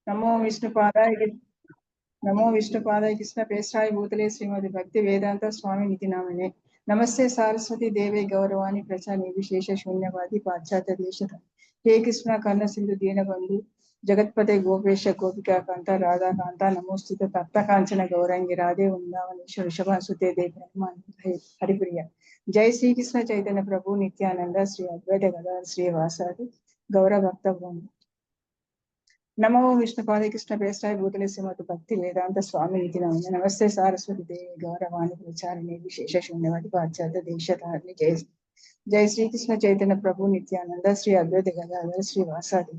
नमो विष्णुपादाय नमो विष्णुपादाय कृष्ण पेशाय भूतले श्रीमद् भक्ति वेदांत स्वामी निधि नामिने नमस्ते सारस्वती देवे गौरवाणी प्रचा निर्विशेष शून्यवादी पाश्चात्य देश हे कृष्ण कर्ण सिंधु दीन बंधु जगत्पते गोपेश गोपिका कांता राधा कांता नमोस्तुते तप्त कांचन गौरंगी राधे वृंदावनेश्वर ऋषभासुते देव हरिप्रिया जय श्री कृष्ण चैतन्य प्रभु नित्यानंद श्री अद्वैत गदाधर श्री वासादि गौर भक्त वृंद नमो विष्णुपाद कृष्ण पेशाय भूतले श्रीमद् भक्ति वेदांत स्वामी निधि नामिने नमस्ते सारस्वती देवी गौरवाणी प्रचारिणे विशेष शून्यवादी पाश्चात्य देशधारिणे जय श्री कृष्ण चैतन्य प्रभु नित्यानंद श्री अद्वैत गदाधर श्री वासादि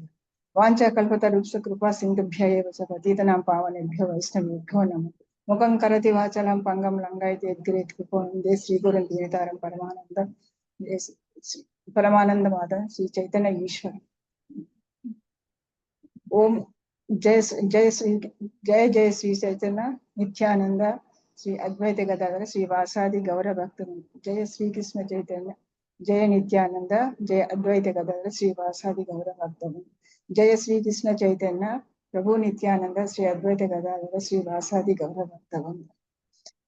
वांछा कल्पतरुक्ष कृपा सिंधुभ्य एव च पतितनां पावनेभ्यो वैष्णवेभ्यो नमः मुखं करोति वाचालं पंगं लंघयति यद्गिरेत् कृपावन्दे श्रीगुरुं दीनतारं परमानंद माधव श्री चैतन्य ईश्वर ओम जय जय श्री चैतन्य नित्यानंद श्री अद्वैत गदाधर श्री वासादि गौर भक्त जय श्री कृष्ण चैतन्य जय नित्यानंद जय अद्वैत गदाधर श्री वासादि गौर भक्त जय श्री कृष्ण चैतन्य प्रभु नित्यानंद श्री अद्वैत गदाधर श्री वासादि गौर भक्त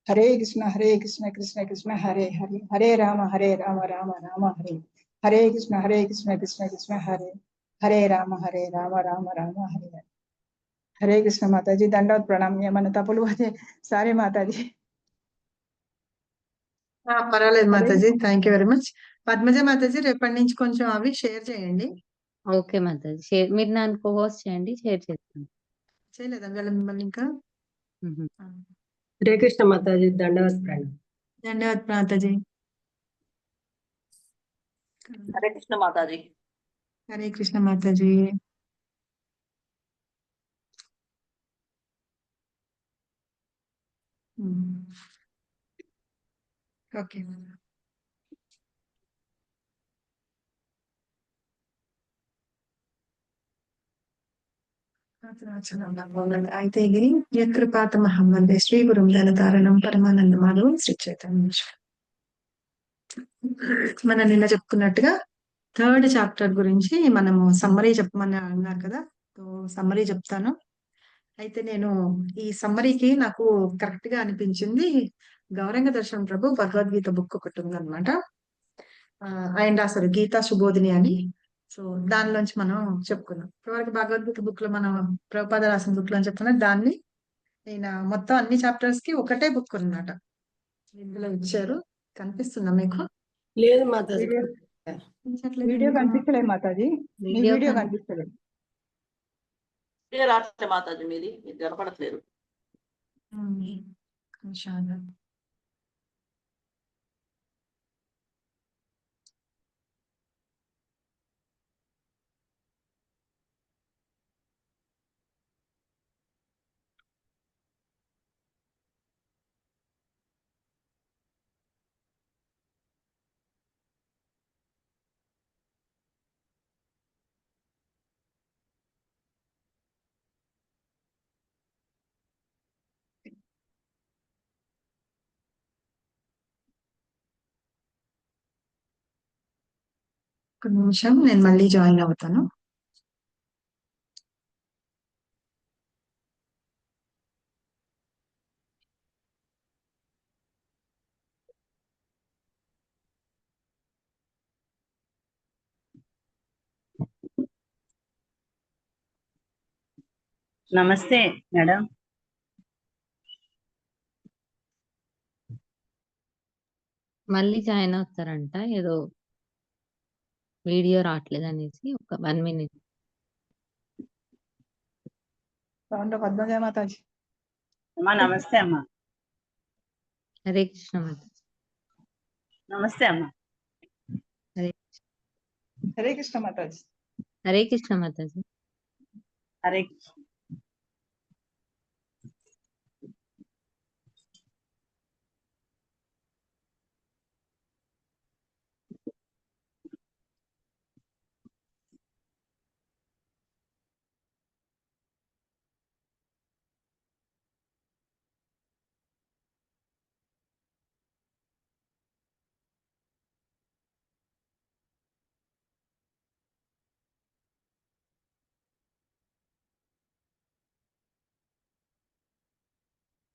हरे कृष्ण कृष्ण कृष्ण हरे हरे हरे राम राम राम हरे हरे कृष्ण कृष्ण कृष्ण हरे हरे राम राम राम हरे हरे कृष्ण माता जी दंडवत प्रणाम मन तपुलु अదే सारे माता जी పర్వాలేదు Mataji, thank you very much. Padmaja Mataji రేపటి నుంచి కొంచెం అవి షేర్ చేయండి. ఓకే మాతాజీ, షేర్ మీరు నన్ను హోస్ట్ చేయండి, షేర్ చేస్తాను. చేయలేదా వీళ్ళ మిమ్మల్ని ఇంకా? హరే కృష్ణ మాతాజీ, దండవత్ ప్రణామం. ధన్యవాద్ మాతాజీ. హరే కృష్ణ మాతాజీ. హరే కృష్ణ మాతాజీ. ఓకే. అయితే ఇది యత్కృపాతమహం వందే శ్రీ గురుం ధనతారణం పరమానంద మాధవం శ్రీ చైతన్య. మనం నిన్న చెప్పుకున్నట్టుగా థర్డ్ చాప్టర్ గురించి మనము సమ్మరీ చెప్పమని అన్నారు కదా, సో సమ్మరీ చెప్తాను. అయితే నేను ఈ సమ్మరీకి నాకు కరెక్ట్ గా అనిపించింది గౌరంగ దర్శనం ప్రభు భగవద్గీత బుక్ ఒకటి ఉందన్నమాట. ఆయన రాశారు గీతా సుబోధిని అని. సో దానిలోంచి మనం చెప్పుకున్నాం. ఇప్పటివరకు భగవద్గీత బుక్ లో మనం ప్రభుపాద రాసిన బుక్ లో చెప్పుకున్నాం. దాన్ని నేను మొత్తం అన్ని చాప్టర్స్ కి ఒకటే బుక్ అన్నమాట ఇందులో ఇచ్చారు. కనిపిస్తుందా మీకు? లేదు మాతాజీ, వీడియో కనిపిస్తలేదు మాతాజీ, మీ వీడియో కనిపిస్తలేదు. రాత్రి మాతాజీ మీది మీరు కనపడట్లేదు. ఒక నిమిషం, నేను మళ్ళీ జాయిన్ అవుతాను. నమస్తే మేడం. మళ్ళీ జాయిన్ అవుతారంట, ఏదో వీడియో రావట్లేదు అనేసి ఒక 1 minute. పద్మజ మాతాజీ. అమ్మా నమస్తే అమ్మా. హరే కృష్ణ మాతాజీ. నమస్తే అమ్మా. హరే కృష్ణ మాతాజీ. హరే కృష్ణ మాతాజీ. హరే కృష్ణ.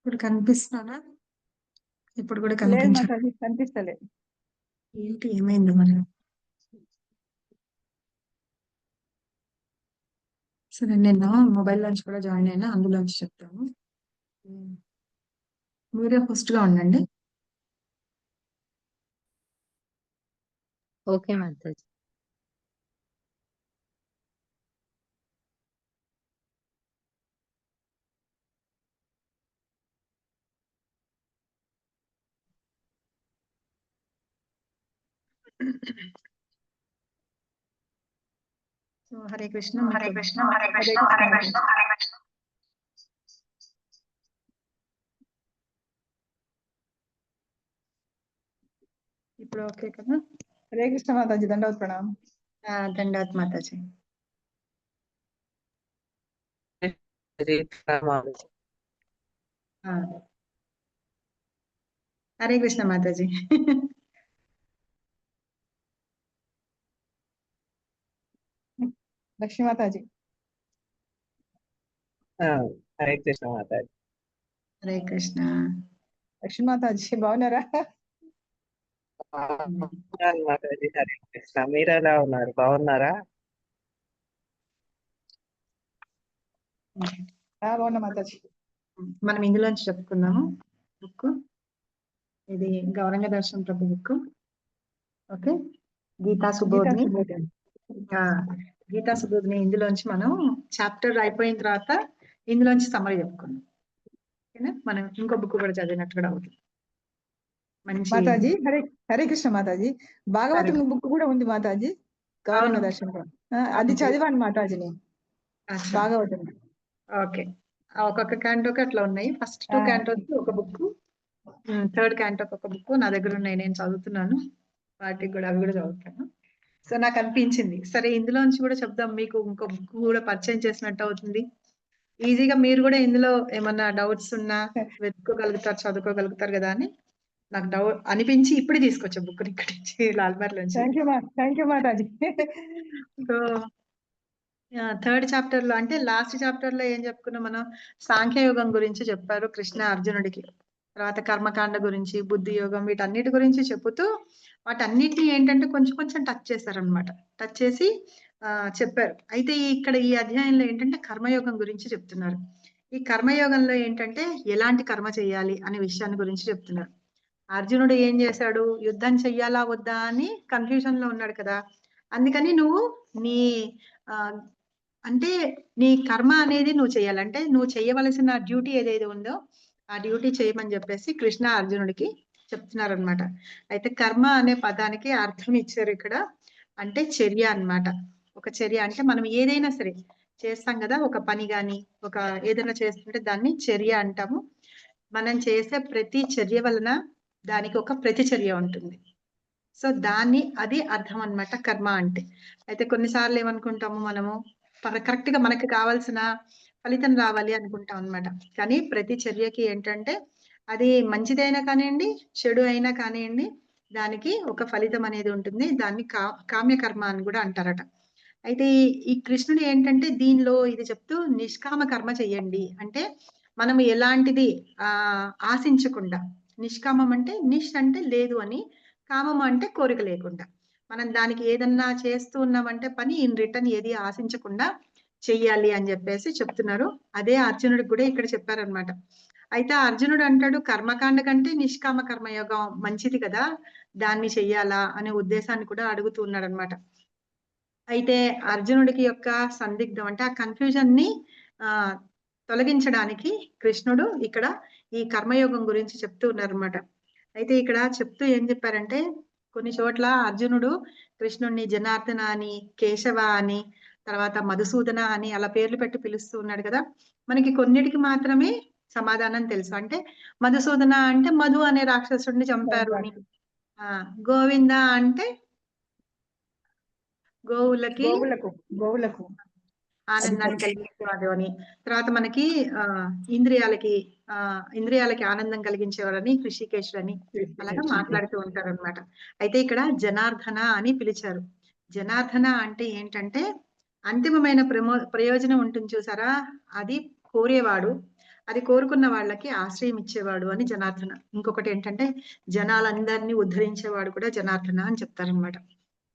ఇప్పుడు కనిపిస్తున్నానా? ఇప్పుడు కూడా లేదు కనిపించ మాతాజీ, కనిపిస్తలేదు. ఏంటి ఏమైంది మరి? సరే, నేను మొబైల్ నుంచి కూడా జాయిన్ అయినా, అందులోంచి చెప్తాను. మీరే host గా ఉండండి. ఓకే మాతాజీ. సో హరే కృష్ణ. హరే కృష్ణ, హరే కృష్ణ, హరే కృష్ణ. ఇప్పుడు ఓకే కదా? హరే కృష్ణ మాతాజీ, దండవత్ ప్రణామం. దండాత్ మాతాజీ. ఆ, హరే కృష్ణ మాతాజీ. లక్ష్మీ మాతాజీ. హరే కృష్ణ మాతాజీ. హరే కృష్ణ. లక్ష్మీ మాతాజీ బాగున్నారా? బాగున్నాను మాతాజీ. హరే కృష్ణ. మీరు ఎలా ఉన్నారు? బాగున్నారా? బాగున్నా మాతాజీ. మనం ఇందులోంచి చెప్పుకుందాము బుక్. ఇది గౌరంగ దర్శన్ ప్రభు బుక్. ఓకే, గీతా సుబోధిని. గీతా సుబోధిని ఇందులోంచి మనం చాప్టర్ అయిపోయిన తర్వాత ఇందులోంచి సమ్మరీ చెప్పుకుందాం. ఓకేనా? మనం ఇంకో బుక్ కూడా చదివినట్టు కూడా అవుతుంది. మంచి మాతాజీ హరే హరే కృష్ణ మాతాజీ. భాగవతం బుక్ కూడా ఉంది మాతాజీ, గౌరంగ అవును. దర్శనం. అది చదివాను మాతాజీ నేను, అచ్చా. భాగవతం. ఓకే, ఒక్కొక్క క్యాంటోకి అట్లా ఉన్నాయి. ఫస్ట్ 2 క్యాంటోకి ఒక బుక్, 3rd క్యాంటోకి ఒక బుక్ నా దగ్గర ఉన్నాయి. నేను చదువుతున్నాను, వాటికి కూడా అవి కూడా చదువుతాను. సో నాకు అనిపించింది, సరే ఇందులోంచి కూడా చెప్దాం, మీకు ఇంకో బుక్ కూడా పరిచయం చేసినట్టు అవుతుంది. ఈజీగా మీరు కూడా ఇందులో ఏమన్నా డౌట్స్ ఉన్నా వెతుక్కోగలుగుతారు, చదువుకోగలుగుతారు కదా అని నాకు డౌట్ అనిపించి ఇప్పుడే తీసుకొచ్చా బుక్ ఇక్కడి నుంచి, లాల్బార్ నుంచి. Thank you Mataji. So 3rd chapter లో, అంటే లాస్ట్ చాప్టర్ లో ఏం చెప్పుకున్నాం మనం? సాంఖ్యయోగం గురించి చెప్పారు కృష్ణ అర్జునుడికి. తర్వాత కర్మకాండ గురించి, బుద్ధి యోగం, వీటన్నిటి గురించి చెబుతూ వాటన్నిటిని ఏంటంటే కొంచెం కొంచెం టచ్ చేశారనమాట. టచ్ చేసి చెప్పారు. అయితే ఇక్కడ ఈ అధ్యాయంలో ఏంటంటే కర్మయోగం గురించి చెప్తున్నారు. ఈ కర్మయోగంలో ఏంటంటే ఎలాంటి కర్మ చేయాలి అనే విషయాన్ని గురించి చెప్తున్నారు. అర్జునుడు ఏం చేశాడు? యుద్ధం చెయ్యాలా వద్దా అని కన్ఫ్యూజన్ లో ఉన్నాడు కదా. అందుకని నువ్వు నీ అంటే నీ కర్మ అనేది నువ్వు చేయాలంటే నువ్వు చేయవలసిన డ్యూటీ ఏదైతే ఉందో ఆ డ్యూటీ చేయమని చెప్పేసి కృష్ణ అర్జునుడికి చెప్తున్నారనమాట. అయితే కర్మ అనే పదానికి అర్థం ఇచ్చారు ఇక్కడ, అంటే చర్య అన్నమాట. ఒక చర్య అంటే మనం ఏదైనా సరే చేస్తాం కదా, ఒక పని గాని ఒక ఏదైనా చేస్తుంటే దాన్ని చర్య అంటాము. మనం చేసే ప్రతి చర్య వలన దానికి ఒక ప్రతిచర్య ఉంటుంది. సో అది అర్థం అన్నమాట కర్మ అంటే. అయితే కొన్నిసార్లు ఏమనుకుంటాము మనము, కరెక్ట్ గా మనకి కావాల్సిన ఫలితం రావాలి అనుకుంటాం అన్నమాట. కానీ ప్రతి చర్యకి ఏంటంటే అది మంచిదైనా కానివ్వండి, చెడు అయినా కానివ్వండి, దానికి ఒక ఫలితం అనేది ఉంటుంది. దాన్ని కామ్య కర్మ అని కూడా అంటారట. అయితే ఈ కృష్ణుడు ఏంటంటే దీనిలో ఇది చెప్తూ నిష్కామ కర్మ చెయ్యండి అంటే మనం ఎలాంటిది ఆశించకుండా, నిష్కామం అంటే నిష్ అంటే లేదు అని, కామం అంటే కోరిక లేకుండా, మనం దానికి ఏదన్నా చేస్తూ ఉన్నామంటే పని ఇన్ రిటర్న్ ఏది ఆశించకుండా చెయ్యాలి అని చెప్పేసి చెప్తున్నారు. అదే అర్జునుడికి కూడా ఇక్కడ చెప్పారనమాట. అయితే అర్జునుడు అంటాడు కర్మకాండ కంటే నిష్కామ కర్మయోగం మంచిది కదా, దాన్ని చెయ్యాలా అనే ఉద్దేశాన్ని కూడా అడుగుతూ ఉన్నాడు అనమాట. అయితే అర్జునుడికి యొక్క సందిగ్ధం అంటే ఆ కన్ఫ్యూజన్ ని తొలగించడానికి కృష్ణుడు ఇక్కడ ఈ కర్మయోగం గురించి చెప్తూ ఉన్నారనమాట. అయితే ఇక్కడ చెప్తూ ఏం చెప్పారంటే కొన్ని చోట్ల అర్జునుడు కృష్ణుడిని జనార్దన అని, కేశవ అని, తర్వాత మధుసూదన అని అలా పేర్లు పెట్టి పిలుస్తూ ఉన్నాడు కదా. మనకి కొన్నిటికి మాత్రమే సమాధానం తెలుసు. అంటే మధుసూదన అంటే మధు అనే రాక్షసుడిని చంపారు అని, గోవింద అంటే గోవులకు ఆనందాన్ని కలిగించేవాడు అని, తర్వాత మనకి ఇంద్రియాలకి ఆనందం కలిగించేవారని హృషికేశుడు అని అలాగా మాట్లాడుతూ ఉంటారు అనమాట. అయితే ఇక్కడ జనార్దన అని పిలిచారు. జనార్దన అంటే ఏంటంటే అంతిమమైన ప్రయోజనం ఉంటుంది చూసారా, అది కోరేవాడు. అది కోరుకున్న వాళ్ళకి ఆశ్రయం ఇచ్చేవాడు అని జనార్దన. ఇంకొకటి ఏంటంటే జనాలందరినీ ఉద్ధరించేవాడు కూడా జనార్దన అని చెప్తారనమాట.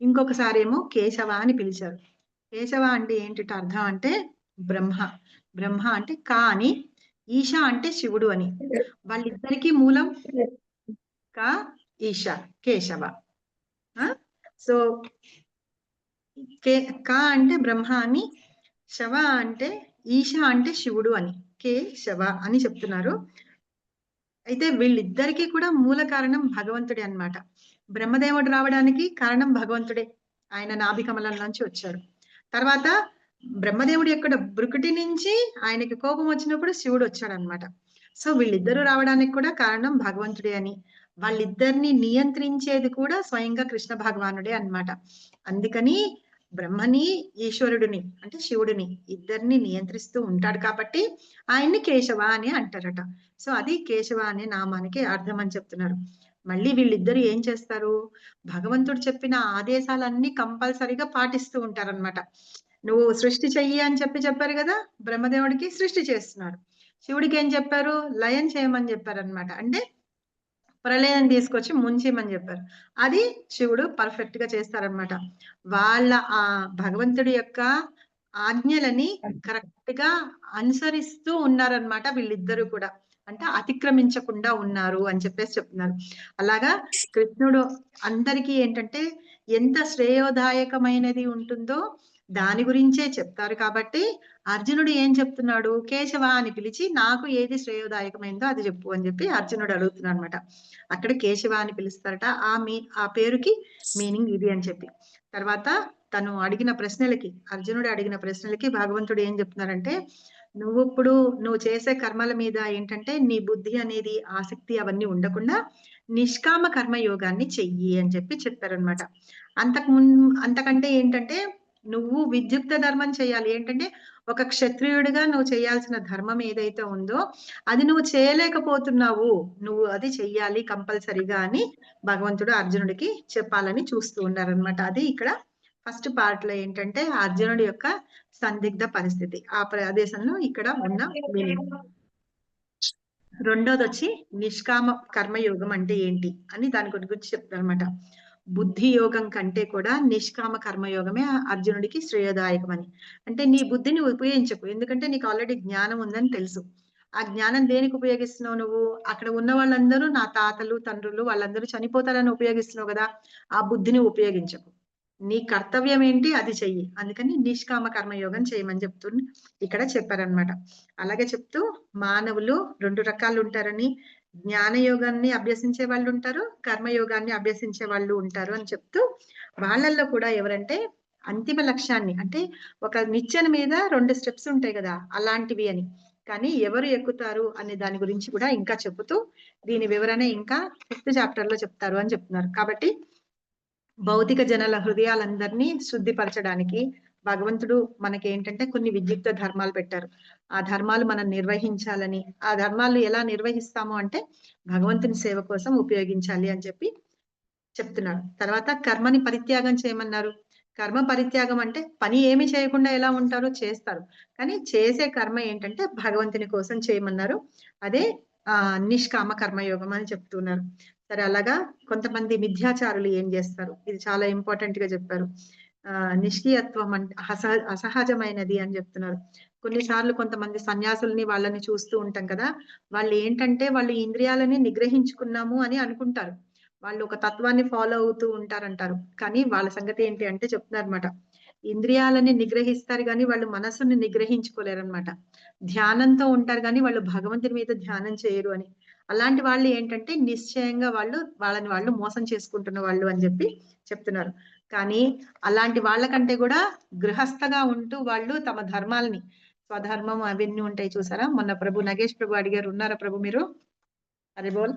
ఇంకొకసారి ఏమో కేశవ అని పిలిచారు. కేశవ అంటే ఏంటి అర్థం అంటే బ్రహ్మ. బ్రహ్మ అంటే కా అని, ఈశ అంటే శివుడు అని. వాళ్ళిద్దరికీ మూలం కా ఈశ, కేశవ. సో కా అంటే బ్రహ్మ అని, శవ అంటే ఈశ అంటే శివుడు అని, కేశవ అని చెప్తున్నారు. అయితే వీళ్ళిద్దరికీ కూడా మూల కారణం భగవంతుడే అన్నమాట. బ్రహ్మదేవుడు రావడానికి కారణం భగవంతుడే. ఆయన నాభికమలం నుంచి వచ్చాడు. తర్వాత బ్రహ్మదేవుడు ఎక్కడ బ్రుకుటి నుంచి ఆయనకి కోపం వచ్చినప్పుడు శివుడు వచ్చాడు అనమాట. సో వీళ్ళిద్దరూ రావడానికి కూడా కారణం భగవంతుడే అని, వాళ్ళిద్దరిని నియంత్రించేది కూడా స్వయంగా కృష్ణ భగవానుడే అన్నమాట. అందుకని బ్రహ్మని ఈశ్వరుడిని అంటే శివుడిని ఇద్దరిని నియంత్రిస్తూ ఉంటాడు కాబట్టి ఆయన్ని కేశవ అని అంటారట. సో అది కేశవ అనే నామానికి అర్థం అని చెప్తున్నారు. మళ్ళీ వీళ్ళిద్దరు ఏం చేస్తారు, భగవంతుడు చెప్పిన ఆదేశాలన్నీ కంపల్సరీగా పాటిస్తూ ఉంటారన్నమాట. నువ్వు సృష్టి చెయ్యి అని చెప్పారు కదా, బ్రహ్మదేవుడికి సృష్టి చేస్తున్నారు. శివుడికి ఏం చెప్పారు, లయం చేయమని చెప్పారనమాట. అంటే ప్రళయం తీసుకొచ్చి ముంచేయమని చెప్పారు. అది శివుడు పర్ఫెక్ట్ గా చేస్తారనమాట. వాళ్ళ ఆ భగవంతుడి యొక్క ఆజ్ఞలని కరెక్ట్ గా అనుసరిస్తూ ఉన్నారనమాట వీళ్ళిద్దరూ కూడా. అంటే అతిక్రమించకుండా ఉన్నారు అని చెప్పేసి చెప్తున్నారు. అలాగా కృష్ణుడు అందరికీ ఏంటంటే ఎంత శ్రేయోదాయకమైనది ఉంటుందో దాని గురించే చెప్తారు. కాబట్టి అర్జునుడు ఏం చెప్తున్నాడు, కేశవ అని పిలిచి నాకు ఏది శ్రేయోదాయకమైందో అది చెప్పు అని చెప్పి అర్జునుడు అడుగుతున్నాడు అనమాట. అక్కడ కేశవ అని పిలుస్తారట. ఆ పేరుకి మీనింగ్ ఇది అని చెప్పి. తర్వాత తను అడిగిన ప్రశ్నలకి, అర్జునుడు అడిగిన ప్రశ్నలకి భగవంతుడు ఏం చెప్తున్నారంటే, నువ్వు చేసే కర్మల మీద ఏంటంటే నీ బుద్ధి అనేది ఆసక్తి అవన్నీ ఉండకుండా నిష్కామ కర్మ యోగాన్ని చెయ్యి అని చెప్పి చెప్పారనమాట. అంతకంటే ఏంటంటే నువ్వు విద్యుక్త ధర్మం చేయాలి. ఏంటంటే ఒక క్షత్రియుడిగా నువ్వు చేయాల్సిన ధర్మం ఏదైతే ఉందో అది నువ్వు చేయలేకపోతున్నావు, నువ్వు అది చెయ్యాలి కంపల్సరీగా అని భగవంతుడు అర్జునుడికి చెప్పాలని చూస్తూ ఉన్నారనమాట. అది ఇక్కడ ఫస్ట్ పార్ట్ లో ఏంటంటే అర్జునుడి యొక్క సందిగ్ధ పరిస్థితి, ఆ ప్రదేశంలో ఇక్కడ ఉన్న మీనింగ్. రెండోది వచ్చి నిష్కామ కర్మయోగం అంటే ఏంటి అని దాని గురించి చెప్తారనమాట. బుద్ధి యోగం కంటే కూడా నిష్కామ కర్మయోగమే అర్జునుడికి శ్రేయోదాయకం అని. అంటే నీ బుద్ధిని ఉపయోగించకు, ఎందుకంటే నీకు ఆల్రెడీ జ్ఞానం ఉందని తెలుసు. ఆ జ్ఞానం దేనికి ఉపయోగిస్తున్నావు నువ్వు, అక్కడ ఉన్న వాళ్ళందరూ నా తాతలు తండ్రులు వాళ్ళందరూ చనిపోతారని ఉపయోగిస్తున్నావు కదా, ఆ బుద్ధిని ఉపయోగించకు. నీ కర్తవ్యం ఏంటి అది చెయ్యి. అందుకని నిష్కామ కర్మయోగం చేయమని చెప్తుంది ఇక్కడ చెప్పారనమాట. అలాగే చెప్తూ మానవులు రెండు రకాలు ఉంటారని, జ్ఞానయోగాన్ని అభ్యసించే వాళ్ళు ఉంటారు, కర్మయోగాన్ని అభ్యసించే వాళ్ళు ఉంటారు అని చెప్తూ వాళ్ళల్లో కూడా ఎవరంటే అంతిమ లక్ష్యాన్ని అంటే ఒక నిచ్చెన మీద 2 స్టెప్స్ ఉంటాయి కదా అలాంటివి అని, కానీ ఎవరు ఎక్కుతారు అనే దాని గురించి కూడా ఇంకా చెబుతూ దీని వివరణ ఇంకా 5th చాప్టర్ లో చెప్తారు అని చెప్తున్నారు. కాబట్టి భౌతిక జనాల హృదయాలందరినీ శుద్ధిపరచడానికి భగవంతుడు మనకి ఏంటంటే కొన్ని విద్యుక్త ధర్మాలు పెట్టారు. ఆ ధర్మాలు మనం నిర్వహించాలని, ఆ ధర్మాలు ఎలా నిర్వహిస్తాము అంటే భగవంతుని సేవ కోసం ఉపయోగించాలి అని చెప్పి చెప్తున్నారు. తర్వాత కర్మని పరిత్యాగం చేయమన్నారు. కర్మ పరిత్యాగం అంటే పని ఏమి చేయకుండా ఎలా ఉంటారో చేస్తారు, కానీ చేసే కర్మ ఏంటంటే భగవంతుని కోసం చేయమన్నారు. అదే నిష్కామ కర్మయోగం అని చెప్తున్నారు. సరే, అలాగా కొంతమంది మిథ్యాచారులు ఏం చేస్తారు, ఇది చాలా ఇంపార్టెంట్ గా చెప్పారు. నిష్క్రియత్వం అంటే అసహజమైనది అని చెప్తున్నారు. కొన్నిసార్లు కొంతమంది సన్యాసుల్ని వాళ్ళని చూస్తూ ఉంటాం కదా, వాళ్ళు ఏంటంటే వాళ్ళు ఇంద్రియాలని నిగ్రహించుకున్నాము అని అనుకుంటారు, వాళ్ళు ఒక తత్వాన్ని ఫాలో అవుతూ ఉంటారంటారు. కానీ వాళ్ళ సంగతి ఏంటి అంటే చెప్తున్నారు అనమాట, ఇంద్రియాలని నిగ్రహిస్తారు కానీ వాళ్ళు మనస్సుని నిగ్రహించుకోలేరు అనమాట. ధ్యానంతో ఉంటారు కానీ వాళ్ళు భగవంతుని మీద ధ్యానం చేయరు అని. అలాంటి వాళ్ళు ఏంటంటే నిశ్చయంగా వాళ్ళని వాళ్ళు మోసం చేసుకుంటున్న వాళ్ళు అని చెప్పి చెప్తున్నారు. కానీ అలాంటి వాళ్ళకంటే కూడా గృహస్థగా ఉంటూ వాళ్ళు తమ ధర్మాలని, స్వధర్మం అవన్నీ ఉంటాయి చూసారా. మొన్న ప్రభు నగేష్ ప్రభు అడిగారు, ఉన్నారా ప్రభు మీరు? అరే బోల్.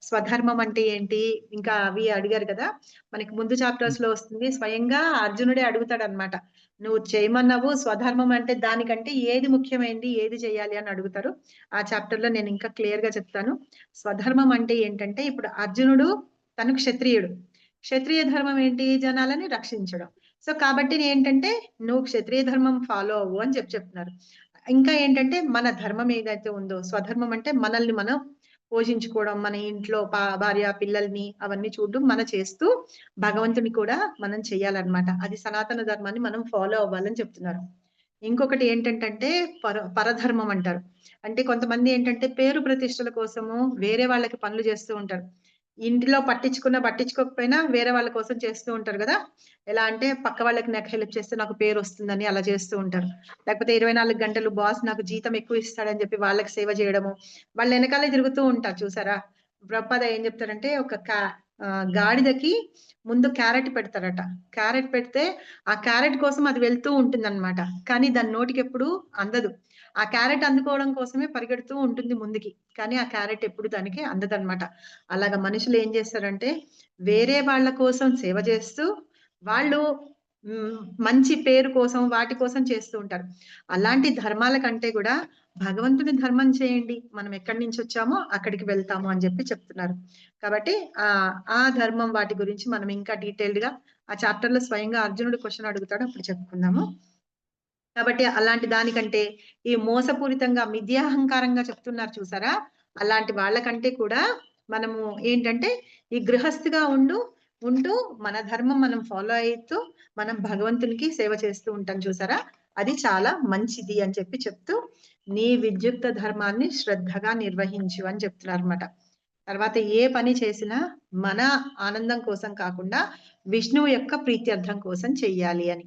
స్వధర్మం అంటే ఏంటి ఇంకా అవి అడిగారు కదా. మనకి ముందు చాప్టర్స్ లో వస్తుంది, స్వయంగా అర్జునుడే అడుగుతాడు అనమాట, నువ్వు చేయమన్నావు స్వధర్మం అంటే దానికంటే ఏది ముఖ్యమైనది, ఏది చేయాలి అని అడుగుతారు. ఆ చాప్టర్ లో నేను ఇంకా క్లియర్ గా చెప్తాను. స్వధర్మం అంటే ఏంటంటే ఇప్పుడు అర్జునుడు తను క్షత్రియుడు, క్షత్రియ ధర్మం ఏంటి, జనాలని రక్షించడం. సో కాబట్టి ఏంటంటే నువ్వు క్షత్రియ ధర్మం ఫాలో అవ్వు అని చెప్తున్నారు. ఇంకా ఏంటంటే మన ధర్మం ఏదైతే ఉందో, స్వధర్మం అంటే మనల్ని మనం పోషించుకోవడం, మన ఇంట్లో భార్య పిల్లల్ని అవన్నీ చూడడం మన చేస్తూ భగవంతుని కూడా మనం చెయ్యాలన్నమాట. అది సనాతన ధర్మాన్ని మనం ఫాలో అవ్వాలని చెప్తున్నారు. ఇంకొకటి ఏంటంటే పరధర్మం అంటారు. అంటే కొంతమంది ఏంటంటే పేరు ప్రతిష్టల కోసము వేరే వాళ్ళకి పనులు చేస్తూ ఉంటారు. ఇంటిలో పట్టించుకోకపోయినా వేరే వాళ్ళ కోసం చేస్తూ ఉంటారు కదా. ఎలా అంటే పక్క వాళ్ళకి నాకు హెల్ప్ చేస్తే నాకు పేరు వస్తుందని అలా చేస్తూ ఉంటారు. లేకపోతే 24 గంటలు బాస్ నాకు జీతం ఎక్కువ ఇస్తాడని చెప్పి వాళ్ళకి సేవ చేయడము, వాళ్ళ వెనకాలే తిరుగుతూ ఉంటారు చూసారా. ప్రభుపాద ఏం చెప్తారంటే ఒక గాడిదకి ముందు క్యారెట్ పెడతారట. క్యారెట్ పెడితే ఆ క్యారెట్ కోసం అది వెళ్తూ ఉంటుంది అనమాట. కానీ దాని నోటికి ఎప్పుడు అందదు. ఆ క్యారెట్ అందుకోవడం కోసమే పరిగెడుతూ ఉంటుంది ముందుకి. కానీ ఆ క్యారెట్ ఎప్పుడు దానికి అందదన్నమాట. అలాగా మనుషులు ఏం చేస్తారంటే వేరే వాళ్ళ కోసం సేవ చేస్తూ వాళ్ళు మంచి పేరు కోసం వాటి కోసం చేస్తూ ఉంటారు. అలాంటి ధర్మాల కంటే కూడా భగవంతుని ధర్మం చేయండి, మనం ఎక్కడి నుంచి వచ్చామో అక్కడికి వెళ్తాము అని చెప్పి చెప్తున్నారు. కాబట్టి ఆ ధర్మం వాటి గురించి మనం ఇంకా డీటెయిల్డ్ గా ఆ చాప్టర్ లో స్వయంగా అర్జునుడు క్వశ్చన్ అడుగుతాడు, అప్పుడు చెప్పుకుందాము. కాబట్టి అలాంటి దానికంటే ఈ మోసపూరితంగా మిథ్యాహంకారంగా చెప్తున్నారు చూసారా, అలాంటి వాళ్ళకంటే కూడా మనము ఏంటంటే ఈ గృహస్థిగా ఉంటూ మన ధర్మం మనం ఫాలో అవుతూ మనం భగవంతునికి సేవ చేస్తూ ఉంటాం చూసారా, అది చాలా మంచిది అని చెప్పి చెప్తూ నీ విద్యుక్త ధర్మాన్ని శ్రద్ధగా నిర్వహించు అని చెప్తున్నారు అనమాట. తర్వాత ఏ పని చేసినా మన ఆనందం కోసం కాకుండా విష్ణువు యొక్క ప్రీత్యర్థం కోసం చెయ్యాలి అని.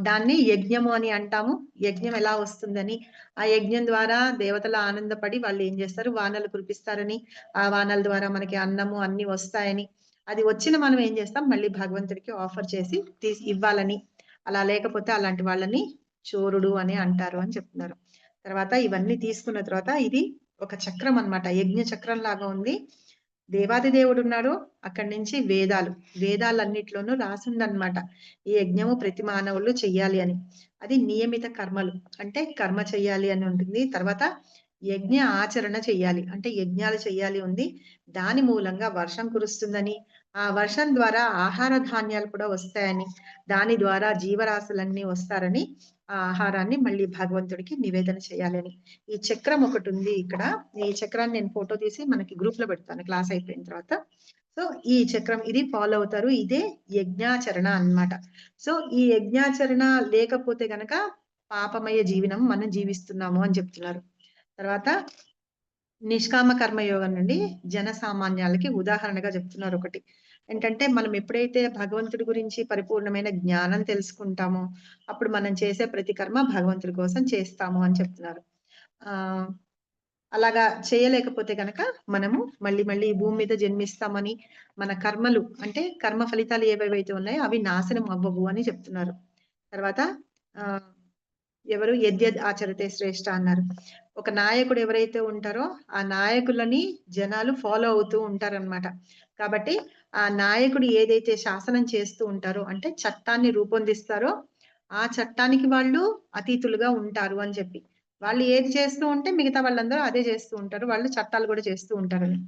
దాన్ని యజ్ఞము అని అంటాము. యజ్ఞం ఎలా వస్తుందని, ఆ యజ్ఞం ద్వారా దేవతలు ఆనందపడి వాళ్ళు ఏం చేస్తారు, వానలు కురిపిస్తారని, ఆ వానల ద్వారా మనకి అన్నము అన్ని వస్తాయని, అది వచ్చిన మనం ఏం చేస్తాం మళ్ళీ భగవంతుడికి ఆఫర్ చేసి ఇవ్వాలని, అలా లేకపోతే అలాంటి వాళ్ళని చోరుడు అని అంటారు అని చెప్తున్నారు. తర్వాత ఇవన్నీ తీసుకున్న తర్వాత ఇది ఒక చక్రం అన్నమాట, యజ్ఞ చక్రం లాగా ఉంది. దేవాది దేవుడు ఉన్నాడు, అక్కడి నుంచి వేదాలన్నిట్లోనూ రాసుందన్నమాట ఈ యజ్ఞము ప్రతి మానవులు చెయ్యాలి అని. అది నియమిత కర్మలు అంటే కర్మ చెయ్యాలి అని ఉంటుంది. తర్వాత యజ్ఞ ఆచరణ చెయ్యాలి అంటే యజ్ఞాలు చెయ్యాలి ఉంది. దాని మూలంగా వర్షం కురుస్తుందని, ఆ వర్షం ద్వారా ఆహార ధాన్యాలు కూడా వస్తాయని, దాని ద్వారా జీవరాశులన్నీ వస్తారని, ఆ ఆహారాన్ని మళ్ళీ భగవంతుడికి నివేదన చేయాలని. ఈ చక్రం ఒకటి ఉంది ఇక్కడ. ఈ చక్రాన్ని నేను ఫోటో తీసి మనకి గ్రూప్ లో పెడతాను క్లాస్ అయిపోయిన తర్వాత. సో ఈ చక్రం ఇది ఫాలో అవుతారు, ఇదే యజ్ఞాచరణ అన్నమాట. సో ఈ యజ్ఞాచరణ లేకపోతే గనక పాపమయ జీవనం మనం జీవిస్తున్నాము అని చెప్తున్నారు. తర్వాత నిష్కామ కర్మయోగం నుండి జన సామాన్యాలకి ఉదాహరణగా చెప్తున్నారు ఒకటి. ఏంటంటే మనం ఎప్పుడైతే భగవంతుడి గురించి పరిపూర్ణమైన జ్ఞానం తెలుసుకుంటామో అప్పుడు మనం చేసే ప్రతి కర్మ భగవంతుడి కోసం చేస్తాము అని చెప్తున్నారు. అలాగా చేయలేకపోతే గనక మనము మళ్ళీ ఈ భూమి మీద జన్మిస్తామని, మన కర్మలు అంటే కర్మ ఫలితాలు ఏవేవైతే ఉన్నాయో అవి నాశనం అవ్వవు అని చెప్తున్నారు. తర్వాత ఎవరు యద్యద్ ఆచరితే శ్రేష్ఠ అన్నారు. ఒక నాయకుడు ఎవరైతే ఉంటారో ఆ నాయకులని జనాలు ఫాలో అవుతూ ఉంటారన్నమాట. కాబట్టి ఆ నాయకుడు ఏదైతే శాసనం చేస్తూ ఉంటారో అంటే చట్టాన్ని రూపొందిస్తారో ఆ చట్టానికి వాళ్ళు అతీతులుగా ఉంటారు అని చెప్పి, వాళ్ళు ఏది చేస్తూ ఉంటే మిగతా వాళ్ళందరూ అదే చేస్తూ ఉంటారు, వాళ్ళు చట్టాలు కూడా చేస్తూ ఉంటారని.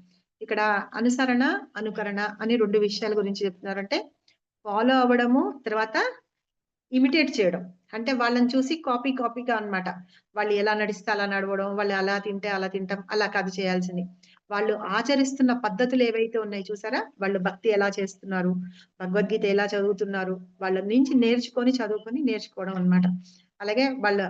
ఇక్కడ అనుసరణ అనుకరణ అని 2 విషయాల గురించి చెప్తున్నారంటే ఫాలో అవ్వడము, తర్వాత ఇమిటేట్ చేయడం అంటే వాళ్ళని చూసి కాపీగా అన్నమాట. వాళ్ళు ఎలా నడిస్తే అలా నడవడం, వాళ్ళు అలా తింటే అలా తింటాం, అలా కాదు చేయాల్సింది. వాళ్ళు ఆచరిస్తున్న పద్ధతులు ఏవైతే ఉన్నాయి చూసారా, వాళ్ళు భక్తి ఎలా చేస్తున్నారు, భగవద్గీత ఎలా చదువుతున్నారు, వాళ్ళ నుంచి చదువుకొని నేర్చుకోవడం అన్నమాట. అలాగే వాళ్ళ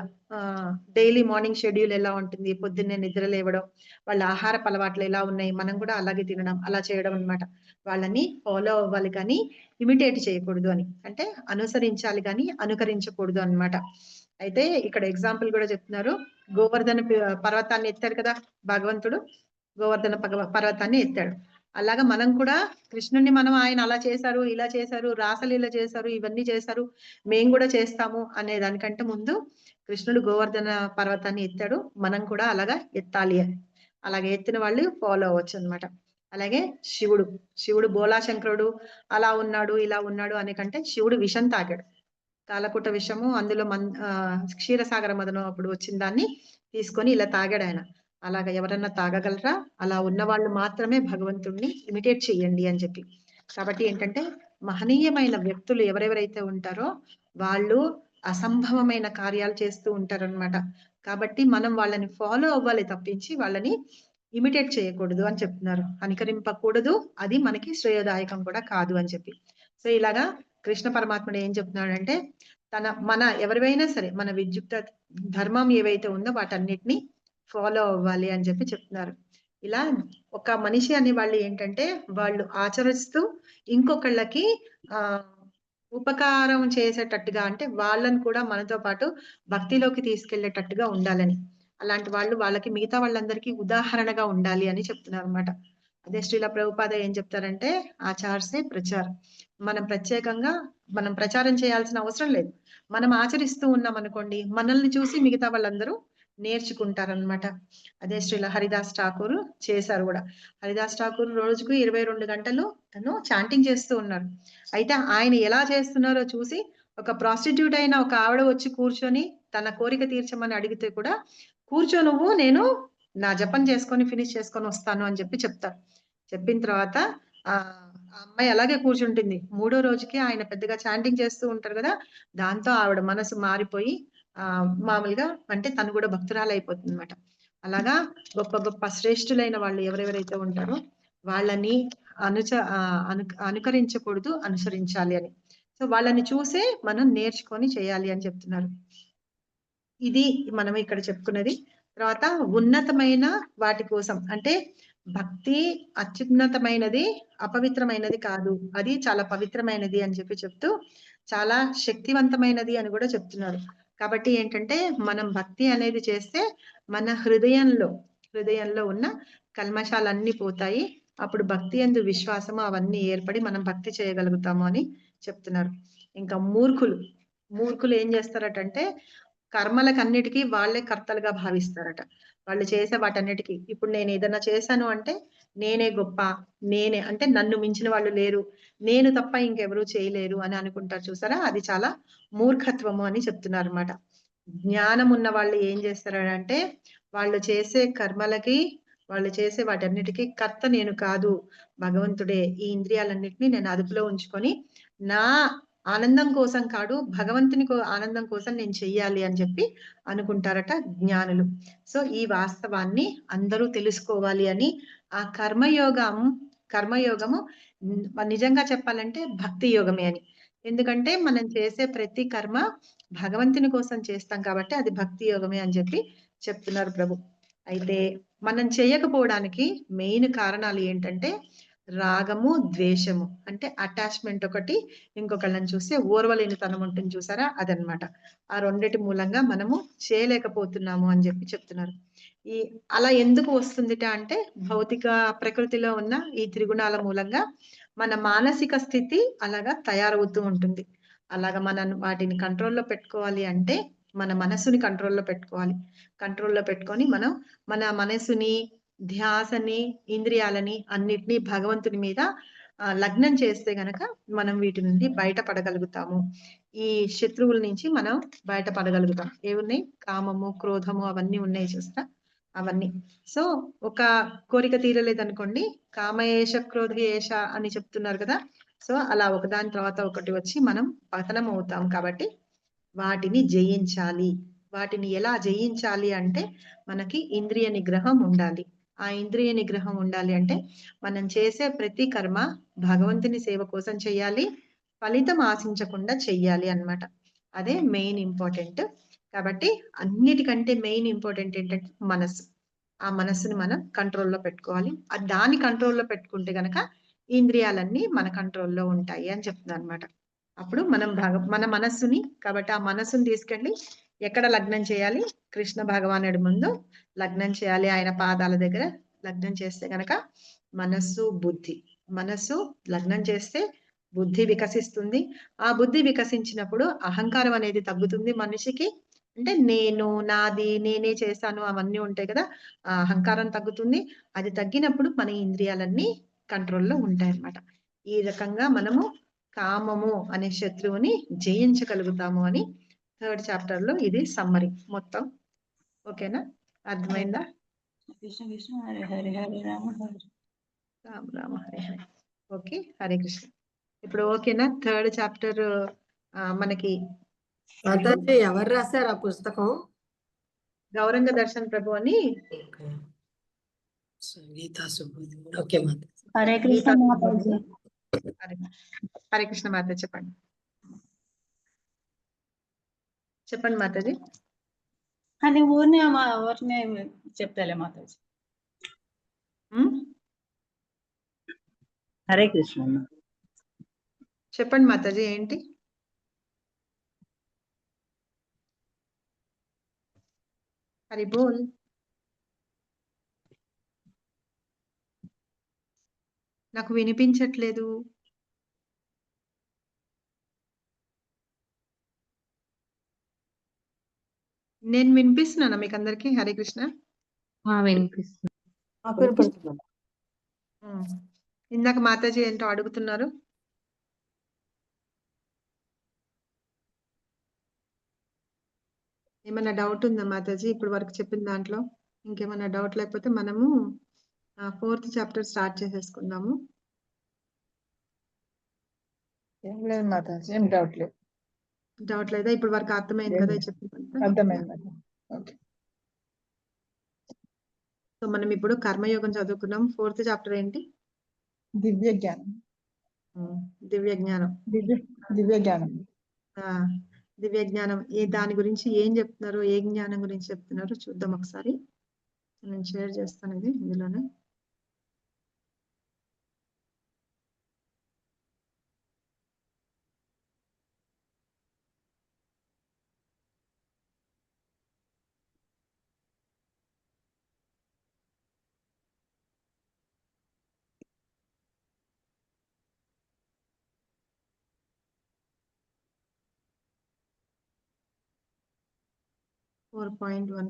డైలీ మార్నింగ్ షెడ్యూల్ ఎలా ఉంటుంది, పొద్దున్నే నిద్ర లేవడం, వాళ్ళ ఆహారపు అలవాట్లు ఎలా ఉన్నాయి, మనం కూడా అలాగే తినడం, అలా చేయడం అన్నమాట. వాళ్ళని ఫాలో అవ్వాలి కానీ ఇమిటేట్ చేయకూడదు అని, అంటే అనుసరించాలి కానీ అనుకరించకూడదు అన్నమాట. అయితే ఇక్కడ ఎగ్జాంపుల్ కూడా చెప్తున్నారు. గోవర్ధన పర్వతాన్ని ఎత్తాడు కదా భగవంతుడు, గోవర్ధన పర్వతాన్ని ఎత్తాడు. అలాగా మనం కూడా కృష్ణుని మనం ఆయన అలా చేశారు, ఇలా చేశారు, రాసలీల చేశారు, ఇవన్నీ చేశారు, మేము కూడా చేస్తాము అనే దానికంటే ముందు కృష్ణుడు గోవర్ధన పర్వతాన్ని ఎత్తాడు, మనం కూడా అలాగా ఎత్తాలి. అలాగే ఎత్తిన వాళ్ళు ఫాలో అవ్వచ్చు అన్నమాట. అలాగే శివుడు బోలాశంకరుడు అలా ఉన్నాడు ఇలా ఉన్నాడు అనే కంటే శివుడు విషం తాగాడు, కాలకూట విషము, అందులో క్షీరసాగర మదనం అప్పుడు వచ్చిన దాన్ని తీసుకొని ఇలా తాగాడు ఆయన. అలాగా ఎవరన్నా తాగగలరా? అలా ఉన్న వాళ్ళు మాత్రమే భగవంతుణ్ణి ఇమిటేట్ చెయ్యండి అని చెప్పి. కాబట్టి ఏంటంటే మహనీయమైన వ్యక్తులు ఎవరెవరైతే ఉంటారో వాళ్ళు అసంభవమైన కార్యాలు చేస్తూ ఉంటారన్నమాట. కాబట్టి మనం వాళ్ళని ఫాలో అవ్వాలి తప్పించి వాళ్ళని ఇమిటేట్ చేయకూడదు అని చెప్తున్నారు. అనుకరింపకూడదు, అది మనకి శ్రేయోదాయకం కూడా కాదు అని చెప్పి. సో ఇలాగా కృష్ణ పరమాత్ముడు ఏం చెప్తున్నాడంటే మన ఎవరివైనా సరే మన విద్యుక్త ధర్మం ఏవైతే ఉందో వాటన్నిటిని ఫాలో అవ్వాలి అని చెప్పి చెప్తున్నారు. ఇలా ఒక మనిషి అనే వాళ్ళు ఏంటంటే వాళ్ళు ఆచరిస్తూ ఇంకొకళ్ళకి ఉపకారం చేసేటట్టుగా, అంటే వాళ్ళని కూడా మనతో పాటు భక్తిలోకి తీసుకెళ్లేటట్టుగా ఉండాలని, అలాంటి వాళ్ళు వాళ్ళకి మిగతా వాళ్ళందరికీ ఉదాహరణగా ఉండాలి అని చెప్తున్నారు అనమాట. అదే శ్రీల ప్రభుపాద ఏం చెప్తారంటే ఆచార్సే ప్రచార్. మనం ప్రత్యేకంగా మనం ప్రచారం చేయాల్సిన అవసరం లేదు. మనం ఆచరిస్తూ ఉన్నాం అనుకోండి, మనల్ని చూసి మిగతా వాళ్ళందరూ నేర్చుకుంటారనమాట. అదే శ్రీల హరిదాస్ ఠాకూర్ చేశారు కూడా. హరిదాస్ ఠాకూర్ రోజుకు 22 గంటలు తను చాంటింగ్ చేస్తూ ఉన్నారు. అయితే ఆయన ఎలా చేస్తున్నారో చూసి ఒక ప్రాస్టిట్యూట్ అయిన ఒక ఆవిడ వచ్చి కూర్చొని తన కోరిక తీర్చమని అడిగితే కూడా కూర్చో నువ్వు, నేను నా జపం చేసుకొని ఫినిష్ చేసుకొని వస్తాను అని చెప్పి చెప్తారు. చెప్పిన తర్వాత ఆ అమ్మాయి అలాగే కూర్చుంటుంది. 3వ రోజుకి ఆయన పెద్దగా చాంటింగ్ చేస్తూ ఉంటారు కదా, దాంతో ఆవిడ మనసు మారిపోయి మామూలుగా అంటే తను కూడా భక్తురాలు అయిపోతుంది అనమాట. అలాగా గొప్ప గొప్ప శ్రేష్ఠులైన వాళ్ళు ఎవరెవరైతే ఉంటారో వాళ్ళని అనుకరించకూడదు, అనుసరించాలి అని. సో వాళ్ళని చూసే మనం నేర్చుకొని చేయాలి అని చెప్తున్నారు. ఇది మనం ఇక్కడ చెప్పుకున్నది. తర్వాత ఉన్నతమైన వాటి కోసం, అంటే భక్తి అత్యున్నతమైనది, అపవిత్రమైనది కాదు, అది చాలా పవిత్రమైనది అని చెప్పి చెప్తూ చాలా శక్తివంతమైనది అని కూడా చెప్తున్నారు. కాబట్టి ఏంటంటే మనం భక్తి అనేది చేస్తే మన హృదయంలో ఉన్న కల్మషాలన్నీ పోతాయి. అప్పుడు భక్తి యందు విశ్వాసము అవన్నీ ఏర్పడి మనం భక్తి చేయగలుగుతాము అని చెప్తున్నారు. ఇంకా మూర్ఖులు ఏం చేస్తారటంటే కర్మలకన్నిటికీ వాళ్ళే కర్తలుగా భావిస్తారట. వాళ్ళు చేసే వాటన్నిటికీ ఇప్పుడు నేను ఏదైనా చేశాను అంటే నేనే గొప్ప, నేనే అంటే నన్ను మించిన వాళ్ళు లేరు, నేను తప్ప ఇంకెవరూ చేయలేరు అని అనుకుంటారు. చూసారా, అది చాలా మూర్ఖత్వము అని చెప్తున్నారు అనమాట. జ్ఞానం ఉన్న వాళ్ళు ఏం చేస్తారంటే వాళ్ళు చేసే కర్మలకి, వాళ్ళు చేసే వాటన్నిటికీ కర్త నేను కాదు, భగవంతుడే. ఈ ఇంద్రియాలన్నిటిని నేను అదుపులో ఉంచుకొని నా ఆనందం కోసం కాదు, భగవంతుని ఆనందం కోసం నేను చెయ్యాలి అని చెప్పి అనుకుంటారట జ్ఞానులు. సో ఈ వాస్తవాన్ని అందరూ తెలుసుకోవాలి అని ఆ కర్మయోగము నిజంగా చెప్పాలంటే భక్తి యోగమే అని. ఎందుకంటే మనం చేసే ప్రతి కర్మ భగవంతుని కోసం చేస్తాం కాబట్టి అది భక్తి యోగమే అని చెప్పి చెప్తున్నారు ప్రభు. అయితే మనం చేయకపోవడానికి మెయిన్ కారణాలు ఏంటంటే రాగము, ద్వేషము, అంటే అటాచ్మెంట్ ఒకటి, ఇంకొకళ్ళని చూస్తే ఓర్వలేనితనం ఉంటుంది చూసారా, అదనమాట. ఆ రెండిటి మూలంగా మనము చేయలేకపోతున్నాము అని చెప్పి చెప్తున్నారు. అలా ఎందుకు వస్తుందిట అంటే భౌతిక ప్రకృతిలో ఉన్న ఈ త్రిగుణాల మూలంగా మన మానసిక స్థితి అలాగా తయారవుతూ ఉంటుంది. అలాగా మనం వాటిని కంట్రోల్లో పెట్టుకోవాలి అంటే మన మనసుని కంట్రోల్లో పెట్టుకోవాలి. కంట్రోల్లో పెట్టుకొని మనం మన మనసుని, ధ్యాసని, ఇంద్రియాలని అన్నిటినీ భగవంతుని మీద లగ్నం చేస్తే గనక మనం వీటి నుండి బయటపడగలుగుతాము. ఈ శత్రువుల నుంచి మనం బయటపడగలుగుతాం. ఏమున్నాయి, కామము, క్రోధము అవన్నీ ఉన్నాయి చూస్తా, అవన్నీ. సో ఒక కోరిక తీరలేదనుకోండి, కామయేష క్రోధయేష అని చెప్తున్నారు కదా. సో అలా ఒకదాని తర్వాత ఒకటి వచ్చి మనం పతనం అవుతాం. కాబట్టి వాటిని జయించాలి. వాటిని ఎలా జయించాలి అంటే మనకి ఇంద్రియ నిగ్రహం ఉండాలి. ఆ ఇంద్రియ నిగ్రహం ఉండాలి అంటే మనం చేసే ప్రతి కర్మ భగవంతుని సేవ కోసం చెయ్యాలి, ఫలితం ఆశించకుండా చెయ్యాలి అన్నమాట. అదే మెయిన్ ఇంపార్టెంట్. కాబట్టి అన్నిటికంటే మెయిన్ ఇంపార్టెంట్ ఏంటంటే మనస్సు. ఆ మనస్సుని మనం కంట్రోల్లో పెట్టుకోవాలి. దాని కంట్రోల్లో పెట్టుకుంటే గనక ఇంద్రియాలన్నీ మన కంట్రోల్లో ఉంటాయి అని చెప్తున్నారు అనమాట. అప్పుడు మనం మన మనస్సుని, కాబట్టి ఆ మనస్సుని తీసుకెళ్ళి ఎక్కడ లగ్నం చేయాలి, కృష్ణ భగవానుడి ముందు లగ్నం చేయాలి. ఆయన పాదాల దగ్గర లగ్నం చేస్తే గనక మనస్సు లగ్నం చేస్తే బుద్ధి వికసిస్తుంది. ఆ బుద్ధి వికసించినప్పుడు అహంకారం అనేది తగ్గుతుంది మనిషికి. అంటే నేను, నాది, నేనే చేశాను అవన్నీ ఉంటాయి కదా, ఆ అహంకారం తగ్గుతుంది. అది తగ్గినప్పుడు మన ఇంద్రియాలన్నీ కంట్రోల్లో ఉంటాయి అన్నమాట. ఈ రకంగా మనము కామము అనే శత్రువుని జయించగలుగుతాము అని 3rd చాప్టర్ లో ఇది సమ్మరీ మొత్తం. ఓకేనా, అర్థమైందా? కృష్ణ కృష్ణ హరే హరే హరే రామ హరే రామ రామ హరే హరే. ఓకే, హరే కృష్ణ. ఇప్పుడు ఓకేనా? థర్డ్ చాప్టర్ మనకి మాతాజీ ఎవరు రాశారు ఆ పుస్తకం? గౌరంగ దర్శన్ ప్రభు అని గీతా సుబ్బులు. ఓకే మాతాజీ. హరే కృష్ణ గీతా మాతాజీ. హరే కృష్ణ మాతాజీ చెప్పండి. చెప్పండి మాతాజీ. అది ఊరినే చెప్తాలే మాతాజీ. హరే కృష్ణ అమ్మ. చెప్పండి మాతాజీ ఏంటి? హరి బోల్. నాకు వినిపించట్లేదు. నేను వినిపిస్తున్నానా మీకు అందరికి? హరే కృష్ణ. వినిపిస్తుంది. ఇందాక మాతాజీ ఏంటో అడుగుతున్నారు. ఏమైనా డౌట్ ఉందా మాతాజీ ఇప్పుడు వరకు చెప్పిన దాంట్లో? ఇంకేమైనా డౌట్ లేకపోతే మనము 4th చాప్టర్ స్టార్ట్ చేసేసుకుందాము. ఏం లేదు మాతాజీ, ఏం డౌట్ లేదు. డౌట్ లేదా? ఇప్పుడు వరకు అర్థమైంది కదా చెప్పిందంతా? అర్థమైంది మాతాజీ. ఓకే. సో మనం ఇప్పుడు కర్మయోగం చదువుకున్నాం. 4th చాప్టర్ ఏంటి? దివ్య జ్ఞానం. దివ్య జ్ఞానం. దివ్య జ్ఞానం. దివ్య జ్ఞానం దాని గురించి ఏం చెప్తున్నారు, ఏ జ్ఞానం గురించి చెప్తున్నారు చూద్దాం ఒకసారి. నేను షేర్ చేస్తాను ఇది ఇందులోనే. ఫోర్ 4.1.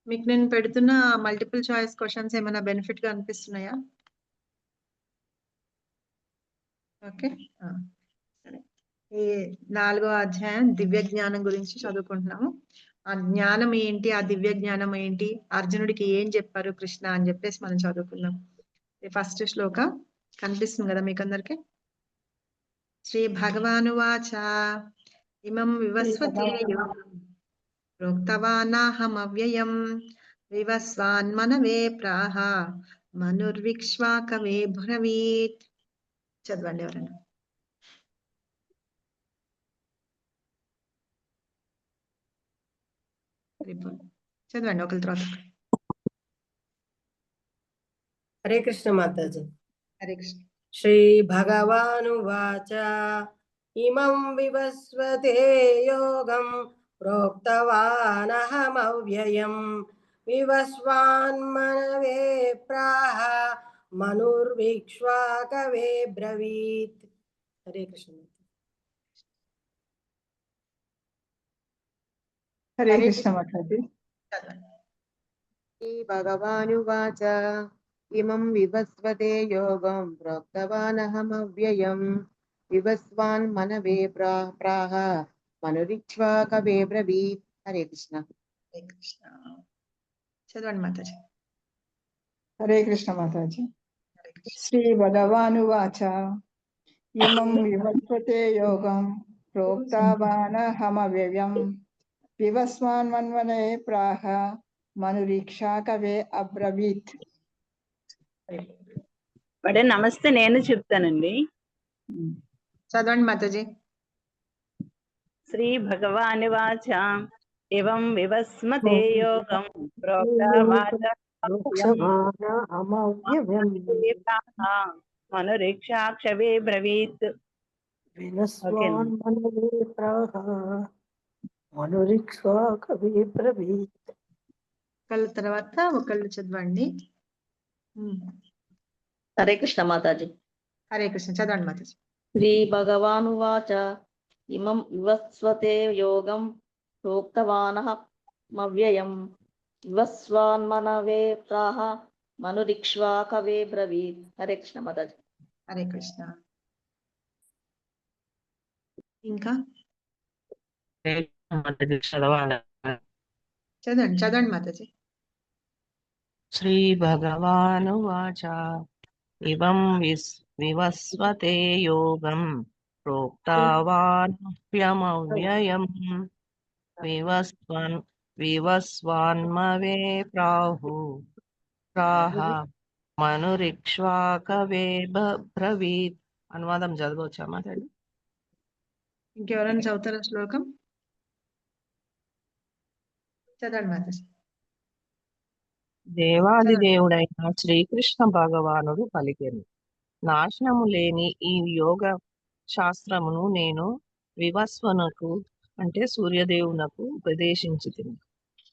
మీకు నేను పెడుతున్న మల్టిపుల్ చాయిస్ క్వశ్చన్స్ ఏమైనా బెనిఫిట్ గా అనిపిస్తున్నాయా? ఓకే, సరే. ఈ 4వ అధ్యాయం దివ్య జ్ఞానం గురించి చదువుకుంటున్నాము. ఆ జ్ఞానం ఏంటి, ఆ దివ్య జ్ఞానం ఏంటి, అర్జునుడికి ఏం చెప్పారు కృష్ణ అని చెప్పేసి మనం చదువుకుందాం. ఫస్ట్ శ్లోక కనిపిస్తుంది కదా మీకు అందరికి? శ్రీ భగవానువాచ ఇమం వివస్వతే ప్రోక్తవానాహమవ్యయం వివస్వాన్మనవే ప్రాహ మనుర్విక్ష్వాకవే బ్రవీత్. చదవండి ఎవరైనా. చదవండి ఒకరి తర్వాత. హరే కృష్ణ మాతాజీ. హరే కృష్ణ. శ్రీ భగవానువాచ ఇమం వివస్వతే యోగం ప్రోక్తవానహమవ్యయం వివస్వాన్మనవే ప్రాహ మనుర్విక్ష్వాకవే బ్రవీత్. హరే కృష్ణ. హరే కృష్ణ మాతాజీ. శ్రీ భగవానువాచ ఇమం వివస్వతే యోగం ప్రోక్తవానహమవ్యయం వివస్వాన్ మనవే ప్రాహ మనురిక్ష్వాకవే బ్రవీత్. హరే కృష్ణ. హరే కృష్ణ. చదవండి మాతాజీ. హరే కృష్ణ మాతాజీ. శ్రీ భగవానువాచ ఇమం వివస్వతే యోగం ప్రోక్తవానహమవ్యయం వివస్వాన్మన్వనే ప్రాహ మనురీక్షాకవే అబ్రవీత్. మేడం నమస్తే, నేను చెప్తానండి. చదవండి మాతాజీ. శ్రీ భగవానువాచ ఏవం వివస్మతే యోగం మనురీక్షాక్షవే బ్రవీత్. ఒకళ్ళ తర్వాత ఒకళ్ళు చదవండి. హరే కృష్ణ మాతాజీ. హరే కృష్ణ. చదవండి మాతాజీ. శ్రీ భగవానువాచ ఇమం వివస్వతే యోగం ప్రోక్తవానహమవ్యయం వివస్వాన్మనవే ప్రాహ మనురిక్ష్వాకవే బ్రవీత్. హరే కృష్ణ మాతాజీ. హరే కృష్ణ. ఇంకా చదవాలి. చదవండి చదవండి మాతాజీ. శ్రీ భగవానువాచ ఇవం వివస్వతే యోగం ప్రోక్తావానప్యమవ్యయం వివస్వాన్మవే ప్రాహ మనురిక్ష్వాకవే బ్రవీత్. అనువాదం చదవచ్చా మాట్లాడి? ఇంకెవరైనా చదువుతారా శ్లోకం? చదవండి మాతాజీ. దేవాది దేవుడైన శ్రీకృష్ణ భగవానుడు పలికెను, నాశనము లేని ఈ యోగ శాస్త్రమును నేను వివస్వనుకు అంటే సూర్యదేవునకు ఉపదేశించితిని.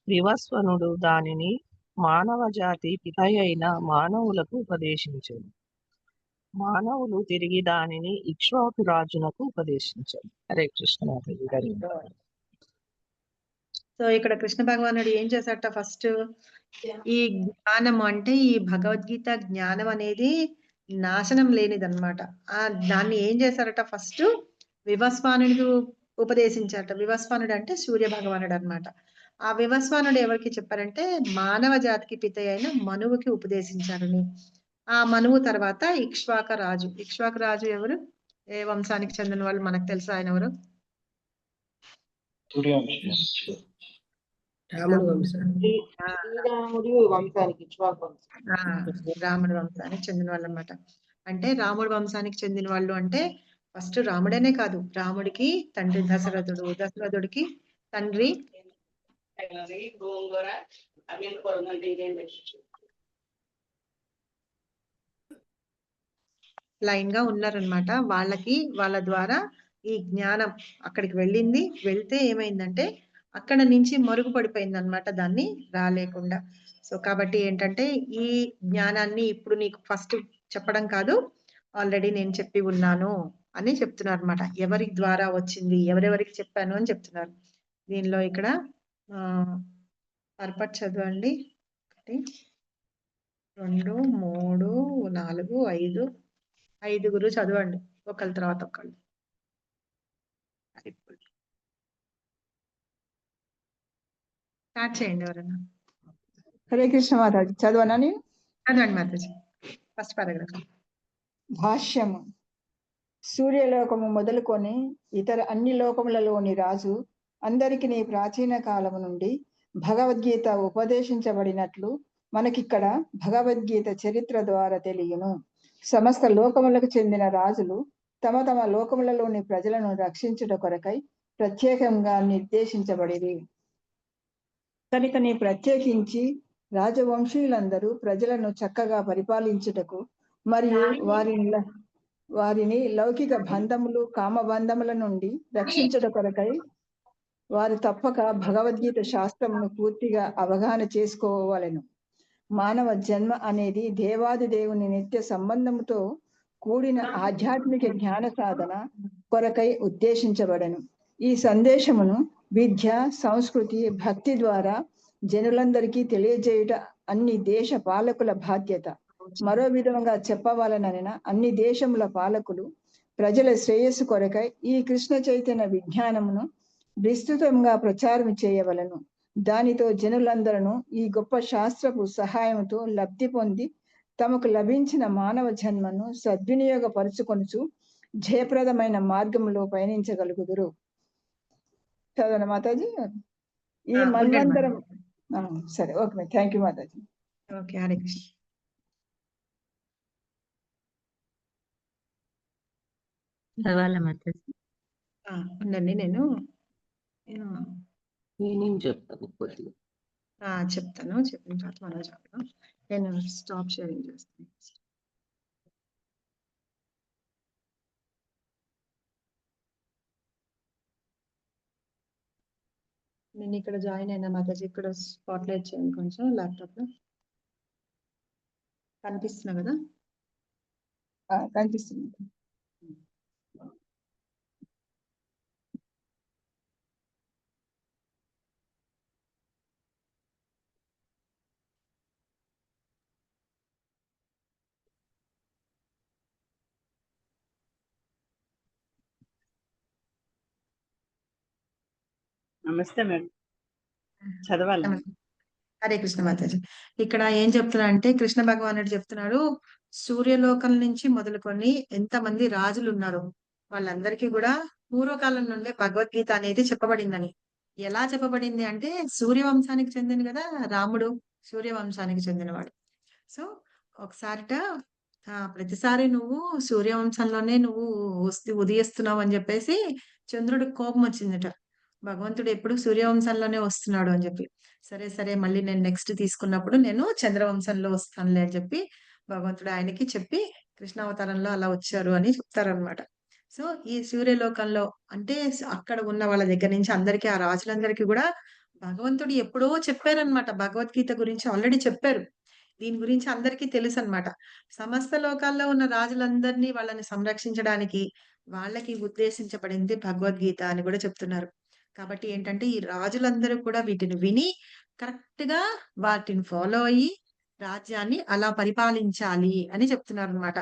వివస్వనుడు దానిని మానవ జాతి పితయైన మానవులకు ఉపదేశించాడు. మానవులు తిరిగి దానిని ఇక్ష్వాకు రాజునకు ఉపదేశించారు. హరే కృష్ణ మాతాజీ గారు. సో ఇక్కడ కృష్ణ భగవానుడు ఏం చేశాట? ఫస్ట్ ఈ జ్ఞానం అంటే ఈ భగవద్గీత జ్ఞానం అనేది నాశనం లేనిదన్నమాట. దాన్ని ఏం చేశారట? ఫస్ట్ వివస్వానుడికి ఉపదేశించారట. వివస్వానుడు అంటే సూర్య భగవానుడు అన్నమాట. ఆ వివస్వానుడు ఎవరికి చెప్పారంటే మానవ జాతికి పిత అయిన మనువుకి ఉపదేశించారని. ఆ మనువు తర్వాత ఇక్ష్వాక రాజు. ఇక్ష్వాక రాజు ఎవరు? ఏ వంశానికి చెందిన వాళ్ళు మనకు తెలుసు. ఆయన ఎవరు? రాముడు వంశం. శ్రీరాముడి వంశానికి ఇక్ష్వాకు వంశం. రాముడి వంశానికి చెందిన వాళ్ళు అన్నమాట. అంటే రాముడి వంశానికి చెందిన వాళ్ళు అంటే ఫస్ట్ రాముడనే కాదు, రాముడికి తండ్రి దశరథుడు, దశరథుడికి తండ్రి లైన్ గా ఉన్నారనమాట. వాళ్ళ ద్వారా ఈ జ్ఞానం అక్కడికి వెళ్ళింది. వెళ్తే ఏమైందంటే అక్కడ నుంచి మరుగుపడిపోయింది అనమాట, దాన్ని రాలేకుండా. సో కాబట్టి ఏంటంటే ఈ జ్ఞానాన్ని ఇప్పుడు నీకు ఫస్ట్ చెప్పడం కాదు, ఆల్రెడీ నేను చెప్పి ఉన్నాను అని చెప్తున్నారు అనమాట. ఎవరి ద్వారా వచ్చింది, ఎవరెవరికి చెప్పాను అని చెప్తున్నారు. దీనిలో ఇక్కడ పర్పట్ చదవండి. 1 2 3 4 5 5గురు చదవండి, ఒకళ్ళ తర్వాత ఒకళ్ళు. స్టార్ట్ చేయండి ఎవరన్నా. హరే కృష్ణ మాతాజీ. చదవనా నేను? చదవండి మాతాజీ, ఫస్ట్ పారాగ్రాఫ్. భాష్యము. సూర్యలోకము మొదలుకొని ఇతర అన్ని లోకములలోని రాజు అందరికి నీ ప్రాచీన కాలము నుండి భగవద్గీత ఉపదేశించబడినట్లు మనకిక్కడ భగవద్గీత చరిత్ర ద్వారా తెలియను. సమస్త లోకములకు చెందిన రాజులు తమ తమ లోకములలోని ప్రజలను రక్షించుట కొరకై ప్రత్యేకంగా నిర్దేశించబడిరి. కనుక నీ ప్రత్యేకించి రాజవంశీయులందరూ ప్రజలను చక్కగా పరిపాలించుటకు మరియు వారిని లౌకిక బంధములు కామబంధముల నుండి రక్షించుట కొరకై వారు తప్పక భగవద్గీత శాస్త్రమును పూర్తిగా అవగాహన చేసుకోవాలను. మానవ జన్మ అనేది దేవాది దేవుని నిత్య సంబంధముతో కూడిన ఆధ్యాత్మిక జ్ఞాన సాధన కొరకై ఉద్దేశించబడను. ఈ సందేశమును విద్య, సంస్కృతి, భక్తి ద్వారా జనులందరికీ తెలియజేయుట అన్ని దేశ పాలకుల బాధ్యత. మరో విధంగా చెప్పవాలనైనా అన్ని దేశముల పాలకులు ప్రజల శ్రేయస్సు కొరకై ఈ కృష్ణ చైతన్య విజ్ఞానమును విస్తృతంగా ప్రచారం చేయవలను. దానితో జనులందరూ ఈ గొప్ప శాస్త్రపు సహాయంతో లబ్ధి పొంది తమకు లభించిన మానవ జన్మను సద్వినియోగపరుచుకొనుచు జయప్రదమైన మార్గంలో పయనించగలుగుదురు. చదవనా మాతాజీ? ఈ మన్వంతరం. సరే, ఓకే, థ్యాంక్ యూ మాతాజీ. ఓకే, హరే కృష్ణ. చదవాలా మాతాజీ? ఉండండి, నేను చెప్తాను కొద్దిగా. చెప్తాను. చెప్పిన తర్వాత మనం చెప్తాం. నేను స్టాప్ షేరింగ్ చేస్తాను. నేను ఇక్కడ జాయిన్ అయినా మాతాజీ. ఇక్కడ స్పాట్ లైట్ చేయండి కొంచెం ల్యాప్టాప్ లో. కనిపిస్తున్నా కదా? కనిపిస్తుంది. నమస్తే మేడం. చదవాలి. హరే కృష్ణ మాతాజీ. ఇక్కడ ఏం చెప్తున్నా అంటే కృష్ణ భగవానుడు చెప్తున్నాడు, సూర్యలోకం నుంచి మొదలుకొని ఎంతమంది రాజులు ఉన్నారు వాళ్ళందరికీ కూడా పూర్వకాలం నుండే భగవద్గీత అనేది చెప్పబడిందని. ఎలా చెప్పబడింది అంటే సూర్యవంశానికి చెందిన కదా రాముడు, సూర్యవంశానికి చెందినవాడు. సో ఒకసారిట ప్రతిసారి నువ్వు సూర్యవంశంలోనే నువ్వు ఉదయిస్తున్నావు అని చెప్పేసి చంద్రుడికి కోపం వచ్చిందట. భగవంతుడు ఎప్పుడు సూర్యవంశంలోనే వస్తున్నాడు అని చెప్పి, సరే సరే మళ్ళీ నేను నెక్స్ట్ తీసుకున్నప్పుడు నేను చంద్రవంశంలో వస్తానులే అని చెప్పి భగవంతుడు ఆయనకి చెప్పి కృష్ణావతారంలో అలా వచ్చారు అని చెప్తారనమాట. సో ఈ సూర్యలోకంలో అంటే అక్కడ ఉన్న వాళ్ళ దగ్గర నుంచి అందరికీ ఆ రాజులందరికీ కూడా భగవంతుడు ఎప్పుడో చెప్పారనమాట. భగవద్గీత గురించి ఆల్రెడీ చెప్పారు. దీని గురించి అందరికీ తెలుసు అనమాట. సమస్త లోకాల్లో ఉన్న రాజులందరినీ వాళ్ళని సంరక్షించడానికి వాళ్ళకి ఉద్దేశించబడింది భగవద్గీత అని కూడా చెప్తున్నారు. కాబట్టి ఏంటంటే ఈ రాజులందరూ కూడా వీటిని విని కరెక్ట్ గా వాటిని ఫాలో అయ్యి రాజ్యాన్ని అలా పరిపాలించాలి అని చెప్తున్నారు అనమాట.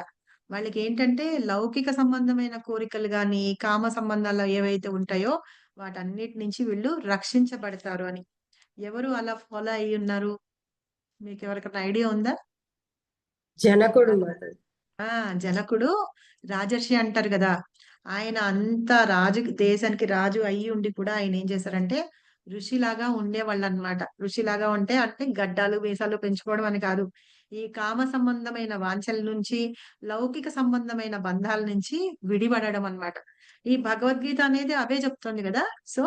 వాళ్ళకి ఏంటంటే లౌకిక సంబంధమైన కోరికలు గాని కామ సంబంధాలు ఏవైతే ఉంటాయో వాటన్నిటి నుంచి వీళ్ళు రక్షించబడతారు అని. ఎవరు అలా ఫాలో అయ్యి ఉన్నారు? మీకు ఎవరికైనా ఐడియా ఉందా? జనకుడు మాతాజీ. జనకుడు రాజర్షి అంటారు కదా. ఆయన అంత రాజు, దేశానికి రాజు అయ్యి ఉండి కూడా ఆయన ఏం చేశారంటే ఋషిలాగా ఉండేవాళ్ళు అనమాట. ఋషిలాగా ఉంటే అంటే గడ్డాలు మీసాలు పెంచుకోవడం అని కాదు, ఈ కామ సంబంధమైన వాంఛల నుంచి లౌకిక సంబంధమైన బంధాల నుంచి విడిపడడం అన్నమాట. ఈ భగవద్గీత అనేది అవే చెప్తుంది కదా. సో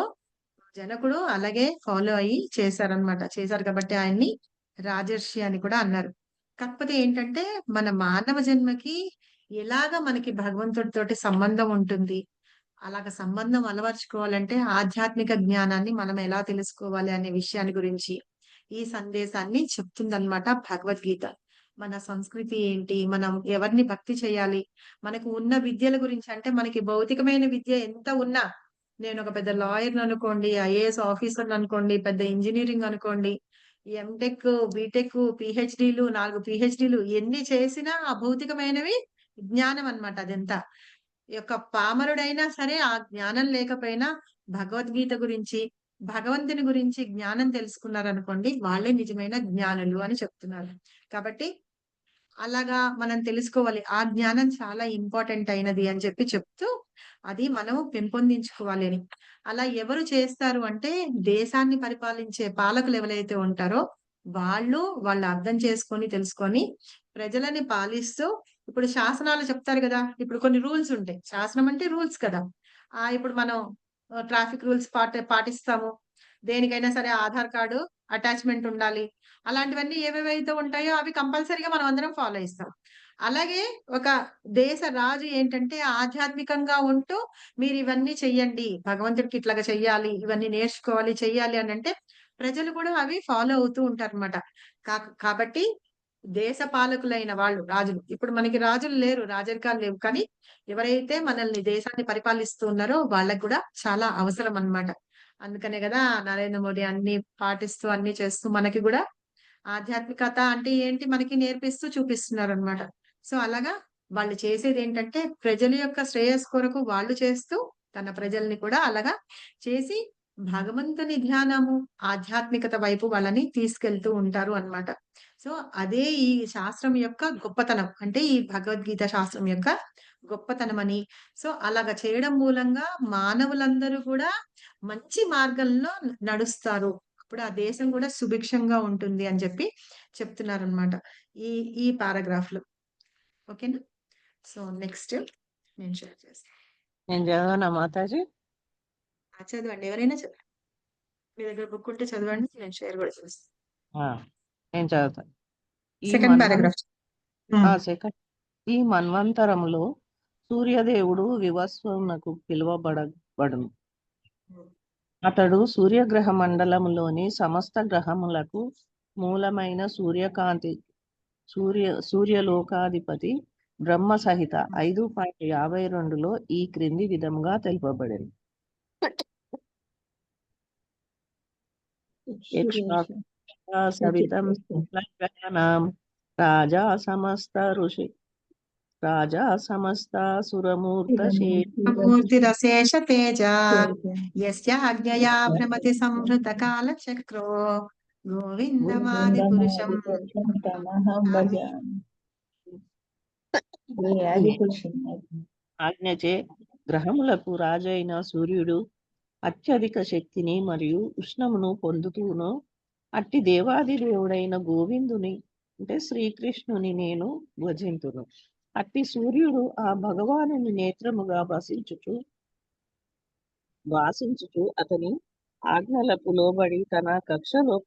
జనకుడు అలాగే ఫాలో అయ్యి చేశారనమాట. చేశారు కాబట్టి ఆయన్ని రాజర్షి అని కూడా అన్నారు. కాకపోతే ఏంటంటే మన మానవ జన్మకి ఎలాగ మనకి భగవంతుడితోటి సంబంధం ఉంటుంది, అలాగ సంబంధం అలవర్చుకోవాలంటే ఆధ్యాత్మిక జ్ఞానాన్ని మనం ఎలా తెలుసుకోవాలి అనే విషయాన్ని గురించి ఈ సందేశాన్ని చెప్తుందన్నమాట భగవద్గీత. మన సంస్కృతి ఏంటి, మనం ఎవరిని భక్తి చేయాలి, మనకు ఉన్న విద్యల గురించి. అంటే మనకి భౌతికమైన విద్య ఎంత ఉన్నా, నేను ఒక పెద్ద లాయర్ అనుకోండి, ఐఏఎస్ ఆఫీసర్ అనుకోండి, పెద్ద ఇంజనీరింగ్ అనుకోండి, ఎంటెక్, బీటెక్, పిహెచ్డీలు, 4 పిహెచ్డీలు ఎన్ని చేసినా ఆ భౌతికమైనవి జ్ఞానం అన్నమాట. అదంతా యొక్క పామరుడైనా సరే ఆ జ్ఞానం లేకపోయినా భగవద్గీత గురించి భగవంతుని గురించి జ్ఞానం తెలుసుకున్నారనుకోండి, వాళ్ళే నిజమైన జ్ఞానులు అని చెప్తున్నారు. కాబట్టి అలాగా మనం తెలుసుకోవాలి. ఆ జ్ఞానం చాలా ఇంపార్టెంట్ అయినది అని చెప్పి చెప్తూ అది మనం పెంపొందించుకోవాలి అని. అలా ఎవరు చేస్తారు అంటే దేశాన్ని పరిపాలించే పాలకులు ఎవరైతే ఉంటారో వాళ్ళు అర్థం చేసుకొని తెలుసుకొని ప్రజలని పాలిస్తూ, ఇప్పుడు శాసనాలు చెప్తారు కదా, ఇప్పుడు కొన్ని రూల్స్ ఉంటాయి. శాసనం అంటే రూల్స్ కదా. ఇప్పుడు మనం ట్రాఫిక్ రూల్స్ పాటిస్తాము. దేనికైనా సరే ఆధార్ కార్డు అటాచ్మెంట్ ఉండాలి. అలాంటివన్నీ ఏవేవైతే ఉంటాయో అవి కంపల్సరీగా మనం అందరం ఫాలో చేస్తాం. అలాగే ఒక దేశ రాజు ఏంటంటే ఆధ్యాత్మికంగా ఉంటూ మీరు ఇవన్నీ చెయ్యండి, భగవంతుడికి ఇట్లాగా చెయ్యాలి, ఇవన్నీ నేర్చుకోవాలి, చెయ్యాలి అని అంటే ప్రజలు కూడా అవి ఫాలో అవుతూ ఉంటారన్నమాట. కాబట్టి దేశ పాలకులైన వాళ్ళు రాజులు, ఇప్పుడు మనకి రాజులు లేరు, రాజరికాలు లేవు, కానీ ఎవరైతే మనల్ని దేశాన్ని పరిపాలిస్తూ ఉన్నారో వాళ్ళకు కూడా చాలా అవసరం అన్నమాట. అందుకనే కదా నరేంద్ర మోడీ అన్ని పాటిస్తూ అన్ని చేస్తూ మనకి కూడా ఆధ్యాత్మికత అంటే ఏంటి మనకి నేర్పిస్తూ చూపిస్తున్నారు అనమాట. సో అలాగా వాళ్ళు చేసేది ఏంటంటే ప్రజల యొక్క శ్రేయస్సు కొరకు వాళ్ళు చేస్తూ తన ప్రజల్ని కూడా అలాగా చేసి భగవంతుని ధ్యానము, ఆధ్యాత్మికత వైపు వాళ్ళని తీసుకెళ్తూ ఉంటారు అన్నమాట. సో అదే ఈ శాస్త్రం యొక్క గొప్పతనం, అంటే ఈ భగవద్గీత శాస్త్రం యొక్క గొప్పతనం అని. సో అలాగా చేయడం మూలంగా మానవులందరూ కూడా మంచి మార్గంలో నడుస్తారు. అప్పుడు ఆ దేశం కూడా సుభిక్షంగా ఉంటుంది అని చెప్పి చెప్తున్నారు అనమాట ఈ ఈ పారాగ్రాఫ్ లో. ఓకేనా? సో నెక్స్ట్ నేను షేర్ చేస్తాను. నేను చదవనా మాతాజీ? చదవండి, ఎవరైనా చదవండి. మీ దగ్గర బుక్ ఉంటే చదవండి, నేను షేర్ కూడా చేస్తాను. నేను చదువుతాను. Second paragraph. సెకండ్. ఈ మన్వంతరంలో సూర్యదేవుడు వివస్వమునకు పిలువబడబడును. అతడు సూర్యగ్రహ మండలంలోని సమస్త గ్రహములకు మూలమైన సూర్యలోకాధిపతి బ్రహ్మ సహిత 5.52లో ఈ క్రింది విధంగా తెలుపబడింది. సవితం రాజా సమస్త రాజా సమస్త సురమూర్త మూర్తిరశేష తేజ యస్య అజ్ఞయా భ్రమతి సంహృత కాల చక్రో గోవిందమాది పురుషం తమహం భజామి. ఏ ఆది పురుషుని ఆజ్ఞచే గ్రహములకు రాజైన సూర్యుడు అత్యధిక శక్తిని మరియు ఉష్ణమును పొందుతూనో అట్టి దేవాది దేవుడైన గోవిందుని అంటే శ్రీకృష్ణుని నేను భజింతును. అట్టి సూర్యుడు ఆ భగవానుని నేత్రముగా వాసించుచు అతని ఆజ్ఞలకు లోబడి తన కక్షలో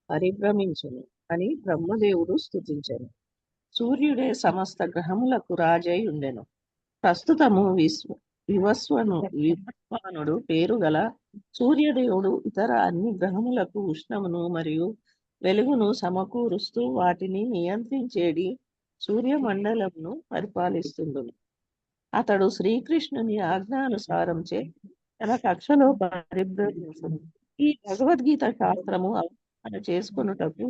పరిభ్రమించును అని బ్రహ్మదేవుడు స్తుతించెను. సూర్యుడే సమస్త గ్రహములకు రాజై ఉండెను. ప్రస్తుతము వివస్వానుడు పేరు గల సూర్యదేవుడు ఇతర అన్ని గ్రహములకు ఉష్ణమును మరియు వెలుగును సమకూరుస్తూ వాటిని నియంత్రించేడి సూర్యమండలమును పరిపాలిస్తుండును. అతడు శ్రీకృష్ణుని ఆజ్ఞానుసారంచే తన కక్షలో పరిభ్రమించును. ఈ భగవద్గీత శాస్త్రము అవగాహన చేసుకొనుటకు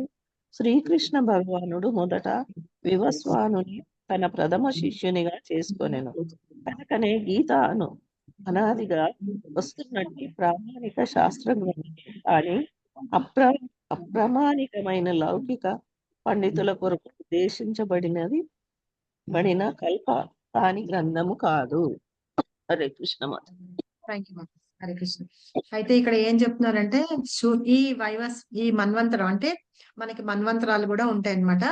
శ్రీకృష్ణ భగవానుడు మొదట వివస్వానుని తన ప్రథమ శిష్యునిగా చేసుకొనెను. కనుకనే గీత అనాదిగా వస్తున్నట్టి ప్రామాణిక శాస్త్ర గ్రంథం కానీ అప్రమాణికమైన లౌకిక పండితుల కొరకు ఉద్దేశించబడిన కల్ప కాని గ్రంథము కాదు. హరే కృష్ణ మాత. Thank you Hare Krishna. అయితే ఇక్కడ ఏం చెప్తున్నారంటే ఈ మన్వంతరం అంటే మనకి మన్వంతరాలు కూడా ఉంటాయి అన్నమాట.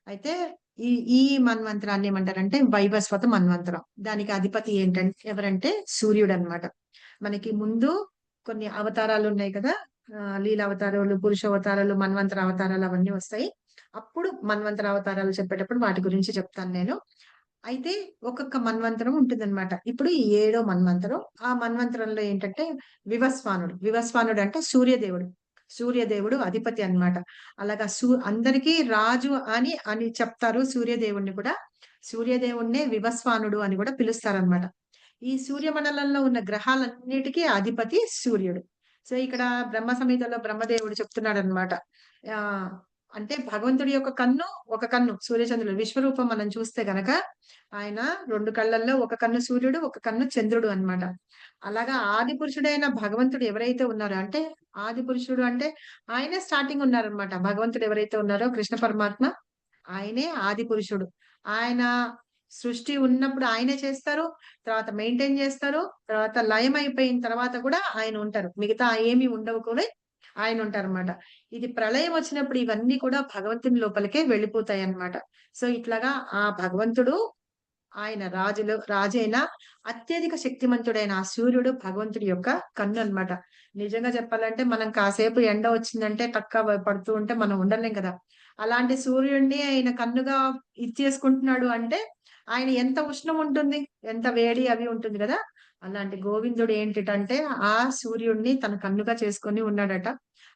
అయితే ఈ మన్వంతరాన్ని ఏమంటారంటే వైవస్వత మన్వంతరం. దానికి అధిపతి ఎవరంటే సూర్యుడు అన్నమాట. మనకి ముందు కొన్ని అవతారాలు ఉన్నాయి కదా, లీల అవతారాలు, పురుష అవతారాలు, మన్వంతర అవతారాలు అవన్నీ వస్తాయి. అప్పుడు మన్వంతర అవతారాలు చెప్పేటప్పుడు వాటి గురించి చెప్తాను నేను. అయితే ఒక్కొక్క మన్వంతరం ఉంటుందన్నమాట. ఇప్పుడు ఈ 7వ మన్వంతరం. ఆ మన్వంతరంలో ఏంటంటే వివస్వానుడు అంటే సూర్యదేవుడు అధిపతి అన్నమాట. అలాగా అందరికీ రాజు అని చెప్తారు. సూర్యదేవుడిని కూడా సూర్యదేవుడినే వివస్వానుడు అని కూడా పిలుస్తారనమాట. ఈ సూర్యమండలంలో ఉన్న గ్రహాలన్నిటికీ అధిపతి సూర్యుడు. సో ఇక్కడ బ్రహ్మ సంహితలో బ్రహ్మదేవుడు చెప్తున్నాడు అనమాట. అంటే భగవంతుడి యొక్క ఒక కన్ను సూర్యచంద్రుడు విశ్వరూపం మనం చూస్తే గనక ఆయన 2 కళ్ళల్లో ఒక కన్ను సూర్యుడు, ఒక కన్ను చంద్రుడు అన్నమాట. అలాగా ఆది పురుషుడైన భగవంతుడు ఎవరైతే ఉన్నారో అంటే ఆది పురుషుడు అంటే ఆయనే స్టార్టింగ్ ఉన్నారనమాట. భగవంతుడు ఎవరైతే ఉన్నారో కృష్ణ పరమాత్మ ఆయనే ఆది పురుషుడు. ఆయన సృష్టి ఉన్నప్పుడు ఆయనే చేస్తారు, తర్వాత మెయింటైన్ చేస్తారు, తర్వాత లయం అయిపోయిన తర్వాత కూడా ఆయన ఉంటారు. మిగతా ఏమి ఉండవు కూడా ఆయన ఉంటారన్నమాట. ఇది ప్రళయం వచ్చినప్పుడు ఇవన్నీ కూడా భగవంతుని లోపలికే వెళ్ళిపోతాయి అన్నమాట. సో ఇట్లాగా ఆ భగవంతుడు ఆయన రాజైన అత్యధిక శక్తిమంతుడైన ఆ సూర్యుడు భగవంతుడి యొక్క కన్ను అన్నమాట. నిజంగా చెప్పాలంటే మనం కాసేపు ఎండ వచ్చిందంటే తక్కువ పడుతూ ఉంటే మనం ఉండలేం కదా. అలాంటి సూర్యుడిని ఆయన కన్నుగా ఇచ్చేసుకుంటున్నాడు అంటే ఆయన ఎంత ఉష్ణం ఉంటుంది, ఎంత వేడి అవి ఉంటుంది కదా. అలాంటి గోవిందుడు ఏంటిటంటే ఆ సూర్యుడిని తన కన్నుగా చేసుకొని ఉన్నాడట.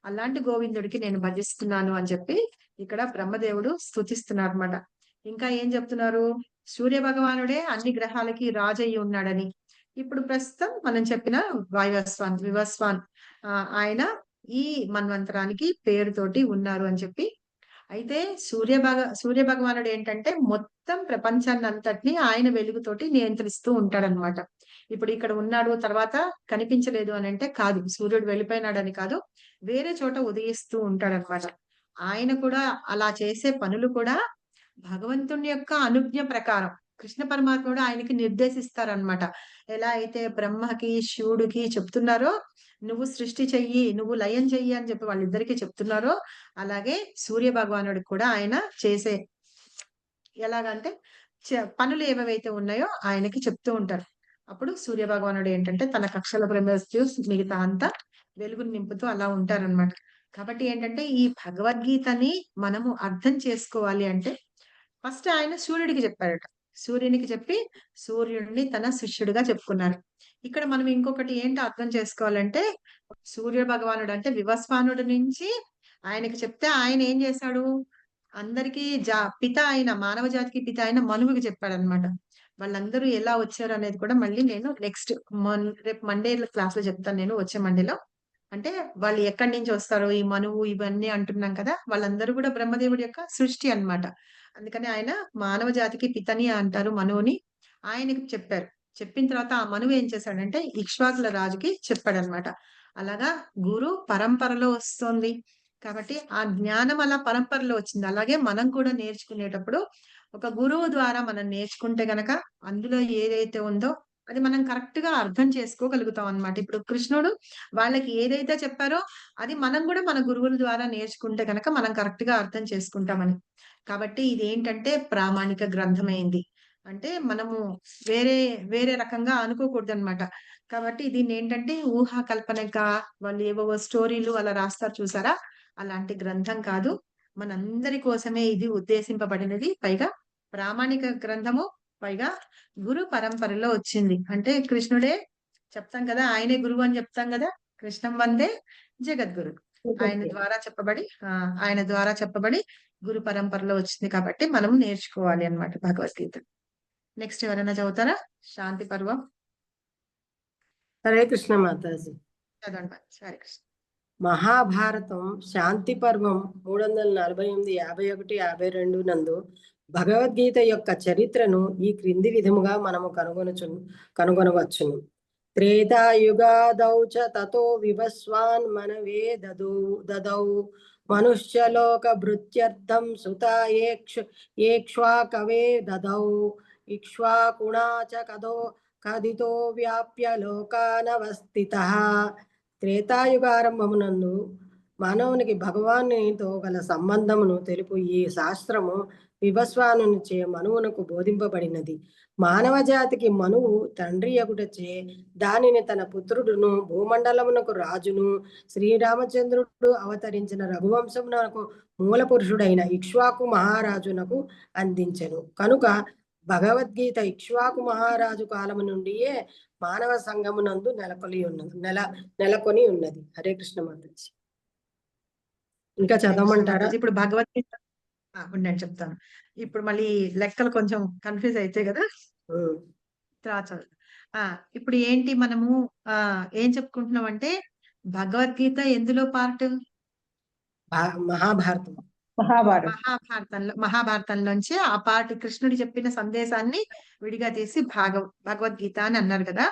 అలాంటి గోవిందుడికి నేను భజిస్తున్నాను అని చెప్పి ఇక్కడ బ్రహ్మదేవుడు స్తుతిస్తున్నారు అన్నమాట. ఇంకా ఏం చెప్తున్నారు, సూర్య భగవానుడే అన్ని గ్రహాలకి రాజయ్యి ఉన్నాడని. ఇప్పుడు ప్రస్తుతం మనం చెప్పిన వివస్వాన్ ఆయన ఈ మన్వంతరానికి పేరుతోటి ఉన్నారు అని చెప్పి. అయితే సూర్య భగవానుడు ఏంటంటే మొత్తం ప్రపంచాన్ని అంతటిని ఆయన వెలుగుతోటి నియంత్రిస్తూ ఉంటాడనమాట. ఇప్పుడు ఇక్కడ ఉన్నాడు తర్వాత కనిపించలేదు అని అంటే కాదు, సూర్యుడు వెళ్ళిపోయినాడని కాదు, వేరే చోట ఉదయిస్తూ ఉంటాడనమాట. ఆయన కూడా అలా చేసే పనులు కూడా భగవంతుని యొక్క అనుజ్ఞ ప్రకారం కృష్ణ పరమాత్ముడు ఆయనకి నిర్దేశిస్తారనమాట. ఎలా అయితే బ్రహ్మకి శివుడికి చెప్తున్నారో నువ్వు సృష్టి చెయ్యి, నువ్వు లయం చెయ్యి అని చెప్పి వాళ్ళిద్దరికీ చెప్తున్నారో అలాగే సూర్య భగవానుడికి కూడా ఆయన చేసే ఎలాగంటే పనులు ఏవైతే ఉన్నాయో ఆయనకి చెప్తూ ఉంటారు. అప్పుడు సూర్య భగవానుడు ఏంటంటే తన కక్షల ప్రవేశిస్తూ మిగతా అంతా వెలుగుని నింపుతూ అలా ఉంటారనమాట. కాబట్టి ఏంటంటే ఈ భగవద్గీతని మనము అర్థం చేసుకోవాలి అంటే ఫస్ట్ ఆయన సూర్యుడికి చెప్పారట. సూర్యునికి చెప్పి సూర్యుడిని తన శిష్యుడిగా చెప్పుకున్నారు. ఇక్కడ మనం ఇంకొకటి ఏంటో అర్థం చేసుకోవాలంటే సూర్య భగవానుడు అంటే వివస్వానుడి నుంచి ఆయనకి చెప్తే ఆయన ఏం చేశాడు, అందరికీ పిత అయిన మానవ జాతికి పిత అయిన మనువుకి చెప్పాడనమాట. వాళ్ళందరూ ఎలా వచ్చారు అనేది కూడా మళ్ళీ నేను రేపు మండే క్లాస్ లో చెప్తాను నేను, వచ్చే మండేలో. అంటే వాళ్ళు ఎక్కడి నుంచి వస్తారు, ఈ మనువు ఇవన్నీ అంటున్నాం కదా, వాళ్ళందరూ కూడా బ్రహ్మదేవుడి యొక్క సృష్టి అన్నమాట. అందుకని ఆయన మానవ జాతికి పితని అంటారు మనువుని. ఆయనకి చెప్పారు. చెప్పిన తర్వాత ఆ మనువు ఏం చేశాడంటే ఇక్ష్వాకుల రాజుకి చెప్పాడన్నమాట. అలాగా గురు పరంపరలో వస్తుంది కాబట్టి ఆ జ్ఞానం అలా పరంపరలో వచ్చింది. అలాగే మనం కూడా నేర్చుకునేటప్పుడు ఒక గురువు ద్వారా మనం నేర్చుకుంటే గనక అందులో ఏదైతే ఉందో అది మనం కరెక్ట్ గా అర్థం చేసుకోగలుగుతాం అన్నమాట. ఇప్పుడు కృష్ణుడు వాళ్ళకి ఏదైతే చెప్పారో అది మనం కూడా మన గురువుల ద్వారా నేర్చుకుంటే గనక మనం కరెక్ట్ గా అర్థం చేసుకుంటామని. కాబట్టి ఇదేంటంటే ప్రామాణిక గ్రంథమైంది. అంటే మనము వేరే వేరే రకంగా అనుకోకూడదన్నమాట. కాబట్టి దీన్ని ఏంటంటే ఊహా కల్పనగా వాళ్ళు ఏవేవో స్టోరీలు అలా రాస్తారు చూసారా? అలాంటి గ్రంథం కాదు. మనందరి కోసమే ఇది ఉద్దేశింపబడినది. పైగా ప్రామాణిక గ్రంథము, పైగా గురు పరంపరలో వచ్చింది. అంటే కృష్ణుడే చెప్తాం కదా, ఆయనే గురువు అని చెప్తాం కదా. కృష్ణం వందే జగద్గురు. ఆయన ద్వారా చెప్పబడి గురు పరంపరలో వచ్చింది కాబట్టి మనం నేర్చుకోవాలి అన్నమాట భగవద్గీత. నెక్స్ట్ ఎవరైనా చదువుతారా? శాంతి పర్వం హరే కృష్ణ మాతాజీ. చదవండి. హరే కృష్ణ. మహాభారతం శాంతి పర్వం 348, 51, 52 నందు భగవద్గీత యొక్క చరిత్రను ఈ క్రింది విధముగా మనము కనుగొనవచ్చును. త్రేతాయుగాదౌ చ తతో వివస్వాన్ మనవే దదౌ మనుష్యలోక భృత్యర్థం సుత ఏక్ష్వాకవే దదౌ ఇక్ష్వాకుణా చ కదితో వ్యాప్య లోకానవస్థితః. త్రేతాయుగారంభమునందు మానవునికి భగవానునితో గల సంబంధమును తెలుపు ఈ శాస్త్రము వివస్వానునిచే మనువునకు బోధింపబడినది. మానవ జాతికి మనువు తండ్రి యగుటచే దానిని తన పుత్రుడును భూమండలమునకు రాజును శ్రీరామచంద్రుడు అవతరించిన రఘువంశమునకు మూల పురుషుడైన ఇక్ష్వాకు మహారాజునకు అందించెను. కనుక భగవద్గీత ఇక్ష్వాకు మహారాజు కాలము నుండియే మానవ సంఘమునందు నెలకొని ఉన్నది. హరే కృష్ణ మాతాజీ. ఇంకా చదవమంటారా? ఇప్పుడు భగవద్గీత ఉండండి చెప్తాను. ఇప్పుడు మళ్ళీ లెక్కలు కొంచెం కన్ఫ్యూజ్ అయితే కదా, తర్వాత ఇప్పుడు ఏంటి మనము ఏం చెప్పుకుంటున్నాం అంటే భగవద్గీత ఎందులో పార్ట్? మహాభారతం. మహాభారతంలోంచి ఆ పార్ట్ కృష్ణుడు చెప్పిన సందేశాన్ని విడిగా తీసి భగవద్గీత అని అన్నారు కదా.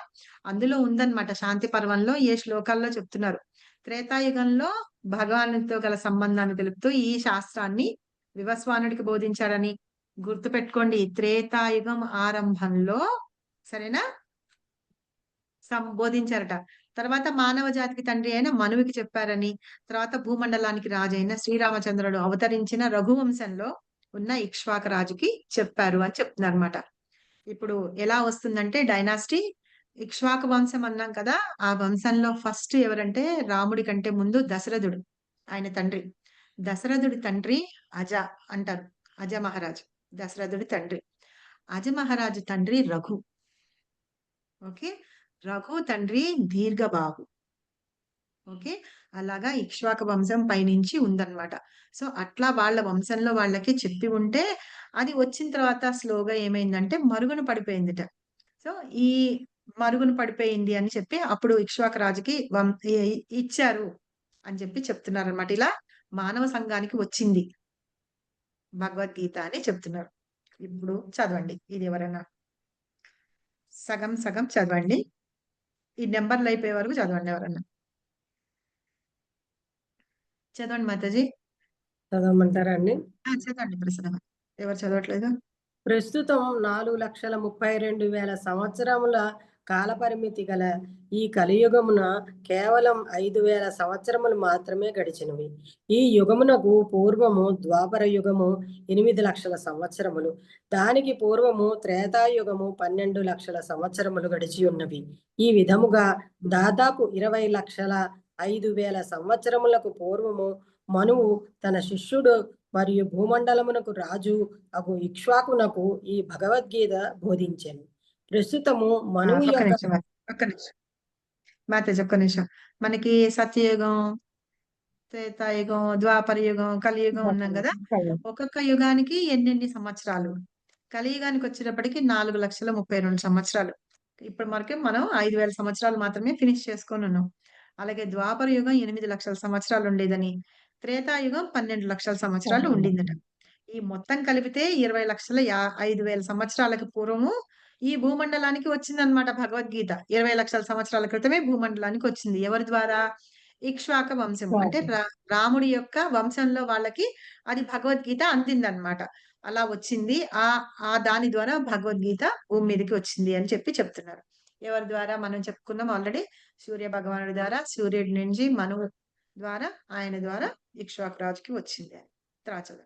అందులో ఉందన్నమాట. శాంతి పర్వంలో ఏ శ్లోకాల్లో చెప్తున్నారు. త్రేతాయుగంలో భగవానుడితో గల సంబంధాన్ని తెలుపుతూ ఈ శాస్త్రాన్ని వివస్వానుడికి బోధించాడని గుర్తు పెట్టుకోండి. త్రేతాయుగం ఆరంభంలో సరేనా సంబోధించారట. తర్వాత మానవ జాతికి తండ్రి అయిన మనువుకి చెప్పారని, తర్వాత భూమండలానికి రాజైన శ్రీరామచంద్రుడు అవతరించిన రఘువంశంలో ఉన్న ఇక్ష్వాక రాజుకి చెప్పారు అని చెప్తున్నారు అనమాట. ఇప్పుడు ఎలా వస్తుందంటే డైనాసిటీ ఇక్ష్వాక వంశం అన్నాం కదా. ఆ వంశంలో ఫస్ట్ ఎవరంటే రాముడి కంటే ముందు దశరథుడు, ఆయన తండ్రి. దశరథుడి తండ్రి అజ అంటారు. అజ మహారాజు దశరథుడి తండ్రి. అజ మహారాజు తండ్రి రఘు. ఓకే, రఘు తండ్రి దీర్ఘబాహు. ఓకే, అలాగా ఇక్ష్వాక వంశం పైనుంచి ఉందన్నమాట. సో అట్లా వాళ్ళ వంశంలో వాళ్ళకి చెప్పి ఉంటే అది వచ్చిన తర్వాత స్లోగా ఏమైందంటే మరుగున పడిపోయిందిట. సో ఈ మరుగున పడిపోయింది అని చెప్పి అప్పుడు ఇక్ష్వాక రాజుకి ఇచ్చారు అని చెప్పి చెప్తున్నారు అనమాట. ఇలా మానవ సంఘానికి వచ్చింది భగవద్గీత అని చెప్తున్నారు. ఇప్పుడు చదవండి. ఇది ఎవరైనా సగం సగం చదవండి. ఈ నెంబర్లు అయిపోయే వరకు చదవండి. ఎవరన్నా చదవండి మాతాజీ. చదవమంటారా అండి? చదవండి ప్రసన్న. ఎవరు చదవట్లేదు? ప్రస్తుతం 4,32,000 సంవత్సరముల కాలపరిమితి గల ఈ కలియుగమున కేవలం 5,000 సంవత్సరములు మాత్రమే గడిచినవి. ఈ యుగమునకు పూర్వము ద్వాపర యుగము 8 లక్షల సంవత్సరములు, దానికి పూర్వము త్రేతాయుగము 12 లక్షల సంవత్సరములు గడిచి ఉన్నవి. ఈ విధముగా దాదాపు 20,05,000 సంవత్సరములకు పూర్వము మనువు తన శిష్యుడు మరియు భూమండలమునకు రాజు అగు ఇక్ష్వాకునకు ఈ భగవద్గీత బోధించాను. ప్రస్తుతము మనువు ఒక్క నిమిషం మనకి సత్యయుగం, త్రేతాయుగం, ద్వాపర యుగం, కలియుగం ఉన్నాం కదా. ఒక్కొక్క యుగానికి ఎన్నెన్ని సంవత్సరాలు? కలియుగానికి వచ్చేటప్పటికి 4,32,000 సంవత్సరాలు. ఇప్పుడు మనం 5,000 సంవత్సరాలు మాత్రమే ఫినిష్ చేసుకొని ఉన్నాం. అలాగే ద్వాపర యుగం 8 లక్షల సంవత్సరాలు ఉండేదని, త్రేతాయుగం 12 లక్షల సంవత్సరాలు ఉండిందట. ఈ మొత్తం కలిపితే 20,05,000 సంవత్సరాలకు పూర్వము ఈ భూమండలానికి వచ్చిందనమాట భగవద్గీత. 20 లక్షల సంవత్సరాల క్రితమే భూమండలానికి వచ్చింది. ఎవరి ద్వారా? ఇక్ష్వాక వంశం. అంటే రాముడి యొక్క వంశంలో వాళ్ళకి అది భగవద్గీత అందిందనమాట. అలా వచ్చింది. దాని ద్వారా భగవద్గీత భూమి మీదకి వచ్చింది అని చెప్తున్నారు. ఎవరి ద్వారా? మనం చెప్పుకున్నాం ఆల్రెడీ. సూర్య భగవానుడి ద్వారా, సూర్యుడి నుంచి మనువు ద్వారా, ఆయన ద్వారా ఇక్ష్వాకు రాజుకి వచ్చింది అని. త్రాచదు.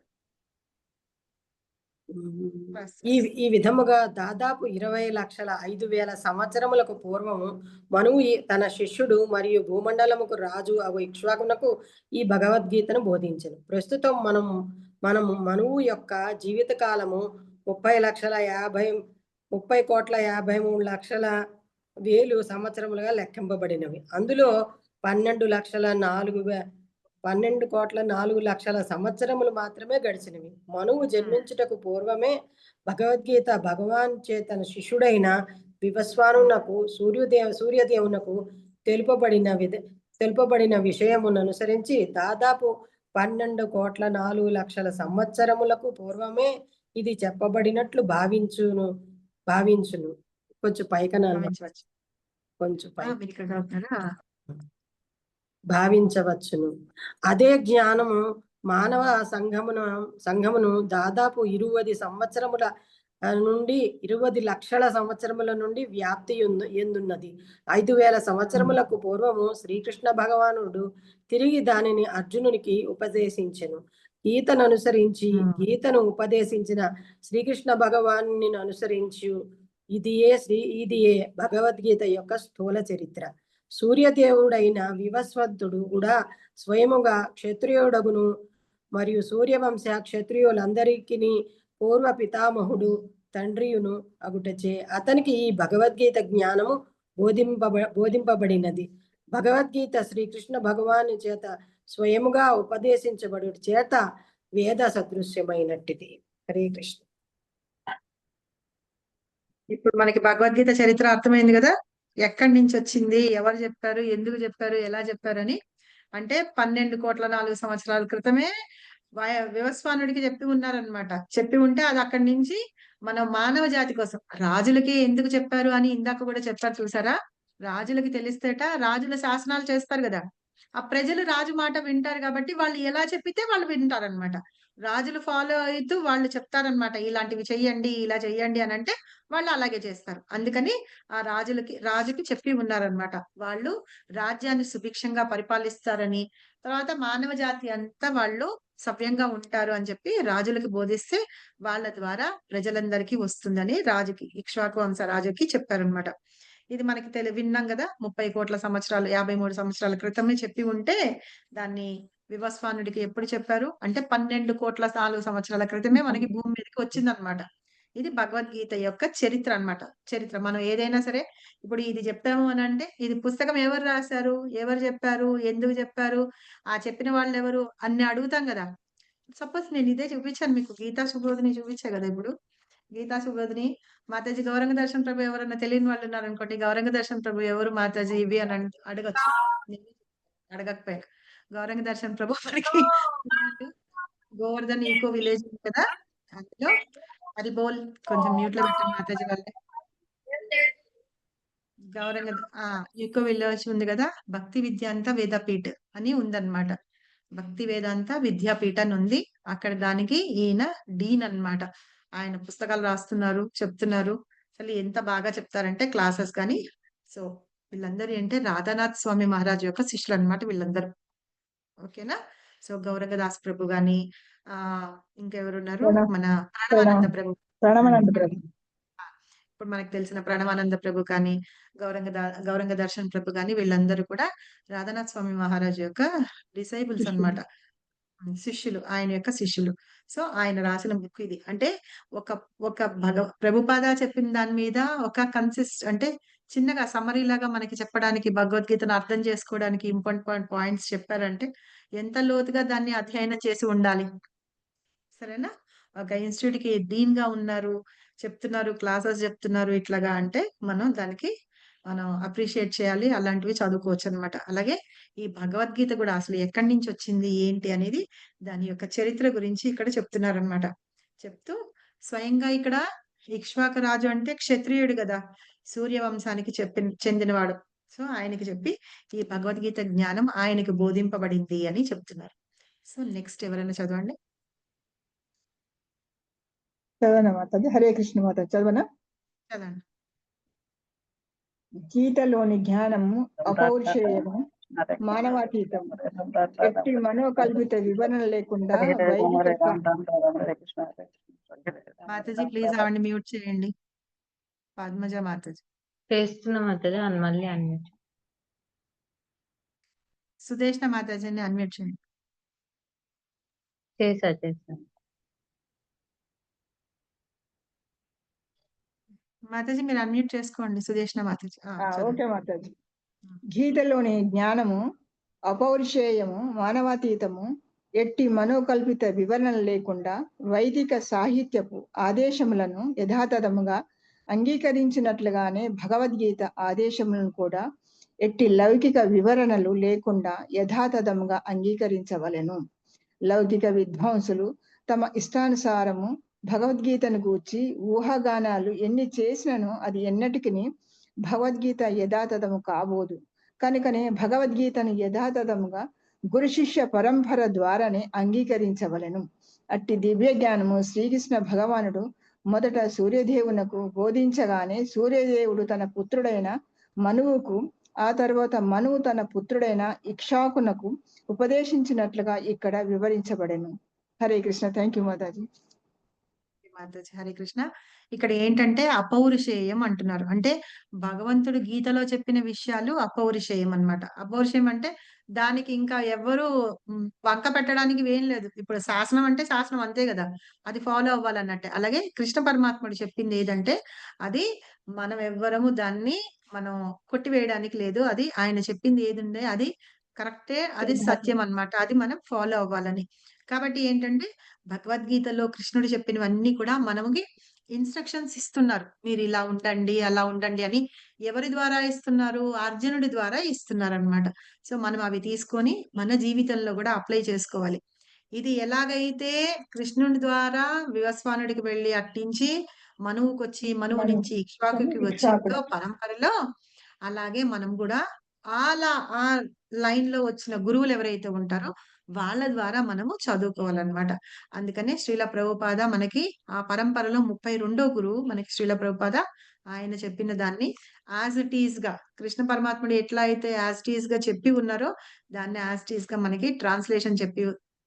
ఈ విధముగా దాదాపు 20,05,000 సంవత్సరములకు పూర్వము మనువు తన శిష్యుడు మరియు భూమండలముకు రాజు అగు ఇక్ష్వాకునకు ఈ భగవద్గీతను బోధించెను. ప్రస్తుతం మనము మనువు యొక్క జీవిత కాలము 30,53,00,000 సంవత్సరములుగా లెక్కింపబడినవి. అందులో 12,04,00,000 సంవత్సరములు మాత్రమే గడిచినవి. మనువు జన్మించుటకు పూర్వమే భగవద్గీత భగవాన్ చేతన శిష్యుడైన వివస్వానునకు సూర్యదేవునకు తెలుపబడిన విషయమును అనుసరించి దాదాపు 12,04,00,000 సంవత్సరములకు పూర్వమే ఇది చెప్పబడినట్లు భావించును. కొంచెం పైకన కొంచెం పై భావించవచ్చును. అదే జ్ఞానము మానవ సంఘమును దాదాపు 20 సంవత్సరముల నుండి 20 లక్షల సంవత్సరముల నుండి వ్యాప్తి ఎందున్నది. 5,000 సంవత్సరములకు పూర్వము శ్రీకృష్ణ భగవానుడు తిరిగి దానిని అర్జునునికి ఉపదేశించెను. గీతను ఉపదేశించిన శ్రీకృష్ణ భగవాను అనుసరించు ఇదియే భగవద్గీత యొక్క స్థూల చరిత్ర. సూర్యదేవుడైన వివస్వతుడు కూడా స్వయముగా క్షత్రియుడగును మరియు సూర్యవంశ క్షత్రియులందరికీ పూర్వ పితామహుడు తండ్రియును అగుటచే అతనికి ఈ భగవద్గీత జ్ఞానము బోధింపబడినది. భగవద్గీత శ్రీకృష్ణ భగవాను చేత స్వయముగా ఉపదేశించబడు చేత వేద సదృశ్యమైనట్టిది. హరే కృష్ణ. ఇప్పుడు మనకి భగవద్గీత చరిత్ర అర్థమైంది కదా, ఎక్కడి నుంచి వచ్చింది, ఎవరు చెప్పారు, ఎందుకు చెప్పారు, ఎలా చెప్పారని. అంటే 12,04,00,000 సంవత్సరాల క్రితమే వివస్వానుడికి చెప్పి ఉన్నారనమాట. చెప్పి ఉంటే అది అక్కడి నుంచి మన మానవ జాతి కోసం రాజులకి ఎందుకు చెప్పారు అని ఇందాక కూడా చెప్పారు చూసారా. రాజులకి తెలిస్తేట రాజుల శాసనాలు చేస్తారు కదా, ఆ ప్రజలు రాజు మాట వింటారు కాబట్టి వాళ్ళు ఎలా చెప్పితే వాళ్ళు వింటారనమాట. రాజులు ఫాలో అవుతూ వాళ్ళు చెప్తారనమాట, ఇలాంటివి చెయ్యండి, ఇలా చెయ్యండి అని అంటే వాళ్ళు అలాగే చేస్తారు. అందుకని ఆ రాజుకి చెప్పి ఉన్నారనమాట. వాళ్ళు రాజ్యాన్ని సుభిక్షంగా పరిపాలిస్తారని, తర్వాత మానవ జాతి అంతా వాళ్ళు సవ్యంగా ఉంటారు అని చెప్పి రాజులకి బోధిస్తే వాళ్ళ ద్వారా ప్రజలందరికీ వస్తుందని ఇక్ష్వాకు వంశ రాజుకి చెప్పారనమాట. ఇది మనకి విన్నాం కదా, 30 కోట్ల సంవత్సరాలు 53 సంవత్సరాల క్రితమే చెప్పి ఉంటే దాన్ని వివస్వానుడికి ఎప్పుడు చెప్పారు అంటే 12,04,00,000 సంవత్సరాల క్రితమే మనకి భూమి మీదకి వచ్చిందనమాట. ఇది భగవద్గీత యొక్క చరిత్ర అన్నమాట. చరిత్ర మనం ఏదైనా సరే ఇప్పుడు ఇది చెప్పాము అని అంటే ఇది పుస్తకం ఎవరు రాశారు, ఎవరు చెప్పారు, ఎందుకు చెప్పారు, ఆ చెప్పిన వాళ్ళు ఎవరు అన్ని అడుగుతాం కదా. సపోజ్ నేను ఇదే చూపించాను మీకు, గీతా సుబోధిని చూపించా కదా. ఇప్పుడు గీతా సుబోధిని మాతాజీ గౌరంగ దర్శన్ ప్రభు ఎవరన్నా తెలియని వాళ్ళు ఉన్నారు అనుకోండి, గౌరంగ దర్శన్ ప్రభు ఎవరు మాతాజీ ఇవి అని అడగచ్చు. అడగకపోయా గౌరంగ దర్శన్ ప్రభు మనకి గోవర్ధన్ ఈకో విలేజ్ కదా, అందులో అది బోల్ కొంచెం మ్యూట్ లో పెట్టండి మాతాజీ వాళ్ళే. గౌరంగ ఈకో విలేజ్ ఉంది కదా, భక్తి విద్యాంత వేదపీఠ్ అని ఉందన్నమాట. భక్తి వేదాంత విద్యాపీఠ అని ఉంది అక్కడ. దానికి ఈయన డీన్ అన్నమాట. ఆయన పుస్తకాలు రాస్తున్నారు, చెప్తున్నారు. అసలు ఎంత బాగా చెప్తారంటే క్లాసెస్ కానీ. సో వీళ్ళందరూ అంటే రాధానాథ్ స్వామి మహారాజ్ యొక్క శిష్యులు అన్నమాట వీళ్ళందరూ. ఓకేనా. సో గౌరంగ దాస్ ప్రభు గాని ఇంకెవరున్నారు, మన ప్రణవానంద ప్రభు. ఇప్పుడు మనకు తెలిసిన ప్రణవానంద ప్రభు కానీ గౌరంగ దర్శన్ ప్రభు కానీ వీళ్ళందరూ కూడా రాధానాథ్ స్వామి మహారాజ్ యొక్క డిసైబుల్స్ అన్నమాట, శిష్యులు, ఆయన యొక్క శిష్యులు. సో ఆయన రాసిన బుక్ ఇది. అంటే ఒక ప్రభుపాద చెప్పిన దాని మీద ఒక అంటే చిన్నగా సమ్మరీ లాగా మనకి చెప్పడానికి, భగవద్గీతను అర్థం చేసుకోవడానికి ఇంపార్టెంట్ పాయింట్స్ చెప్పారంటే ఎంత లోతుగా దాన్ని అధ్యయనం చేసి ఉండాలి. సరేనా. ఒక ఇన్స్టిట్యూట్ కి డీన్ గా ఉన్నారు, చెప్తున్నారు, క్లాసెస్ చెప్తున్నారు ఇట్లాగా అంటే మనం దానికి మనం అప్రిషియేట్ చేయాలి. అలాంటివి చదువుకోవచ్చు అనమాట. అలాగే ఈ భగవద్గీత కూడా అసలు ఎక్కడి నుంచి వచ్చింది ఏంటి అనేది దాని యొక్క చరిత్ర గురించి ఇక్కడ చెప్తున్నారనమాట. చెప్తూ స్వయంగా ఇక్కడ ఇక్ష్వాకు రాజు అంటే క్షత్రియుడు కదా, సూర్యవంశానికి చెందినవాడు. సో ఆయనకి చెప్పి ఈ భగవద్గీత జ్ఞానం ఆయనకి బోధింపబడింది అని చెప్తున్నారు. సో నెక్స్ట్ ఎవరైనా చదవండి. చదవనా మాతాజీ? హరే కృష్ణ మాతాజీ, చదవనా? చదవండి. గీతలోని జ్ఞానము అపౌరుషేయము, మానవాతీతము, ఎట్టి మనోకల్పిత వివరణ లేకుండా వైదిక మాతాజీ ప్లీజ్ ఆవిడని మ్యూట్ చేయండి. పద్మజ మాతాజీ. చేస్తున్న మాతాజీ మళ్ళీ అన్మ్యూట్. సుదేష్ణ మాతాజీని అన్మ్యూట్ చేయండి. చేసా. మాతాజీ మీరు అన్మ్యూట్ చేసుకోండి. సుదేష్ణ మాతాజీ. చదవండి. ఓకే మాతాజీ. గీతలోని జ్ఞానము అపౌరుషేయము, మానవాతీతము, ఎట్టి మనోకల్పిత వివరణ లేకుండా వైదిక సాహిత్యపు ఆదేశములను యథాతథముగా అంగీకరించినట్లుగానే భగవద్గీత ఆదేశములను కూడా ఎట్టి లౌకిక వివరణలు లేకుండా యథాతథముగా అంగీకరించవలెను. లౌకిక విద్వాంసులు తమ ఇష్టానుసారము భగవద్గీతను గూర్చి ఊహాగానాలు ఎన్ని చేసినను అది ఎన్నటికి భగవద్గీత యథాతథము కాబోదు. కనుకనే భగవద్గీతను యథాతథముగా గురు శిష్య పరంపర ద్వారానే అంగీకరించవలెను. అట్టి దివ్య జ్ఞానము శ్రీకృష్ణ భగవానుడు మొదట సూర్యదేవునకు బోధించగానే సూర్యదేవుడు తన పుత్రుడైన మనువుకు, ఆ తర్వాత మనువు తన పుత్రుడైన ఇక్ష్వాకునకు ఉపదేశించినట్లుగా ఇక్కడ వివరించబడెను. హరే కృష్ణ. థ్యాంక్ యూ మాతాజీ. మాతాజీ హరే కృష్ణ. ఇక్కడ ఏంటంటే అపౌరుషేయం అంటున్నారు. అంటే భగవంతుడు గీతలో చెప్పిన విషయాలు అపౌరుషేయం అన్నమాట. అపౌరుషేయం అంటే దానికి ఇంకా ఎవరు వంక పెట్టడానికి ఏం లేదు. ఇప్పుడు శాసనం అంటే శాసనం అంతే కదా, అది ఫాలో అవ్వాలన్నట్టే. అలాగే కృష్ణ పరమాత్ముడు చెప్పింది ఏదంటే అది మనం ఎవ్వరము దాన్ని మనం కొట్టివేయడానికి లేదు. అది ఆయన చెప్పింది ఏది ఉండే అది కరెక్టే, అది సత్యం అన్నమాట. అది మనం ఫాలో అవ్వాలని. కాబట్టి ఏంటంటే భగవద్గీతలో కృష్ణుడు చెప్పినవన్నీ కూడా మనకి ఇన్స్ట్రక్షన్స్ ఇస్తున్నారు. మీరు ఇలా ఉండండి, అలా ఉండండి అని. ఎవరి ద్వారా ఇస్తున్నారు? అర్జునుడి ద్వారా ఇస్తున్నారు అన్నమాట. సో మనం అవి తీసుకొని మన జీవితంలో కూడా అప్లై చేసుకోవాలి. ఇది ఎలాగైతే కృష్ణుడి ద్వారా వివస్వానుడికి వెళ్ళి అట్టించి మనువుకి వచ్చి, మనువు నుంచి ఇక్ష్వాకుకి వచ్చిందో పరంపరలో, అలాగే మనం కూడా అలా ఆ లైన్ లో వచ్చిన గురువులు ఎవరైతే ఉంటారో వాళ్ళ ద్వారా మనము చదువుకోవాలన్నమాట. అందుకనే శ్రీల ప్రభుపాద మనకి ఆ పరంపరలో 32వ గురువు మనకి శ్రీల ప్రభుపాద. ఆయన చెప్పిన దాన్ని యాజ్ ఇట్ ఈస్ గా కృష్ణ పరమాత్ముడు ఎట్లా అయితే యాజ్ ఇట్ ఈస్ గా చెప్పి ఉన్నారో దాన్ని యాజ్ ఇట్ ఈస్ గా మనకి ట్రాన్స్లేషన్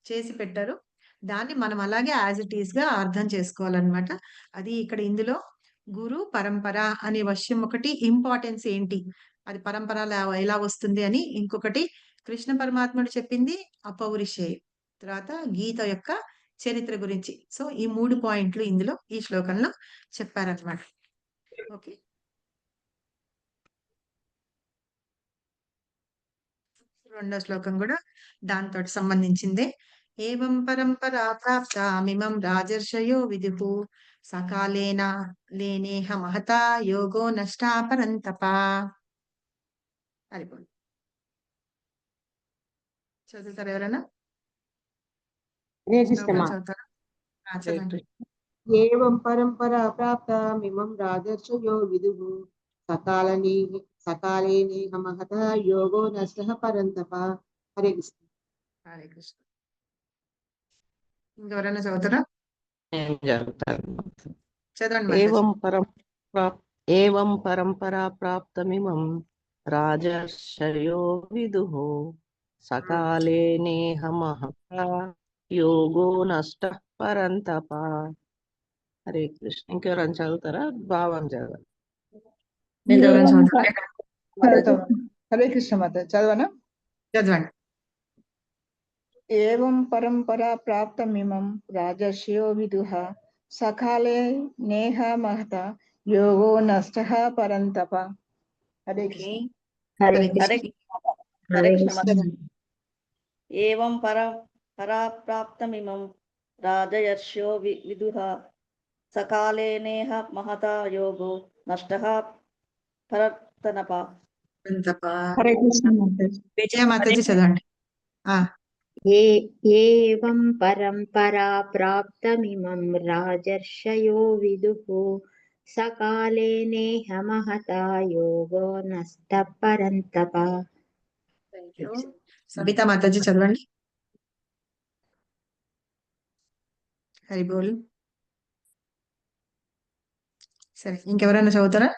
చేసి పెట్టారు. దాన్ని మనం అలాగే యాజ్ ఇట్ ఈస్ గా అర్థం చేసుకోవాలన్నమాట. అది ఇక్కడ ఇందులో గురు పరంపర అనే విషయం ఒకటి, ఇంపార్టెన్స్ ఏంటి, అది పరంపర ఎలా వస్తుంది అని. ఇంకొకటి కృష్ణ పరమాత్ముడు చెప్పింది అపౌరుషేయం, తర్వాత గీత యొక్క చరిత్ర గురించి. సో ఈ 3 పాయింట్లు ఇందులో ఈ శ్లోకంలో చెప్పారన్నమాట. ఓకే, రెండో శ్లోకం కూడా దాంతో సంబంధించిందే. ఏవం పరంపరా ప్రాప్తామిమం రాజర్షయో విదుః సకాలేన లేనేహ మహతా యోగో నష్టా పరంతప. అయిపోయింది. చదువుతారు ఎవరైనా? చదువుతారా? చదవండి. ఏవం పరంపరా ప్రాప్తామిమం రాజర్షయో విదుః సకాలేనేహ మహతా యోగో నష్టః పరంతప. హరే కృష్ణ. హరే కృష్ణ. ఇంకెవరైనా చదువుతారా? నేను జరుగుతాను. చదవండి మాతాజీ. ఏవం పరంపరా ప్రాప్తమిమం రాజర్షయో విదుః సకాలే నేహ మహతా యోగో నష్టః పరంతప. హరే కృష్ణ. ఇంకెవరైనా చదువుతారా? భావం చదవాలి. ఇంకెవరైనా చదువుతారా? హరే కృష్ణ మాతాజీ, చదవనా? చదవండి. ఏవం పరంపరా ప్రాప్తమిమం రాజర్షయో విదుః సకాలే నేహ మహత యోగో నష్టః పరంతప. హరే కృష్ణ. హరే కృష్ణ. ఏవం పరాప్రాప్తమిమం రాజర్షయో విదుః సకాలేనేహ మహతా యోగో నష్టః పరంతనప. హరే కృష్ణ మాతాజీ. విజయ మాతాజీ చదవండి. ఏవం పరంపరా ప్రాప్తమిమం రాజర్షయో విదుః సకాలే నేహ మహతా యోగో నష్ట పరంతప. సబితా మాతాజీ చదవండి. హరి బోల్. సరే, ఇంకెవరైనా చదువుతారా?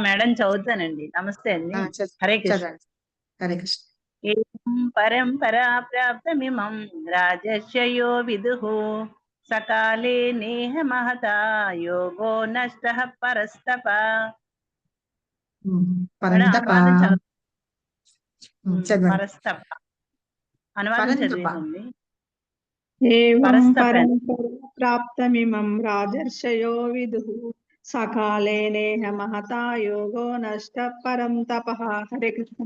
మేడం చదువుతానండి. నమస్తే అండి. హరే కృష్ణ. చదవండి. హరే కృష్ణ. ఏం పరంపరా ప్రాప్తమిమం రాజర్షయో విదుః సకాలే నేహ మహతా యోగో నష్టః పరస్తప. పరంతప. చదవండి. పరస్తప అనువాదం చదివేదండి. ఏవం పరస్తప. పరంపరా ప్రాప్తమిమం రాజర్షయో విదుః సకాలే నేహ మహతా యోగో నష్ట పరం తపః. హరే కృష్ణ.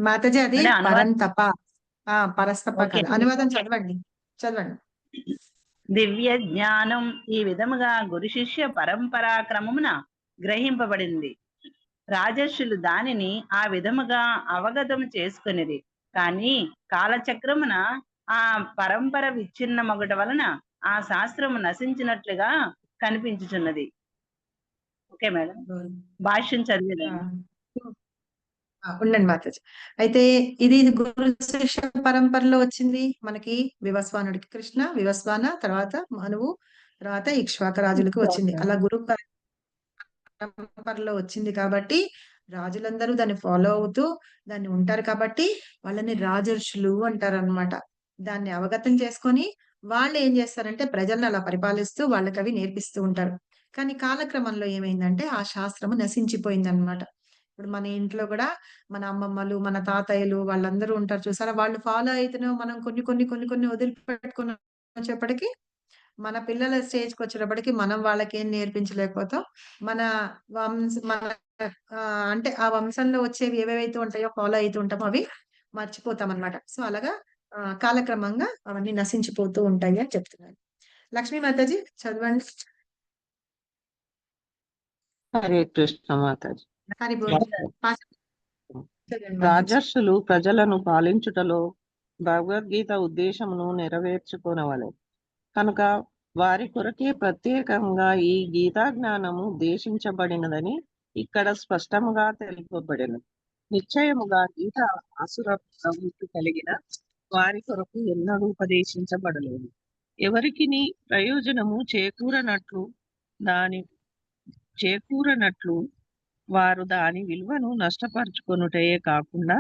మాతాజీ అది మేడం, అనువాదం. పరంతప, పరస్తప ఓకే. కాదు. అనువాదం చదవండి. చదవండి. దివ్య జ్ఞానం ఈ విధముగా గురు శిష్య పరంపరాక్రమమున గ్రహింపబడింది. రాజర్షులు దానిని ఆ విధముగా అవగతం చేసుకునేది. కానీ కాలచక్రమున ఆ పరంపర విచ్ఛిన్నమగుట వలన ఆ శాస్త్రము నశించినట్లుగా కనిపించుచున్నది. ఓకే మేడం, భాష్యం చదివేదండి. ఉండండి మాతాజీ. అయితే ఇది గురు శిష్య పరంపరలో వచ్చింది మనకి. వివస్వానుడికి కృష్ణ, వివస్వాన, తర్వాత మనువు, తర్వాత ఇక్ష్వాక రాజులకు వచ్చింది. అలా గురు పరంపరలో వచ్చింది కాబట్టి రాజులందరూ దాన్ని ఫాలో అవుతూ దాన్ని ఉంటారు కాబట్టి వాళ్ళని రాజర్షులు అంటారు అనమాట. దాన్ని అవగతం చేసుకొని వాళ్ళు ఏం చేస్తారంటే ప్రజలను అలా పరిపాలిస్తూ వాళ్ళకి అవి నేర్పిస్తూ ఉంటారు. కానీ కాలక్రమంలో ఏమైందంటే ఆ శాస్త్రము నశించిపోయింది అనమాట. ఇప్పుడు మన ఇంట్లో కూడా మన అమ్మమ్మలు, మన తాతయ్యలు వాళ్ళందరూ ఉంటారు చూసారా, వాళ్ళు ఫాలో అయితేనే మనం కొన్ని కొన్ని కొన్ని కొన్ని వదిలిపెట్టుకుని వచ్చేప్పటికి మన పిల్లల స్టేజ్కి వచ్చేటప్పటికి మనం వాళ్ళకి ఏం నేర్పించలేకపోతాం. మన అంటే ఆ వంశంలో వచ్చేవి ఏవేవైతే ఉంటాయో ఫాలో అవుతూ ఉంటామో అవి మర్చిపోతాం అన్నమాట. సో అలాగా కాలక్రమంగా అవన్నీ నశించిపోతూ ఉంటాయి అని చెప్తున్నాను. లక్ష్మీ మాతాజీ చదవండి. హరే కృష్ణ మాతాజీ. హరి బోల్. చదవండి మాతాజీ. రాజర్షులు ప్రజలను పాలించుటలో భగవద్గీత ఉద్దేశమును నెరవేర్చుకోనవలె కనుక వారి కొరకే ప్రత్యేకంగా ఈ గీతా జ్ఞానము ఉద్దేశించబడినదని ఇక్కడ స్పష్టముగా తెలుపబడినది. నిశ్చయముగా గీత అసుర ప్రవృత్తి కలిగిన వారి కొరకు ఎన్నడూ ఉపదేశించబడలేదు. ఎవరికి ప్రయోజనము చేకూరనట్లు వారు దాని విలువను నష్టపరుచుకొనుటే కాకుండా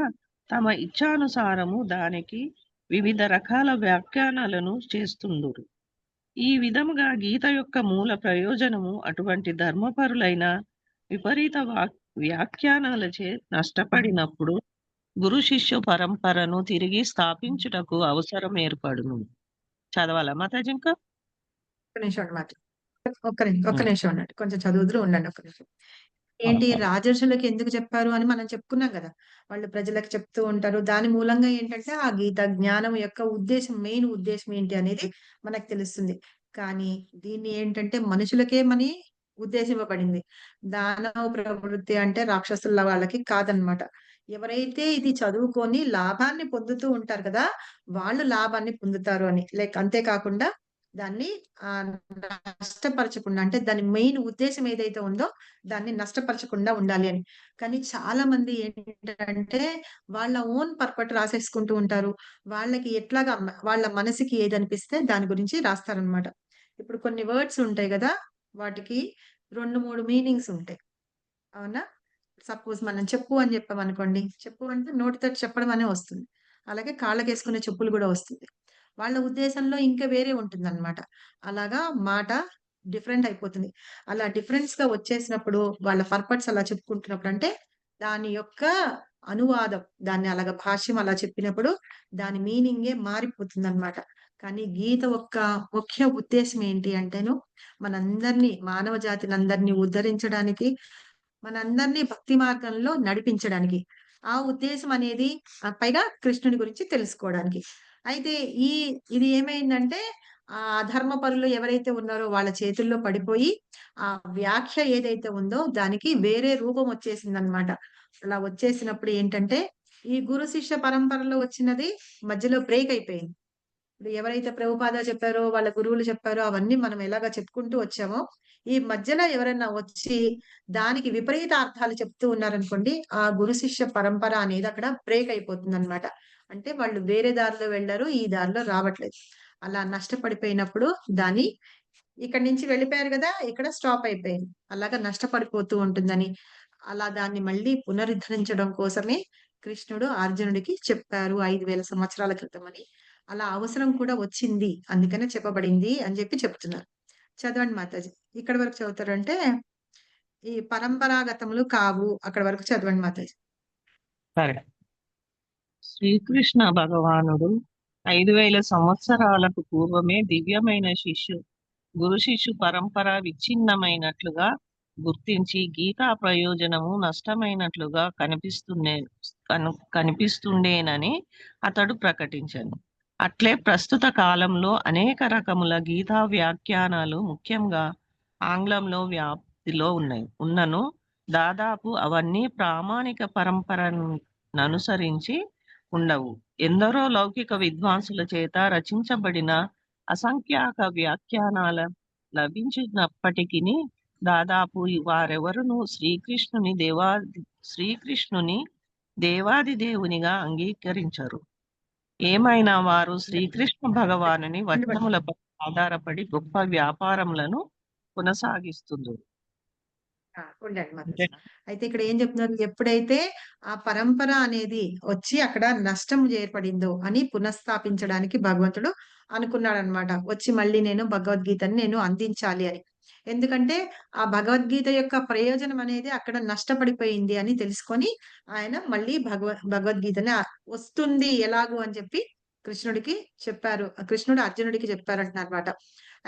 తమ ఇచ్ఛానుసారము దానికి వివిధ రకాల వ్యాఖ్యానాలను చేస్తుండురు. ఈ విధముగా గీత యొక్క మూల ప్రయోజనము అటువంటి ధర్మపరులైన విపరీత వ్యాఖ్యానాలచే నష్టపడినప్పుడు గురు శిష్య పరంపరను తిరిగి స్థాపించుటకు అవసరం ఏర్పడును. చదవాలా మాతాజీ? ఇంకా ఒక్క నిమిషం ఉండండి, కొంచెం చదువుతూ ఉండండి. ఒక్క నిమిషం. ఏంటి రాజర్షులకు ఎందుకు చెప్పారు అని మనం చెప్పుకున్నాం కదా. వాళ్ళు ప్రజలకు చెప్తూ ఉంటారు. దాని మూలంగా ఏంటంటే ఆ గీత జ్ఞానం యొక్క ఉద్దేశం, మెయిన్ ఉద్దేశం ఏంటి అనేది మనకు తెలుస్తుంది. కానీ దీన్ని ఏంటంటే మనుషులకే ఉద్దేశింపబడింది. దానవ ప్రవృత్తి అంటే రాక్షసుల వాళ్ళకి కాదనమాట. ఎవరైతే ఇది చదువుకొని లాభాన్ని పొందుతూ ఉంటారు కదా, వాళ్ళు లాభాన్ని పొందుతారు అని. అంతేకాకుండా దాన్ని నష్టపరచకుండా, అంటే దాని మెయిన్ ఉద్దేశం ఏదైతే ఉందో దాన్ని నష్టపరచకుండా ఉండాలి అని. కానీ చాలా మంది ఏంటంటే వాళ్ళ ఓన్ పర్పట్ రాసేసుకుంటూ ఉంటారు. వాళ్ళకి ఎట్లాగా వాళ్ళ మనసుకి ఏది అనిపిస్తే దాని గురించి రాస్తారనమాట. ఇప్పుడు కొన్ని వర్డ్స్ ఉంటాయి కదా, వాటికి 2-3 మీనింగ్స్ ఉంటాయి. అవునా? సపోజ్ మనం చెప్పు అని చెప్పామనుకోండి, చెప్పు అంటే నోటితో చెప్పడం అనే వస్తుంది. అలాగే కాళ్ళకేసుకునే చెప్పులు కూడా వస్తుంది. వాళ్ళ ఉద్దేశంలో ఇంకా వేరే ఉంటుందన్నమాట. అలాగా మాట డిఫరెంట్ అయిపోతుంది. అలా డిఫరెన్స్ గా వచ్చేసినప్పుడు వాళ్ళ పర్పట్స్ అలా చెప్పుకుంటున్నప్పుడు అంటే దాని యొక్క అనువాదం, దాన్ని అలాగా భాష్యం అలా చెప్పినప్పుడు దాని మీనింగే మారిపోతుందన్నమాట. కానీ గీత యొక్క ముఖ్య ఉద్దేశం ఏంటి అంటేను మనందరినీ, మానవ జాతిని అందరినీ ఉద్ధరించడానికి, మనందరినీ భక్తి మార్గంలో నడిపించడానికి. ఆ ఉద్దేశం అనేది పైగా కృష్ణుని గురించి తెలుసుకోవడానికి. అయితే ఇది ఏమైందంటే ఆ అధర్మ పరులు ఎవరైతే ఉన్నారో వాళ్ళ చేతుల్లో పడిపోయి ఆ వ్యాఖ్య ఏదైతే ఉందో దానికి వేరే రూపం వచ్చేసిందనమాట. అలా వచ్చేసినప్పుడు ఏంటంటే ఈ గురు శిష్య పరంపరలో వచ్చినది మధ్యలో బ్రేక్ అయిపోయింది. ఇప్పుడు ఎవరైతే ప్రభుపాద చెప్పారో వాళ్ళ గురువులు చెప్పారో అవన్నీ మనం ఎలాగా చెప్పుకుంటూ వచ్చామో ఈ మధ్యలో ఎవరైనా వచ్చి దానికి విపరీత అర్థాలు చెప్తూ ఉన్నారనుకోండి ఆ గురు శిష్య పరంపర అనేది అక్కడ బ్రేక్ అయిపోతుంది అనమాట. అంటే వాళ్ళు వేరే దారిలో వెళ్ళారు, ఈ దారిలో రావట్లేదు. అలా నష్టపడిపోయినప్పుడు దాన్ని ఇక్కడి నుంచి వెళ్ళిపోయారు కదా, ఇక్కడ స్టాప్ అయిపోయింది. అలాగా నష్టపడిపోతూ ఉంటుందని అలా దాన్ని మళ్ళీ పునరుద్ధరించడం కోసమే కృష్ణుడు అర్జునుడికి చెప్పారు 5000 సంవత్సరాల క్రితం అని. అలా అవసరం కూడా వచ్చింది అందుకనే చెప్పబడింది అని చెప్పి చెప్తున్నారు. చదవండి మాతాజీ. ఇక్కడ వరకు చదువుతారంటే ఈ పరంపరాగతములు కావు అక్కడ వరకు చదవండి మాతాజీ. సరే. శ్రీకృష్ణ భగవానుడు 5000 సంవత్సరాలకు పూర్వమే దివ్యమైన గురు శిష్యు పరంపర విచ్ఛిన్నమైనట్లుగా గుర్తించి గీతా ప్రయోజనము నష్టమైనట్లుగా కనిపిస్తుండేనని అతడు ప్రకటించాను. అట్లే ప్రస్తుత కాలంలో అనేక రకముల గీతా వ్యాఖ్యానాలు ముఖ్యంగా ఆంగ్లంలో వ్యాప్తిలో ఉన్నను దాదాపు అవన్నీ ప్రామాణిక పరంపరను అనుసరించి ఉండవు. ఎందరో లౌకిక విద్వాంసుల చేత రచించబడిన అసంఖ్యాక వ్యాఖ్యానాల లభించినప్పటికీ దాదాపు వారెవరును శ్రీకృష్ణుని దేవాది దేవునిగా అంగీకరించరు. ఏమైనా వారు శ్రీకృష్ణ భగవానుని వచనములపై ఆధారపడి గొప్ప వ్యాపారములను కొనసాగిస్తున్నారు. ఉండండి మాతాజీ. అయితే ఇక్కడ ఏం చెప్తున్నారు, ఎప్పుడైతే ఆ పరంపర అనేది వచ్చి అక్కడ నష్టం ఏర్పడిందో అని పునఃస్థాపించడానికి భగవంతుడు అనుకున్నాడు అనమాట. వచ్చి మళ్ళీ నేను భగవద్గీతని నేను అందించాలి అని. ఎందుకంటే ఆ భగవద్గీత యొక్క ప్రయోజనం అనేది అక్కడ నష్టపడిపోయింది అని తెలుసుకొని ఆయన మళ్ళీ భగవద్గీతని వస్తుంది ఎలాగూ అని చెప్పి కృష్ణుడికి చెప్పారు. కృష్ణుడు అర్జునుడికి చెప్పారంటున్నారు అనమాట.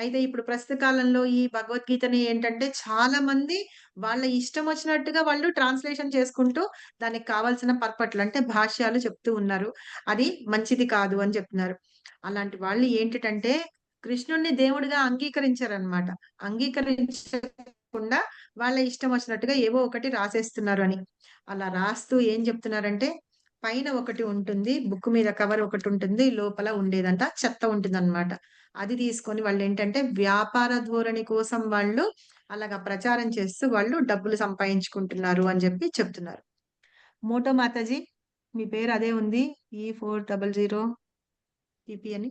అయితే ఇప్పుడు ప్రస్తుత కాలంలో ఈ భగవద్గీతని ఏంటంటే చాలా మంది వాళ్ళ ఇష్టం వచ్చినట్టుగా వాళ్ళు ట్రాన్స్లేషన్ చేసుకుంటూ దానికి కావాల్సిన పర్పట్లు అంటే భాష్యాలు చెప్తూ ఉన్నారు. అది మంచిది కాదు అని చెప్తున్నారు. అలాంటి వాళ్ళు ఏంటంటే కృష్ణుడిని దేవుడిగా అంగీకరించారనమాట. అంగీకరించకుండా వాళ్ళ ఇష్టం వచ్చినట్టుగా ఏవో ఒకటి రాసేస్తున్నారు అని. అలా రాస్తూ ఏం చెప్తున్నారంటే పైన ఒకటి ఉంటుంది, బుక్ మీద కవర్ ఒకటి ఉంటుంది, లోపల ఉండేదంట చెత్త ఉంటుందన్నమాట. అది తీసుకొని వాళ్ళు ఏంటంటే వ్యాపార ధోరణి కోసం వాళ్ళు అలాగా ప్రచారం చేస్తూ వాళ్ళు డబ్బులు సంపాదించుకుంటున్నారు అని చెప్పి చెప్తున్నారు. మోటో మాతాజీ మీ పేరు అదే ఉంది E400 PP అని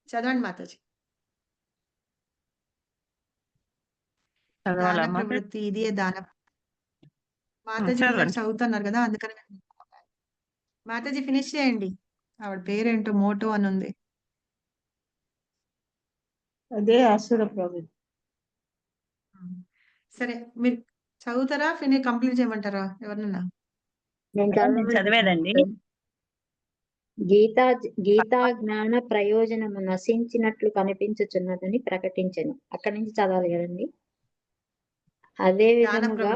చదవండి మాతాజీ. దాన ప్రవృత్తి ఇది దాన మాతాజీ పిల్లలు చదువుతున్నారు కదా అందుకని మాతాజీ ఫినిష్ చేయండి. ఆవిడ పేరేంటో మోటో అని ఉంది. అదే అసుర ప్రవృత్తి. సరే మీరు చదువుతారా కంప్లీట్ చేయమంటారా ఎవరినన్నా? నేను చదివేదండి. గీతా జ్ఞాన ప్రయోజనము నశించినట్లు కనిపించుచున్నదని ప్రకటించను. అక్కడి నుంచి చదవాలి కదండి. అదే విధముగా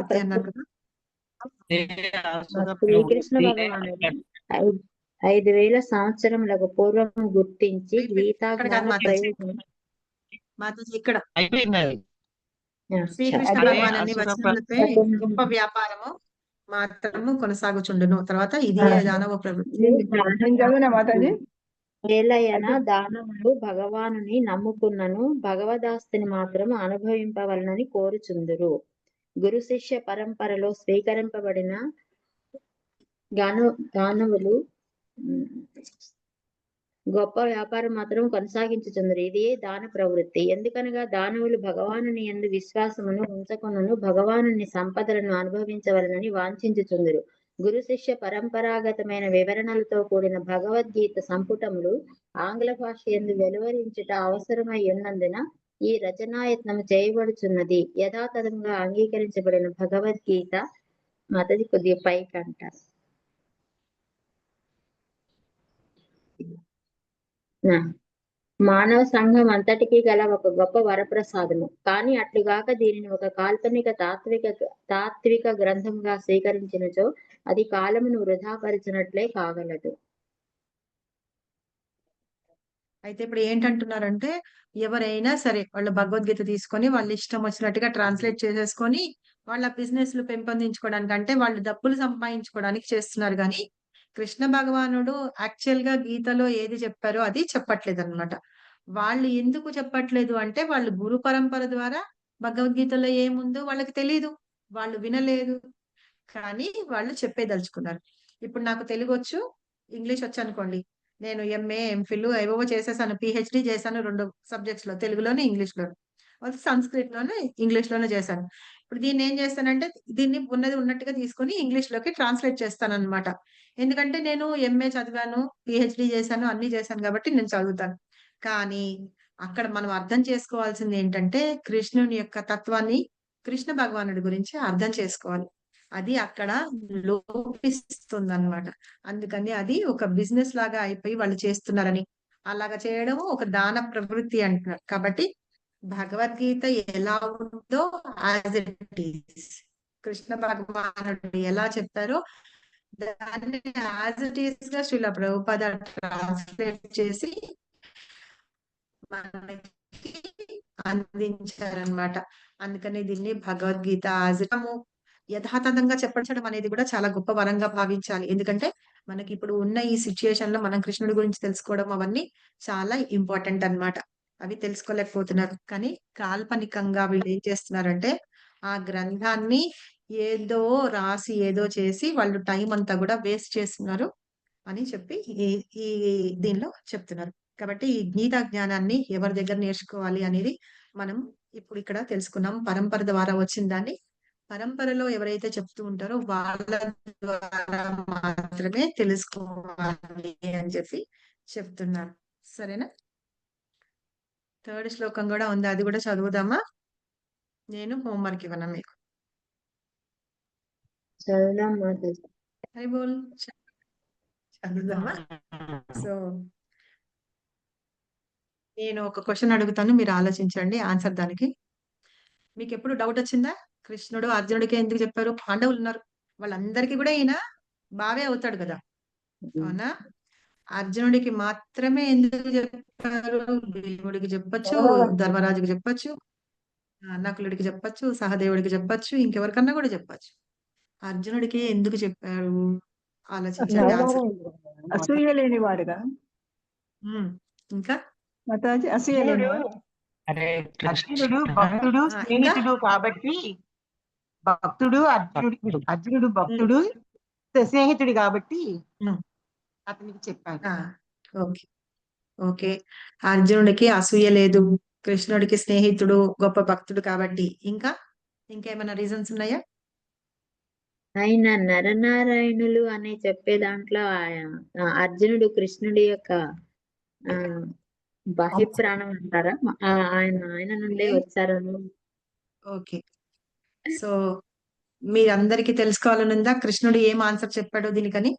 శ్రీకృష్ణ భగవానుడు 5000 సంవత్సరములకు పూర్వం గుర్తించి గీతా జ్ఞాన ప్రయోజనం ఇక్కడ శ్రీకృష్ణ భగవానుని వచనములపై గొప్ప వ్యాపారము మాత్రము కొనసాగుచుండును. తర్వాత ఇది దానవ ప్రవృత్తి. ఏలయన దానవులు భగవానుని నమ్ముకున్నను భగవదాస్తిని మాత్రం అనుభవింపవలనని కోరుచుందురు. గురు శిష్య పరంపరలో స్వీకరింపబడిన దానవులు గొప్ప వ్యాపారం మాత్రం కొనసాగించుచుందరు. ఇది దాన ప్రవృత్తి. ఎందుకనగా దానవులు భగవానుని యందు విశ్వాసమును ఉంచకున్నను భగవానుని సంపదలను అనుభవించవలనని వాంఛించుచుందరు. గురు శిష్య పరంపరాగతమైన వివరణలతో కూడిన భగవద్గీత సంపుటములు ఆంగ్ల భాష యందు వెలువరించుట అవసరమై ఉన్నందున ఈ రచనాయత్నము చేయబడుచున్నది. యథాతథంగా అంగీకరించబడిన భగవద్గీత మాతది కొద్దిగా పైకి అంటారు. మానవ సంఘం అంతటికీ గల ఒక గొప్ప వరప్రసాదము. కానీ అట్లుగాక దీనిని ఒక కాల్పనిక తాత్విక గ్రంథంగా స్వీకరించినచో అది కాలమును వృధాపరిచినట్లే కాగలదు. అయితే ఇప్పుడు ఏంటంటున్నారంటే ఎవరైనా సరే వాళ్ళ భగవద్గీత తీసుకొని వాళ్ళ ఇష్టం వచ్చినట్టుగా ట్రాన్స్లేట్ చేసేసుకొని వాళ్ళ బిజినెస్లు పెంపొందించుకోవడానికి, అంటే వాళ్ళు డబ్బులు సంపాదించుకోవడానికి చేస్తున్నారు. కానీ కృష్ణ భగవానుడు యాక్చువల్ గా గీతలో ఏది చెప్పారో అది చెప్పట్లేదు అనమాట. వాళ్ళు ఎందుకు చెప్పట్లేదు అంటే వాళ్ళు గురు పరంపర ద్వారా భగవద్గీతలో ఏముందో వాళ్ళకి తెలియదు, వాళ్ళు వినలేదు. కానీ వాళ్ళు చెప్పేదలుచుకున్నారు. ఇప్పుడు నాకు తెలుగు వచ్చు, ఇంగ్లీష్ వచ్చు అనుకోండి. నేను ఎంఏ, ఎంఫిల్ ఏవేవో చేసేసాను, పిహెచ్డి చేశాను 2 సబ్జెక్ట్స్ లో, తెలుగులోనే ఇంగ్లీష్ లో. సంస్కృత్ లోనే ఇంగ్లీష్ లోనే చేశాను. ఇప్పుడు దీన్ని ఏం చేస్తానంటే దీన్ని ఉన్నది ఉన్నట్టుగా తీసుకొని ఇంగ్లీష్ లోకి ట్రాన్స్లేట్ చేస్తాను అనమాట. ఎందుకంటే నేను ఎంఏ చదివాను, పిహెచ్డి చేశాను, అన్ని చేశాను కాబట్టి నేను చదువుతాను. కానీ అక్కడ మనం అర్థం చేసుకోవాల్సింది ఏంటంటే కృష్ణుని యొక్క తత్వాన్ని, కృష్ణ భగవానుడి గురించి అర్థం చేసుకోవాలి. అది అక్కడ లోపిస్తుంది అనమాట. అందుకని అది ఒక బిజినెస్ లాగా అయిపోయి వాళ్ళు చేస్తున్నారని, అలాగా చేయడం ఒక దాన ప్రవృత్తి అంటున్నారు. కాబట్టి భగవద్గీత ఎలా ఉందో యాజ్ ఇట్ ఈస్, కృష్ణ భగవానుడు ఎలా చెప్తారో దాన్ని యాజ్ ఇట్ ఈస్ గా శ్రీల ప్రభుపాద ట్రాన్స్లేట్ చేసి మనకి అందించారనమాట. అందుకని దీన్ని భగవద్గీత యథాతథంగా చెప్పడం అనేది కూడా చాలా గొప్ప వరంగా భావించాలి. ఎందుకంటే మనకి ఇప్పుడు ఉన్న ఈ సిచ్యుయేషన్ లో మనం కృష్ణుడి గురించి తెలుసుకోవడం అవన్నీ చాలా ఇంపార్టెంట్ అన్నమాట. అవి తెలుసుకోలేకపోతున్నారు. కానీ కాల్పనికంగా వీళ్ళు ఏం చేస్తున్నారంటే ఆ గ్రంథాన్ని ఏదో రాసి ఏదో చేసి వాళ్ళు టైం అంతా కూడా వేస్ట్ చేస్తున్నారు అని చెప్పి ఈ ఈ దీనిలో చెప్తున్నారు. కాబట్టి ఈ గీతా జ్ఞానాన్ని ఎవరి దగ్గర నేర్చుకోవాలి అనేది మనం ఇప్పుడు ఇక్కడ తెలుసుకున్నాం. పరంపర ద్వారా వచ్చిన దాన్ని పరంపరలో ఎవరైతే చెప్తూ ఉంటారో వాళ్ళ ద్వారా మాత్రమే తెలుసుకోవాలి అని చెప్పి చెప్తున్నారు. సరేనా? 3rd శ్లోకం కూడా ఉంది, అది కూడా చదువుదామా? నేను హోంవర్క్ ఇవ్వనా మీకు? చదువుదాం మాతాజీ. హరి బోల్, చదువుదామా? సో నేను ఒక క్వశ్చన్ అడుగుతాను, మీరు ఆలోచించండి ఆన్సర్ దానికి. మీకు ఎప్పుడు డౌట్ వచ్చిందా? కృష్ణుడు అర్జునుడికి ఎందుకు చెప్పారు? పాండవులు ఉన్నారు, వాళ్ళందరికీ కూడా ఈయన బావే అవుతాడు కదా, అవునా? అర్జునుడికి మాత్రమే ఎందుకు చెప్పారు? భీముడికి చెప్పొచ్చు, ధర్మరాజుకి చెప్పొచ్చు, నకులుడికి చెప్పొచ్చు, సహదేవుడికి చెప్పొచ్చు, ఇంకెవరికన్నా కూడా చెప్పొచ్చు. అర్జునుడికి ఎందుకు చెప్పారు? ఆలోచించండి ఆన్సర్. అసూయ లేని వాడుగా. ఇంకా మాతాజీ అసూయ లేని వాడు. అర్జునుడు భక్తుడు, స్నేహితుడు కాబట్టి అర్జునుడు భక్తుడు స్నేహితుడు కాబట్టి అతనికి చెప్పారు. ఓకే ఓకే, అర్జునుడికి అసూయ లేదు, కృష్ణుడికి స్నేహితుడు, గొప్ప భక్తుడు కాబట్టి. ఇంకా ఇంకేమైనా రీజన్స్ ఉన్నాయా? ఆయన నరనారాయణులు అని చెప్పే దాంట్లో అర్జునుడు కృష్ణుడి యొక్క బహిప్రాణం అంటారా, ఆయన నుండే వచ్చారని. ఓకే, సో మీరందరికీ తెలుసుకోవాలనుందా కృష్ణుడు ఏం ఆన్సర్ చెప్పాడో దీనికని?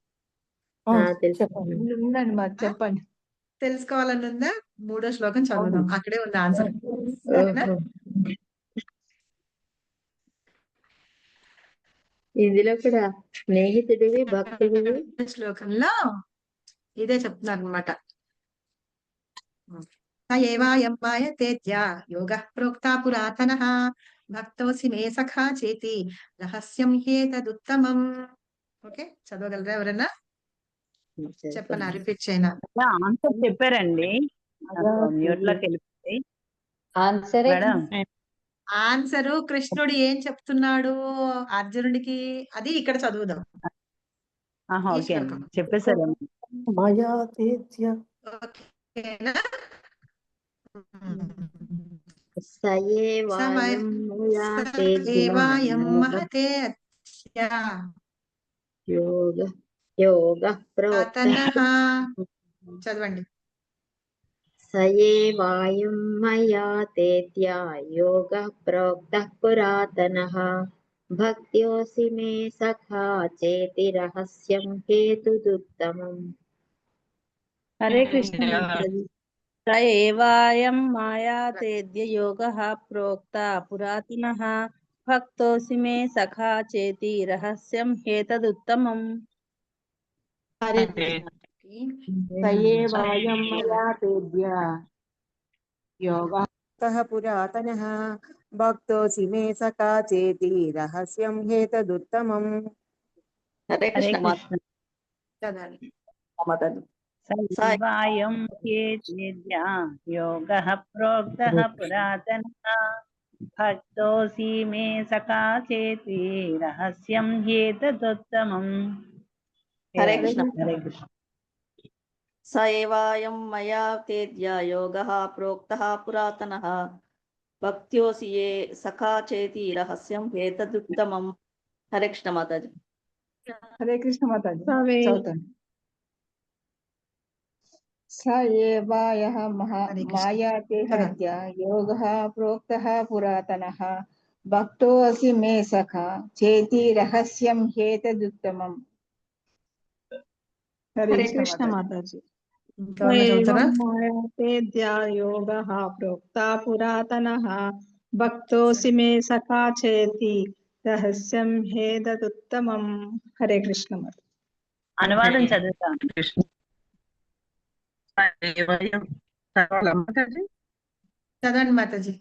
చెప్పండి. తెలుసుకోవాలనుందా? 3వ శ్లోకం చదువుదాం, అక్కడే ఉంది ఆన్సర్. ఇందులో కూడా స్నేహితుడివి భక్తుడివి శ్లోకంలో ఇదే చెప్తున్నారు అనమాట. ఏవాయం మాయతేత్య యోగః ప్రోక్తా పురాతనః భక్తోసి మే సఖా చేతి రహస్యం హేతదుత్తమం. ఓకే, చదవగలరా ఎవరన్నా? చెప్పనా, రిపీట్ చేయనా? ఆన్సర్ చెప్పారండి, మ్యూట్ లోకి వెళ్ళిపోయి. ఆన్సరు కృష్ణుడు ఏం చెప్తున్నాడు అర్జునుడికి, అది ఇక్కడ చదువుదాం. ఓకే చెప్పేసారు. ఓకేనా? సయేవాయం మహతే యోగ ప్రోక్తః. చదవండి. సయేవాయం మయా తేత్య యోగ ప్రోక్తః పురాతనః భక్త్యోసి మే సఖా చేతి రహస్యం హేతుదుత్తమం. హరే కృష్ణ. స ఏవాయం మాయాతేద్య యోగః ప్రోక్త పురాతనః భక్తోసి మే సఖా చేతి రహస్యం హేతదుత్తమం. హరే కృష్ణ. సయేవాయం మయా తేద్య యోగः పురాతనः భక్తోసి మే సఖా చేతి రహస్యం హేతదుత్తమం. హరే హరే కృష్ణ కృష్ణ. చదవండి. మాతాజీ. సైవాయం చేద్యా యోగః ప్రోక్తః పురాతనః భక్తోసి మే సఖా చేతి రహస్యం హేతదుత్తమం. హరే కృష్ణ. హరే కృష్ణ. స ఏవాయం మయా తేద్య యోగః ప్రోక్తః పురాతనః భక్త్యోసి ఏ సఖా చేతి రహస్యం ఏతదుత్తమం. హరే కృష్ణ మాతాజీ. హరే కృష్ణ మాతాజీ చదువుతాను. స ఏవాయః హరే కృష్ణ. మాయాతే హత్య యోగః ప్రోక్తః పురాతనః భక్తో అసి మే సఖా చేతి రహస్యం హేతదుత్తమం. హరే కృష్ణ మాతాజీ. ఇంకెవరన్నా చదువుతారా? యోగః ప్రోక్తా పురాతనః భక్తోసి మే సఖా చేతి రహస్యం హేతదుత్తమం. హరే కృష్ణ మాతాజీ. అనువాదం చదువుతాను. కృష్ణ సైవాయం చదవాలా మాతాజీ? చదవండి మాతాజీ.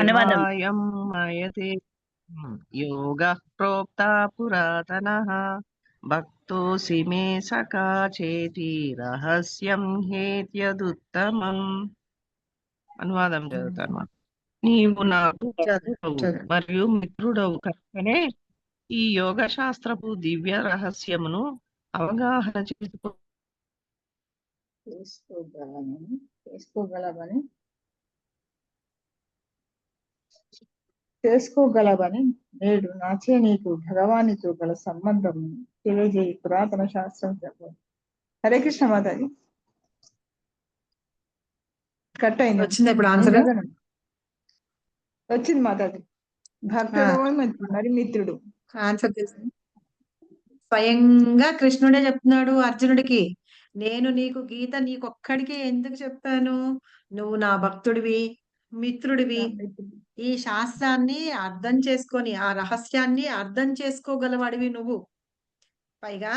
అనువాదం. సయేవాయం మయతే యోగః ప్రోక్తా పురాతనః భక్తోసి మే సఖా చేతి రహస్యం హేత్యదుత్తమం. అనువాదం చదువుతాను. నీవు నాకు భక్తుడవు మరియు మిత్రుడవు కనుకనే ఈ యోగ శాస్త్రపు దివ్య రహస్యమును అవగాహన చేసుకోగలవని నేడు నాచే నీకు భగవానితో గల సంబంధం తెలియజేయి పురాతన శాస్త్రం చెప్పు. హరే కృష్ణ మాతాజీ. కట్ అయింది. వచ్చిందా ఇప్పుడు ఆన్సర్? వచ్చింది మాతాజీ. భక్తుడు మరి మిత్రుడు. ఆన్సర్ తెలిసింది. స్వయంగా కృష్ణుడే చెప్తున్నాడు అర్జునుడికి, నేను నీకు గీత నీకొక్కడికి ఎందుకు చెప్పాను, నువ్వు నా భక్తుడివి, మిత్రుడివి, ఈ శాస్త్రాన్ని అర్థం చేసుకొని ఆ రహస్యాన్ని అర్థం చేసుకోగలవాడివి నువ్వు, పైగా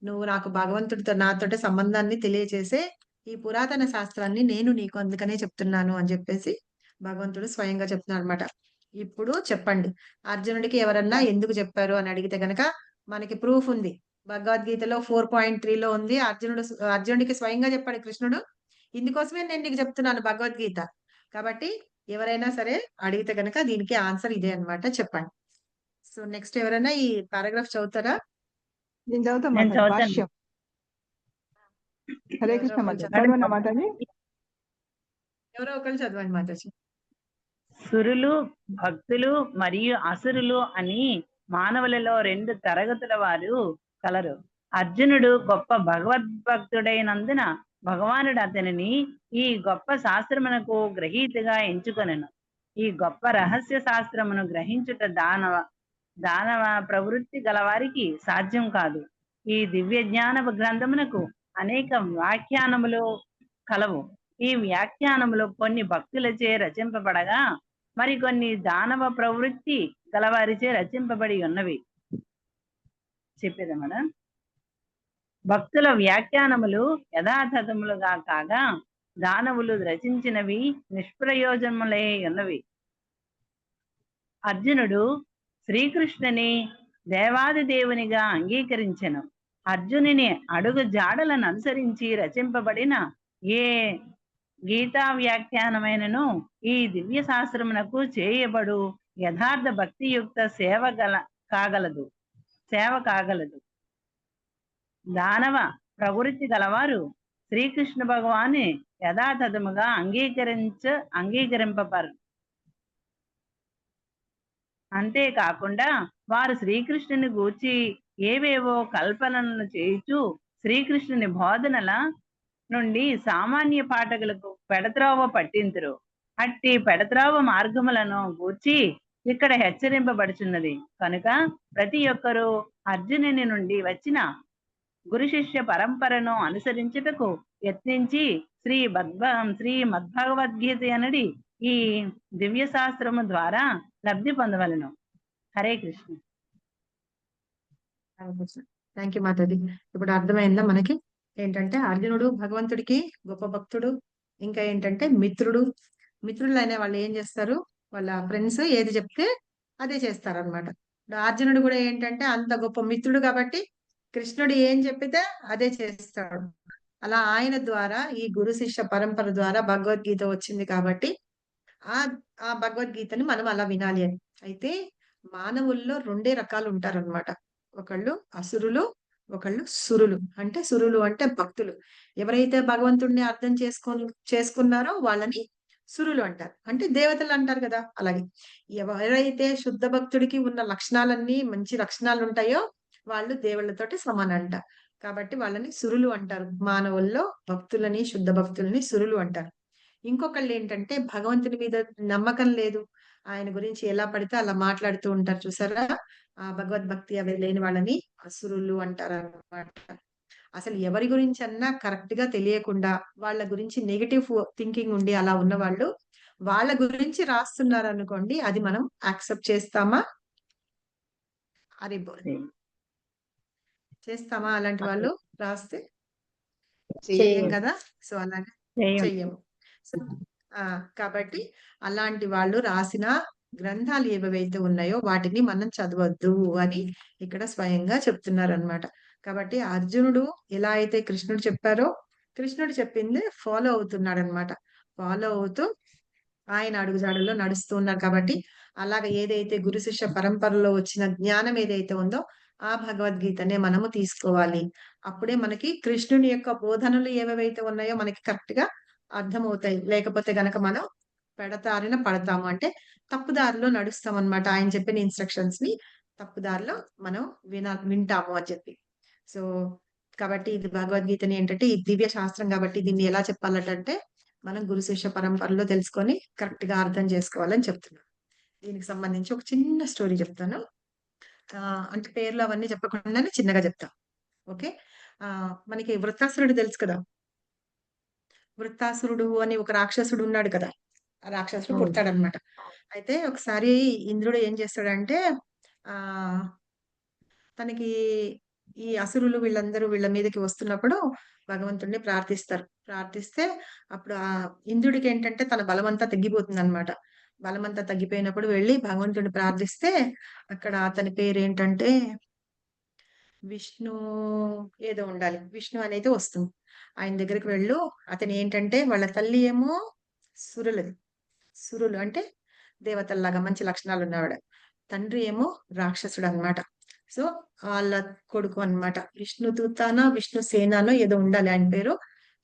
నువ్వు నాకు భగవంతుడితో నాతోటి సంబంధాన్ని తెలియచేసే ఈ పురాతన శాస్త్రాన్ని నేను నీకు అందుకనే చెప్తున్నాను అని చెప్పేసి భగవంతుడు స్వయంగా చెప్తున్నాడు అనమాట. ఇప్పుడు చెప్పండి, అర్జునుడికి ఎవరన్నా ఎందుకు చెప్పారు అని అడిగితే గనక మనకి ప్రూఫ్ ఉంది. భగవద్గీతలో 4.3లో ఉంది. అర్జునుడికి స్వయంగా చెప్పాడు కృష్ణుడు, ఇందుకోసమే నేను నీకు చెప్తున్నాను భగవద్గీత. కాబట్టి ఎవరైనా సరే అడిగితే గనక దీనికి ఆన్సర్ ఇదే అన్నమాట. చెప్పండి. సో నెక్స్ట్ ఎవరైనా ఈ పారాగ్రాఫ్ చదువుతారా? నేను నేను చదువుతాను. చదువుతాను. హరే కృష్ణ మాతాజీ. చదవండి మాతాజీ. ఎవరో ఒకరు చదవండి మాతాజీ. సురులు, భక్తులు మరియు అసురులు అని మానవులలో 2 తరగతుల వారు కలరు. అర్జునుడు గొప్ప భగవద్భక్తుడైనందున భగవానుడు అతనిని ఈ గొప్ప శాస్త్రమునకు గ్రహీతగా ఎంచుకొనెను. ఈ గొప్ప రహస్య శాస్త్రమును గ్రహించుట దానవ ప్రవృత్తి గలవారికి సాధ్యం కాదు. ఈ దివ్య జ్ఞాన గ్రంథమునకు అనేక వ్యాఖ్యానములు కలవు. ఈ వ్యాఖ్యానములు కొన్ని భక్తులచే రచింపబడగా మరికొన్ని దానవ ప్రవృత్తి గలవారిచే రచింపబడి ఉన్నవి. చెప్పేదమ్మా. భక్తుల వ్యాఖ్యానములు యథాతథములుగా కాగా దానవులు రచించినవి నిష్ప్రయోజనములై ఉన్నవి. అర్జునుడు శ్రీకృష్ణుని దేవాది దేవునిగా అంగీకరించెను. అర్జునుని అడుగు జాడలను అనుసరించి రచింపబడిన ఏ గీతా వ్యాఖ్యానమైనను ఈ దివ్య శాస్త్రమునకు చేయబడు యథార్థ భక్తియుక్త సేవ కాగలదు. దానవ ప్రవృత్తి గలవారు శ్రీకృష్ణ భగవాన్ని యథాతథముగా అంగీకరింపబరు. అంతేకాకుండా వారు శ్రీకృష్ణుని గూర్చి ఏవేవో కల్పనలను చేయుచు శ్రీకృష్ణుని బోధనల నుండి సామాన్య పాఠకులకు పెడత్రోవ పట్టింతురు. అట్టి పెడత్రోవ మార్గములను గూర్చి ఇక్కడ హెచ్చరింపబడుచున్నది. కనుక ప్రతి ఒక్కరూ అర్జునుని నుండి వచ్చిన గురు శిష్య పరంపరను అనుసరించుటకు యత్నించి శ్రీ మద్భగవద్గీత అనడి ఈ దివ్య శాస్త్రము ద్వారా లబ్ధి పొందవలను. హరే కృష్ణ. థ్యాంక్ యూ మాతాజీ. ఇప్పుడు అర్థమైందా మనకి? ఏంటంటే అర్జునుడు భగవంతుడికి గొప్ప భక్తుడు. ఇంకా ఏంటంటే మిత్రుడు. మిత్రులు అనే వాళ్ళు ఏం చేస్తారు, వాళ్ళ ఫ్రెండ్స్ ఏది చెప్తే అదే చేస్తారనమాట. అర్జునుడు కూడా ఏంటంటే అంత గొప్ప మిత్రుడు కాబట్టి కృష్ణుడు ఏం చెప్పితే అదే చేస్తాడు. అలా ఆయన ద్వారా ఈ గురు శిష్య పరంపర ద్వారా భగవద్గీత వచ్చింది కాబట్టి ఆ ఆ భగవద్గీతని మనం అలా వినాలి అని. అయితే మానవుల్లో రెండే రకాలు ఉంటారన్నమాట. ఒకళ్ళు అసురులు, ఒకళ్ళు సురులు. అంటే సురులు అంటే భక్తులు. ఎవరైతే భగవంతుడిని అర్థం చేసుకున్నారో వాళ్ళని సురులు అంటారు. అంటే దేవతలు అంటారు కదా, అలాగే ఎవరైతే శుద్ధ భక్తుడికి ఉన్న లక్షణాలన్నీ మంచి లక్షణాలు ఉంటాయో వాళ్ళు దేవుళ్ళతోటి సమానంట. కాబట్టి వాళ్ళని సురులు అంటారు. మానవుల్లో భక్తులని, శుద్ధ భక్తులని సురులు అంటారు. ఇంకొకళ్ళు ఏంటంటే భగవంతుని మీద నమ్మకం లేదు, ఆయన గురించి ఎలా పడితే అలా మాట్లాడుతూ ఉంటారు చూసారా, ఆ భగవద్భక్తి అవి లేని వాళ్ళని అసురులు అంటారు అన్నమాట. అసలు ఎవరి గురించి అన్నా కరెక్ట్ గా తెలియకుండా వాళ్ళ గురించి నెగటివ్ థింకింగ్ ఉండి అలా ఉన్న వాళ్ళు వాళ్ళ గురించి రాస్తున్నారు అనుకోండి, అది మనం యాక్సెప్ట్ చేస్తామా? అది చేస్తామా? అలాంటి వాళ్ళు రాస్తే చెయ్యం కదా. సో అలాగే చెయ్యము. సో కాబట్టి అలాంటి వాళ్ళు రాసిన గ్రంథాలు ఏవైతే ఉన్నాయో వాటిని మనం చదవద్దు అని ఇక్కడ స్వయంగా చెప్తున్నారు అన్నమాట. కాబట్టి అర్జునుడు ఎలా అయితే కృష్ణుడు చెప్పారో కృష్ణుడు చెప్పింది ఫాలో అవుతున్నాడు అనమాట. ఫాలో అవుతూ ఆయన అడుగుజాడల్లో నడుస్తూ ఉన్నారు. కాబట్టి అలాగే ఏదైతే గురు శిష్య పరంపరలో వచ్చిన జ్ఞానం ఏదైతే ఉందో ఆ భగవద్గీతనే మనము తీసుకోవాలి. అప్పుడే మనకి కృష్ణుని యొక్క బోధనలు ఏవైతే ఉన్నాయో మనకి కరెక్ట్ గా అర్థమవుతాయి. లేకపోతే గనక మనం పెడతారిన పడతాము, అంటే తప్పుదారిలో నడుస్తాం అనమాట. ఆయన చెప్పిన ఇన్స్ట్రక్షన్స్ ని తప్పుదారిలో మనం వింటాము అని చెప్పి. సో కాబట్టి ఇది భగవద్గీతని ఏంటంటే ఈ దివ్య శాస్త్రం కాబట్టి దీన్ని ఎలా చెప్పాలంటే మనం గురు శిష్య పరంపరలో తెలుసుకొని కరెక్ట్ గా అర్థం చేసుకోవాలని చెప్తున్నాను. దీనికి సంబంధించి ఒక చిన్న స్టోరీ చెప్తాను. అంటే పేర్లు అవన్నీ చెప్పకుండానే చిన్నగా చెప్తా. ఓకే. మనకి వృత్తాసురుడు తెలుసు కదా. వృత్తాసురుడు అని ఒక రాక్షసుడు ఉన్నాడు కదా. ఆ రాక్షసుడు పుట్టాడనమాట. అయితే ఒకసారి ఇంద్రుడు ఏం చేస్తాడంటే తనకి ఈ అసురులు వీళ్ళందరూ వీళ్ళ మీదకి వస్తున్నప్పుడు భగవంతుడిని ప్రార్థిస్తారు. ప్రార్థిస్తే అప్పుడు ఆ ఇంద్రుడికి ఏంటంటే తన బలమంతా తగ్గిపోతుంది అనమాట. బలమంతా తగ్గిపోయినప్పుడు వెళ్ళి భగవంతుడిని ప్రార్థిస్తే అక్కడ అతని పేరు ఏంటంటే విష్ణు ఏదో ఉండాలి, విష్ణు అనేది వస్తుంది. ఆయన దగ్గరికి వెళ్ళు. అతను ఏంటంటే వాళ్ళ తల్లి ఏమో సురులది, సురులు అంటే దేవతల్లాగా మంచి లక్షణాలు ఉన్నవాడు. తండ్రి ఏమో రాక్షసుడు అనమాట. సో వాళ్ళ కొడుకు అనమాట. విష్ణు దూతానో విష్ణు సేనానో ఏదో ఉండాలి ఆయన పేరు.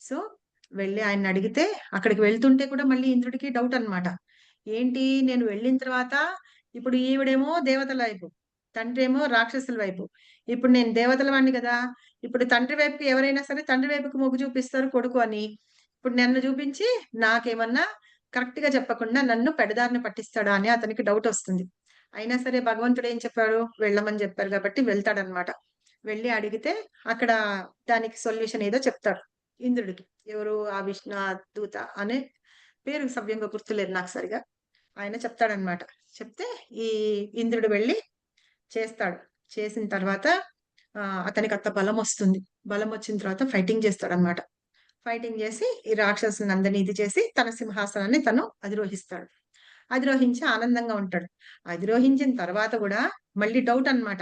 సో వెళ్ళి ఆయన అడిగితే అక్కడికి వెళ్తుంటే కూడా మళ్ళీ ఇంద్రుడికి డౌట్ అనమాట. ఏంటి నేను వెళ్ళిన తర్వాత ఇప్పుడు ఈవిడేమో దేవతల వైపు, తండ్రి ఏమో రాక్షసుల వైపు. ఇప్పుడు నేను దేవతల వాడిని కదా, ఇప్పుడు తండ్రి వైపుకి ఎవరైనా సరే తండ్రి వైపుకి మొగ్గు చూపిస్తారు కొడుకు అని. ఇప్పుడు నన్ను చూపించి నాకేమన్నా కరెక్ట్ గా చెప్పకుండా నన్ను పెడదారిని పట్టిస్తాడా అని అతనికి డౌట్ వస్తుంది. అయినా సరే భగవంతుడు ఏం చెప్పాడు, వెళ్ళమని చెప్పారు కాబట్టి వెళ్తాడనమాట. వెళ్ళి అడిగితే అక్కడ దానికి సొల్యూషన్ ఏదో చెప్తాడు ఇంద్రుడికి. ఎవరు ఆ విష్ణు దూత అనే పేరు సవ్యంగా గుర్తులేదు నాకు సరిగా. ఆయన చెప్తాడనమాట. చెప్తే ఈ ఇంద్రుడు వెళ్ళి చేస్తాడు. చేసిన తర్వాత అతనికి అంత బలం వస్తుంది. బలం వచ్చిన తర్వాత ఫైటింగ్ చేస్తాడనమాట. ఫైటింగ్ చేసి ఈ రాక్షసుని అందరినీ ఇది చేసి తన సింహాసనాన్ని తను అధిరోహిస్తాడు. అధిరోహించి ఆనందంగా ఉంటాడు. అధిరోహించిన తర్వాత కూడా మళ్ళీ డౌట్ అన్నమాట.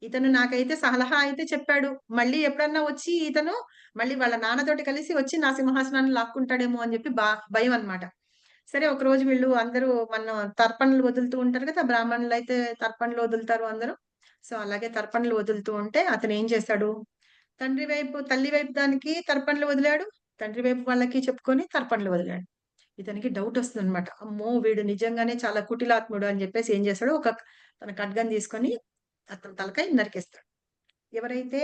ఇతను నాకైతే సలహా అయితే చెప్పాడు, మళ్ళీ ఎప్పుడన్నా వచ్చి ఇతను మళ్ళీ వాళ్ళ నాన్నతోటి కలిసి వచ్చి నా సింహాసనాన్ని లాక్కుంటాడేమో అని చెప్పి భయం అన్నమాట. సరే ఒక రోజు వీళ్ళు అందరూ మన తర్పణలు వదులుతూ ఉంటారు కదా, బ్రాహ్మణులు అయితే తర్పణలు వదులుతారు అందరూ. సో అలాగే తర్పణలు వదులుతూ ఉంటే అతను ఏం చేశాడు, తండ్రి వైపు తల్లి వైపు దానికి తర్పణలు వదిలాడు, తండ్రి వైపు వాళ్ళకి చెప్పుకొని తర్పణలు వదిలాడు. ఇతనికి డౌట్ వస్తుంది అనమాట. అమ్మో వీడు నిజంగానే చాలా కుటిలాత్ముడు అని చెప్పేసి ఏం చేస్తాడు, ఒక తన ఖడ్గం తీసుకొని అతని తలకాయ నరికేస్తాడు. ఎవరైతే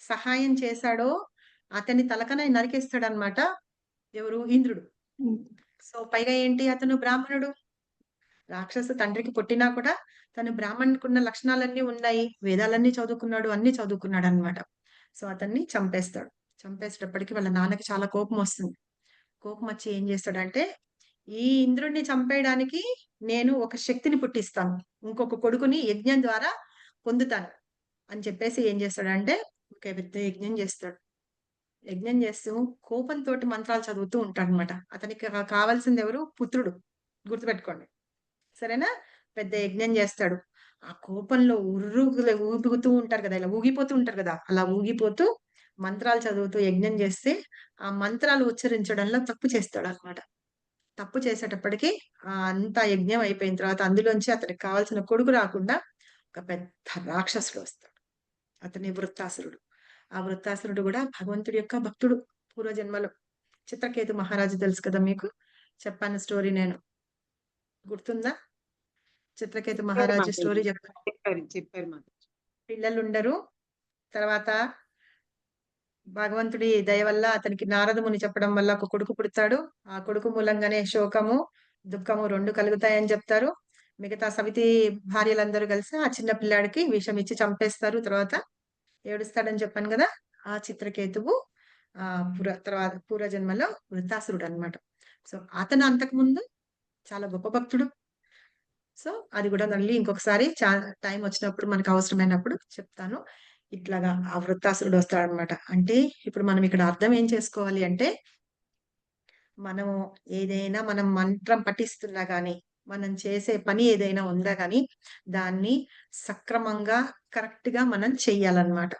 సహాయం చేశాడో అతని తలకన నరికేస్తాడు అనమాట. ఎవరు, ఇంద్రుడు. సో పైగా ఏంటి, అతను బ్రాహ్మణుడు. రాక్షసు తండ్రికి పుట్టినా కూడా తను బ్రాహ్మణుకున్న లక్షణాలన్నీ ఉన్నాయి, వేదాలన్నీ చదువుకున్నాడు, అన్ని చదువుకున్నాడు అనమాట. సో అతన్ని చంపేస్తాడు. చంపేసేటప్పటికి వాళ్ళ నాన్నకి చాలా కోపం వస్తుంది. కోపం వచ్చి ఏం చేస్తాడంటే, ఈ ఇంద్రుడిని చంపేయడానికి నేను ఒక శక్తిని పుట్టిస్తాను, ఇంకొక కొడుకుని యజ్ఞం ద్వారా పొందుతాను. అని చెప్పేసి ఏం చేస్తాడంటే ఒక పెద్ద యజ్ఞం చేస్తాడు. యజ్ఞం చేస్తూ కోపంతో మంత్రాలు చదువుతూ ఉంటాడు అనమాట. అతనికి కావాల్సింది ఎవరు? పుత్రుడు. గుర్తుపెట్టుకోండి. సరేనా? పెద్ద యజ్ఞం చేస్తాడు. ఆ కోపంలో ఊగుతూ ఉంటారు కదా, ఇలా ఊగిపోతూ ఉంటారు కదా, అలా ఊగిపోతూ మంత్రాలు చదువుతూ యజ్ఞం చేస్తే ఆ మంత్రాలు ఉచ్చరించడంలో తప్పు చేస్తాడు అనమాట. తప్పు చేసేటప్పటికి అంతా యజ్ఞం అయిపోయిన తర్వాత అందులోంచి అతనికి కావాల్సిన కొడుకు రాకుండా ఒక పెద్ద రాక్షసుడు వస్తాడు. అతని వృత్తాసురుడు. ఆ వృత్తాసురుడు కూడా భగవంతుడి యొక్క భక్తుడు పూర్వజన్మలో. చిత్రకేతు మహారాజు తెలుసు కదా మీకు, చెప్పాను స్టోరీ నేను, గుర్తుందా? చిత్రకేతు మహారాజు స్టోరీ చెప్పారు మాతాజీ. పిల్లలు ఉండరు. తర్వాత భగవంతుడి దయ వల్ల అతనికి నారద ముని చెప్పడం వల్ల ఒక కొడుకు పుడతాడు. ఆ కొడుకు మూలంగానే శోకము దుఃఖము రెండు కలుగుతాయని చెప్తారు. మిగతా సవితి భార్యలందరూ కలిసి ఆ చిన్న పిల్లాడికి విషం ఇచ్చి చంపేస్తారు. తర్వాత ఏడుస్తాడని చెప్పాను కదా, ఆ చిత్రకేతువు తర్వాత పూర్వజన్మలో వృత్తాసురుడు అనమాట. సో అతను అంతకు ముందు చాలా గొప్ప భక్తుడు. సో అది కూడా మళ్ళీ ఇంకొకసారి టైం వచ్చినప్పుడు మనకు అవసరమైనప్పుడు చెప్తాను. ఇట్లాగా ఆ వృత్తాసురుడు వస్తాడనమాట. అంటే ఇప్పుడు మనం ఇక్కడ అర్థం ఏం చేసుకోవాలి అంటే, మనం ఏదైనా మనం మంత్రం పఠిస్తున్నా గానీ, మనం చేసే పని ఏదైనా ఉందా గానీ దాన్ని సక్రమంగా కరెక్ట్ గా మనం చెయ్యాలన్నమాట.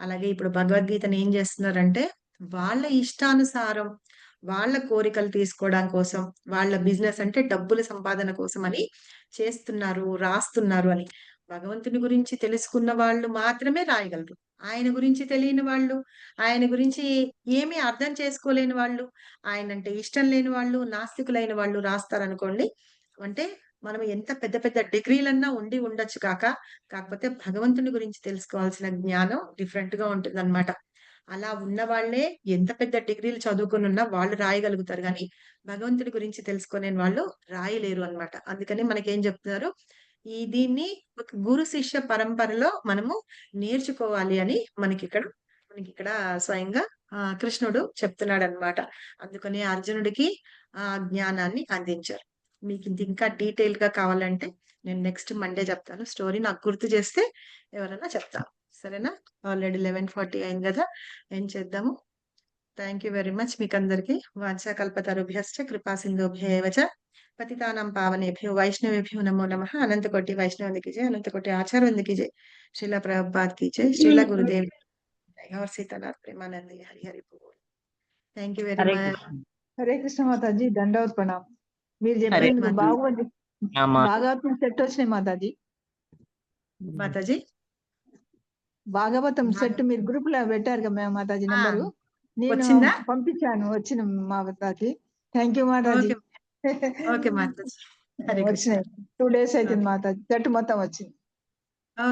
అలాగే ఇప్పుడు భగవద్గీతను ఏం చేస్తున్నారంటే వాళ్ళ ఇష్టానుసారం వాళ్ళ కోరికలు తీసుకోవడం కోసం, వాళ్ళ బిజినెస్ అంటే డబ్బుల సంపాదన కోసం అని చేస్తున్నారు, రాస్తున్నారు అని. భగవంతుని గురించి తెలుసుకున్న వాళ్ళు మాత్రమే రాయగలరు. ఆయన గురించి తెలియని వాళ్ళు, ఆయన గురించి ఏమీ అర్థం చేసుకోలేని వాళ్ళు, ఆయన అంటే ఇష్టం లేని వాళ్ళు, నాస్తికులైన వాళ్ళు రాస్తారనుకోండి. అంటే మనం ఎంత పెద్ద పెద్ద డిగ్రీలన్నా ఉండి ఉండొచ్చు కాకపోతే భగవంతుని గురించి తెలుసుకోవాల్సిన జ్ఞానం డిఫరెంట్ గా ఉంటుందన్నమాట. అలా ఉన్న వాళ్ళే ఎంత పెద్ద డిగ్రీలు చదువుకుని ఉన్నా వాళ్ళు రాయగలుగుతారు కానీ భగవంతుడి గురించి తెలుసుకునే వాళ్ళు రాయలేరు అన్నమాట. అందుకని మనకేం చెప్తున్నారు, దీన్ని ఒక గురు శిష్య పరంపరలో మనము నేర్చుకోవాలి అని మనకి ఇక్కడ స్వయంగా కృష్ణుడు చెప్తున్నాడు అనమాట. అందుకని అర్జునుడికి ఆ జ్ఞానాన్ని అందించారు. మీకు ఇది ఇంకా డీటెయిల్ గా కావాలంటే నేను నెక్స్ట్ మండే చెప్తాను స్టోరీ. నాకు గుర్తు చేస్తే ఎవరైనా చెప్తాను, సరేనా? ఆల్రెడీ 11:40 అయింది కదా, ఏం చేద్దాము. థ్యాంక్ యూ వెరీ మచ్ మీకు అందరికి. వాంఛాకల్పతరుభ్యశ్చ కృపా సింధుభ్యేవ చ పతితానాం పావనేభ్యో వైష్ణవేభ్యో నమో నమః. అనంతకోటి వైష్ణవునికి జై, అనంతకోటి ఆచార్యునికి జై, శ్రీల ప్రభుపాద్ की जय, శ్రీల గురుదేవ్ और सीतानाथ प्रेमानंद हरि हरि बोल. Thank you very Hare much. Krishna. Hare Krishna మాతాజీ, దండవత్ ప్రణాం. మీరు హరే చెప్పినందుకు రామ. భాగవతం సెట్ వచ్చినాయి మాతాజీ. మాతాజీ భాగవతం సెట్ మీరు గ్రూప్ లో పెట్టారు కదా మాతాజీ, నంబరు నేను వచ్చిందా? పంపించాను, వచ్చిన మాతాజీ. థ్యాంక్ యూ మాతాజీ. ఓకే మాతాజీ. హరే కృష్ణ. వచ్చినాయి 2 days అవుతుంది మాతాజీ, సెట్ మొత్తం వచ్చింది.